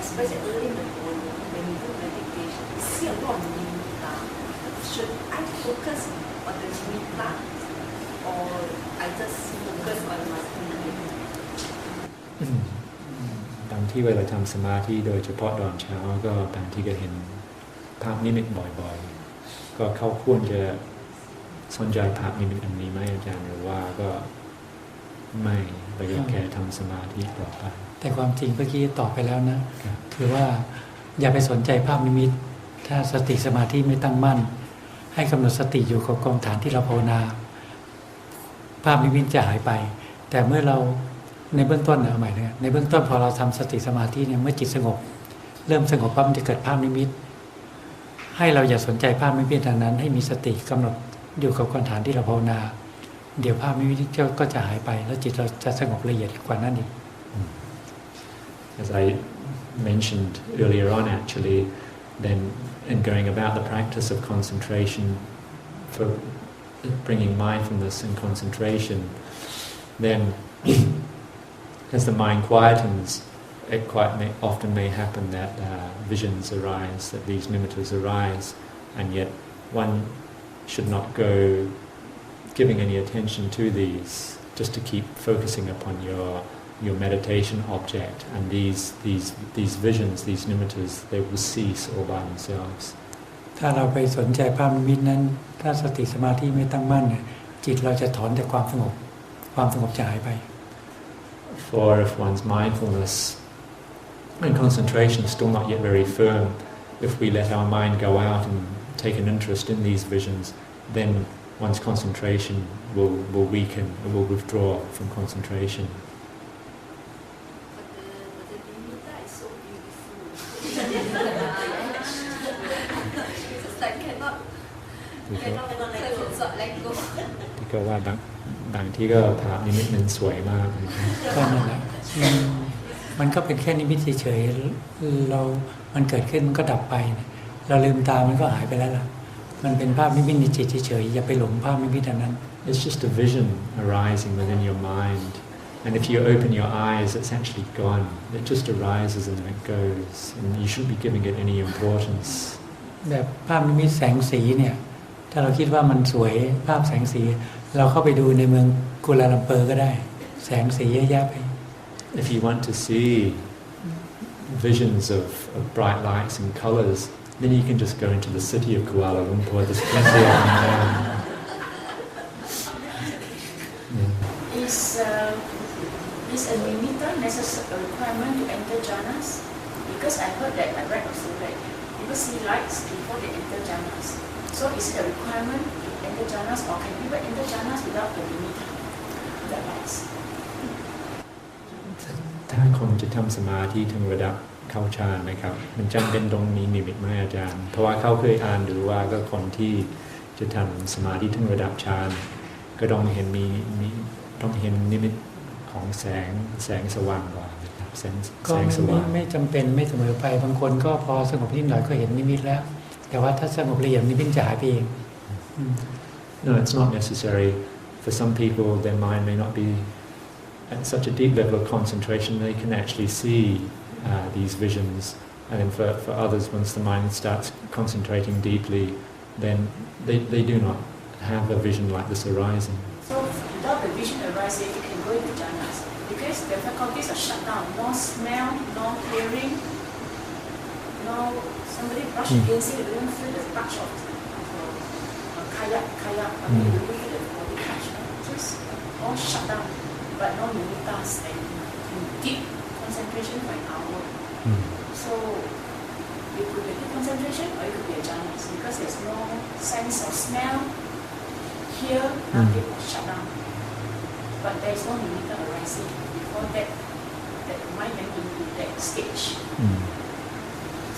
Especially early in the morning when you do meditation, you see a lot of nimitta. Should I focus on the nimitta or I just focus on my breathing? บางที่เวลาทำสมาธิโดยเฉพาะตอนเช้าก็บางที่ก็เห็นภาพนิมิตบ่อยๆก็เขาควรจะสนใจภาพนิมิตอันนี้ไหมอาจารย์หรือว่าก็ไม่เราก็แค่ทำสมาธิต่อไปแต่ความจริงเมื่อกี้ตอบไปแล้วนะคือว่าอย่าไปสนใจภาพนิมิตถ้าสติสมาธิไม่ตั้งมั่นให้กำหนดสติอยู่กับกองฐานที่เราภาวนาภาพนิมิตจะหายไปแต่เมื่อเราในเบื้องต้นเอาใหม่เลยในเบื้องต้นพอเราทำสติสมาธิเนี่ยเมื่อจิตสงบเริ่มสงบปั๊บมันจะเกิดภาพนิมิตให้เราอย่าสนใจภาพนิมิตนั้นให้มีสติกำหนดอยู่กับกองฐานที่เราภาวนาเดี๋ยวภาพนิมิตก็จะหายไปแล้วจิตเราจะสงบละเอียดกว่านั้นอีกAs I mentioned earlier on, actually, then in going about the practice of concentration, for bringing mindfulness and concentration, then as the mind quietens, it often may happen that visions arise, that these nimittas arise, and yet one should not go giving any attention to these, just to keep focusing upon your meditation object, and these visions, these nimittas, they will cease all by themselves. ถ้าเราไปสนใจภาพนิมิตนั้นถ้าสติสมาธิไม่ตั้งมั่นเนี่ยจิตเราจะถอนจากความสงบจะหายไป For if one's mindfulness and concentration is still not yet very firm, if we let our mind go out and take an interest in these visions, then one's concentration will weaken and will withdraw from concentration.ก็ว่าบางที่ก็ภาพนิมิตมันสวยมากก็นั่นแหละมันก็เป็นแค่นิมิตเฉยๆมันเกิดขึ้นมันก็ดับไปเราลืมตามันก็หายไปแล้วล่ะมันเป็นภาพนิมิตในจิตเฉยๆอย่าไปหลงภาพนิมิตนั้น It's just a vision arising within your mind, and if you open your eyes, it's actually gone. It just arises and then it goes, and you shouldn't be giving it any importance. แบบภาพนิมิตแสงสีเนี่ยถ้าเราคิดว่ามันสวยภาพแสงสีเราเข้าไปดูในเมืองกัวลาลัมเปอร์ก็ได้แสงสีเยอะแยะไป if you want to see visions of bright lights and colors, then you can just go into the city of Kuala Lumpur. There's plenty of them there. Is a nimitta a requirement to enter jhanas? Because I heard that, I read also that people see lights before they enter jhanas. So is it a requirement to enter jhanas, or can people enter jhanas without the nimitta, without lights? ถ้าคนจะทำสมาธิถึงระดับเข้าฌานนะครับมันจำเป็นต้องมีนิมิตไหมอาจารย์เพราะว่าเขาเคยอ่านดูว่าก็คนที่จะทำสมาธิถึงระดับฌานก็ต้องเห็นต้องเห็นนิมิตของแสงสว่างก่อนนะครับแสงสว่างไม่จำเป็นไม่เสมอไปบางคนก็พอสงบนิดหน่อยก็เห็นนิมิตแล้วแต่ว่าถ้าสงบละเอียดนิมิตจะหายไปเอง No, it's not necessary. For some people, their mind may not be at such a deep level of concentration, they can actually see these visions. And then for others, once the mind starts concentrating deeply, then they do not have a vision like this arising. So without the vision arising, you can go into jhanas. Because the faculties are shut down. No smell, no hearing, no somebody brush against it, you don't feel the touch of kayak, I mean, you don't feel the body touch. Just all shut down. But no nimittas and deep concentration for an hour. So it could be a deep concentration or it could be a jhanas because there's no sense of smell, hear, nothing was shut down. But there's no nimitta arising before that mind went into that stage.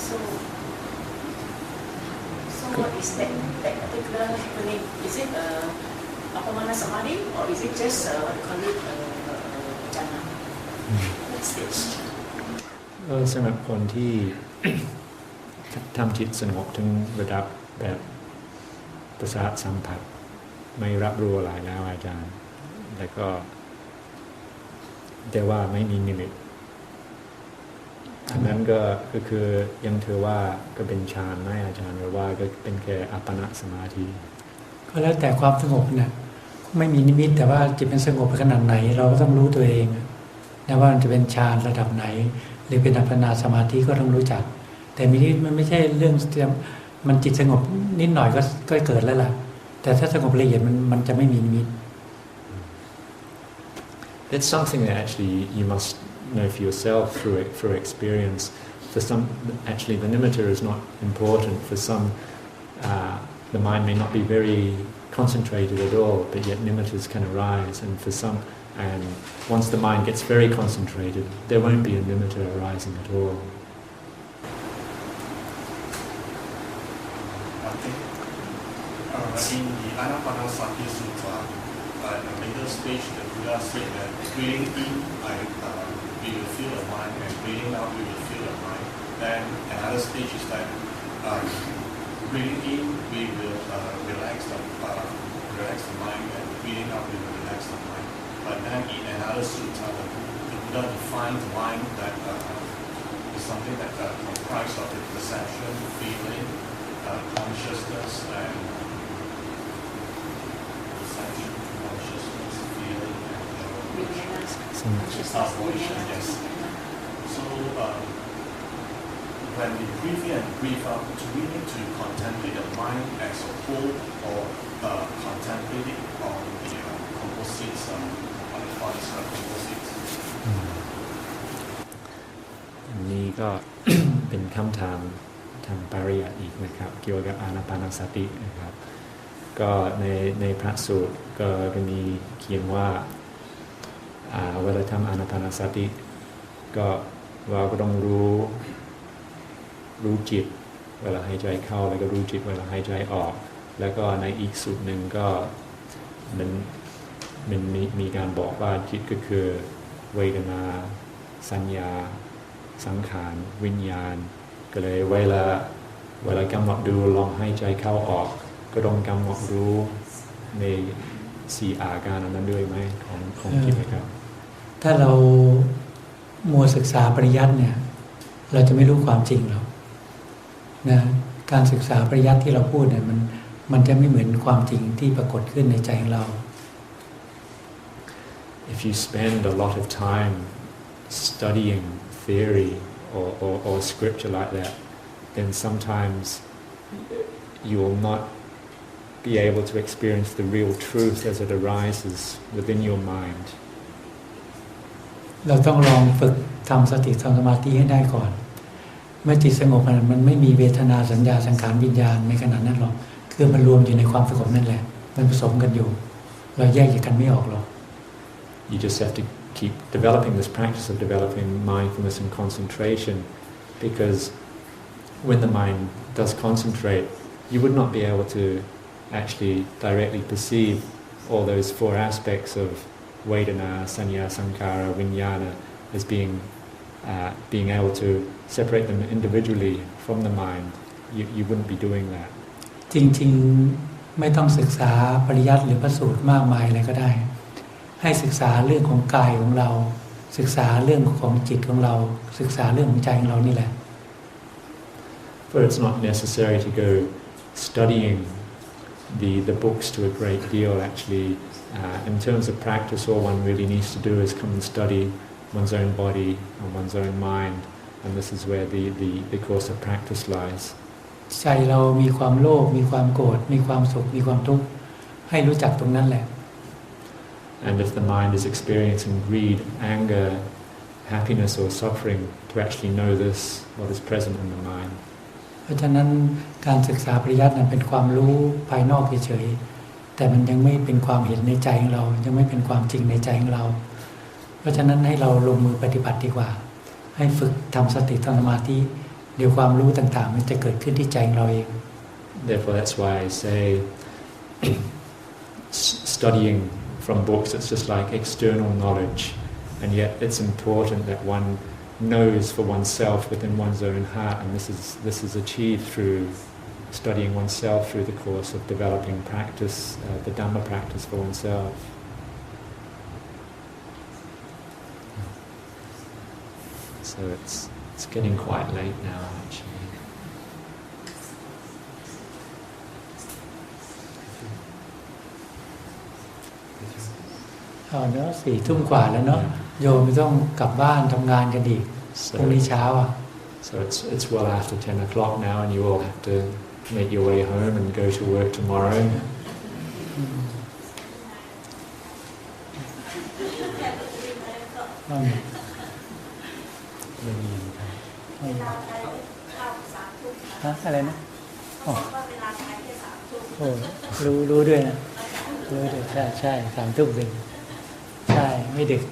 So what is that particular happening? Is it Apamana Samadhi, or is it just what you call it jhana? What stage? สำหรับคนที่ ทำจิตสงบถึงระดับแบบประสาทสัมผัสไม่รับรู้อะไรแล้วอาจารย์แล้วก็แต่ว่าไม่มีนิมิตอันนั้นก็คือยังถือว่าก็เป็นฌานไหมอาจารย์หรือว่าก็เป็นแค่อัปปนาสมาธิก็แล้วแต่ความสงบนะไม่มีนิมิตแต่ว่าจิตเป็นสงบไปขนาดไหนเราก็ต้องรู้ตัวเองนะว่ามันจะเป็นฌานระดับไหนหรือเป็นอัปปนาสมาธิก็ต้องรู้จักแต่มีนิมิตมันไม่ใช่เรื่องมันจิตสงบนิดหน่อยก็เกิดแล้วล่ะแต่ถ้าสงบละเอียดมันจะไม่มีนิมิต It's something that actually you must know for yourself through experience. For some, actually the nimitta is not important. For some, the mind may not be very concentrated at all, but yet nimittas can arise. And for some, and once the mind gets very concentrated, there won't be a nimitta arising at all. In the Anapanasati Sutta, at a later stage, the Buddha said that breathing in, we will feel the mind, and breathing out, we will feel the mind. Then another stage is that breathing in, we will relax the mind, and breathing out, we will relax the mind. But then in another sutta, the Buddha defined the mind that is something that comprises of the perception, feeling, consciousness, and perception, consciousness, feeling, and volition. Yes. So when we breathe in and breathe out, do we need to contemplate the mind as a whole, or contemplate it on the composites, on the points of composites? อันนี้ก็ เป็นคำถามทางปริยัติอีกนะครับเกี่ยวกับอานาปานสตินะครับก็ในพระสูตรก็มีเขียนว่าเวลาทำอานาปานสติก็เราก็ต้องรู้จิตเวลาหายใจเข้าแล้วก็รู้จิตเวลาหายใจออกแล้วก็ในอีกสูตรหนึ่งก็มันมีการบอกว่าจิตก็คือเวทนาสัญญาสังขารวิญญาณก็เลยเวลากำหนดดูลองให้ใจเข้าออกก็ต้องกำหนดรู้ใน4อาการนั้นด้วยไหมของจิตครับถ้าเรามัวศึกษาปริยัติเนี่ยเราจะไม่รู้ความจริงหรอกนะการศึกษาปริยัติที่เราพูดเนี่ยมันจะไม่เหมือนความจริงที่ปรากฏขึ้นในใจของเรา If you spend a lot of time studying theory or scripture like that, then sometimes you will not be able to experience the real truth as it arises within your mind. เราต้องลองฝึกทำสติทำสมาธิให้ได้ก่อนเมื่อจิตสงบมันไม่มีเวทนาสัญญาสังขารวิญญาณในขณะนั้นหรอกคือมันรวมอยู่ในความสงบนั่นแหละมันผสมกันอยู่เราแยกจากกันไม่ออกหรอก You just have to keep developing this practice of developing mindfulness and concentration, because when the mind does concentrate, you would not be able to actually directly perceive all those four aspects of Vedana, Sanya, Sankara, Vijnana as being able to separate them individually from the mind. You wouldn't be doing that. จริงๆไม่ต้องศึกษาปริยัติหรือพระสูตรมากมายอะไรก็ได้ให้ศึกษาเรื่องของกายของเราศึกษาเรื่องของจิตของเราศึกษาเรื่องของใจของเรานี่แหละ For it's not necessary to go studying the books to a great deal. Actually, in terms of practice, all one really needs to do is come and study one's own body and one's own mind, and this is where the course of practice lies. ใจเรามีความโลภมีความโกรธมีความสุขมีความทุกข์ให้รู้จักตรงนั้นแหละ And if the mind is experiencing greed, anger, happiness or suffering, to actually know this, what is present in the mind. เพราะฉะนั้นการศึกษาปริยัตินั้นเป็นความรู้ภายนอกเฉยๆแต่มันยังไม่เป็นความเห็นในใจของเรายังไม่เป็นความจริงในใจของเราเพราะฉะนั้นให้เราลงมือปฏิบัติดีกว่าให้ฝึกทำสติทำสมาธิเดี๋ยวความรู้ต่างๆมันจะเกิดขึ้นที่ใจของเราเอง Therefore, that's why I say studying from books, it's just like external knowledge, and yet it's important that one knows for oneself within one's own heart, and this is achieved through studying oneself through the course of developing practice, the Dhamma practice for oneself. So it's getting quite late now, actually. เนาะ4 ทุ่มกว่าแล้วเนาะโยมไม่ต้องกลับบ้านทำงานกันอีกพรุ่งนี้เช้าอ่ะ So it's well after 10 o'clock now, and you all have to make your way home and go to work tomorrow. อะไรนะโอ้รู้ด้วยนะรู้ด้วยใช่3 ทุ่ม ใช่ไม่ดึก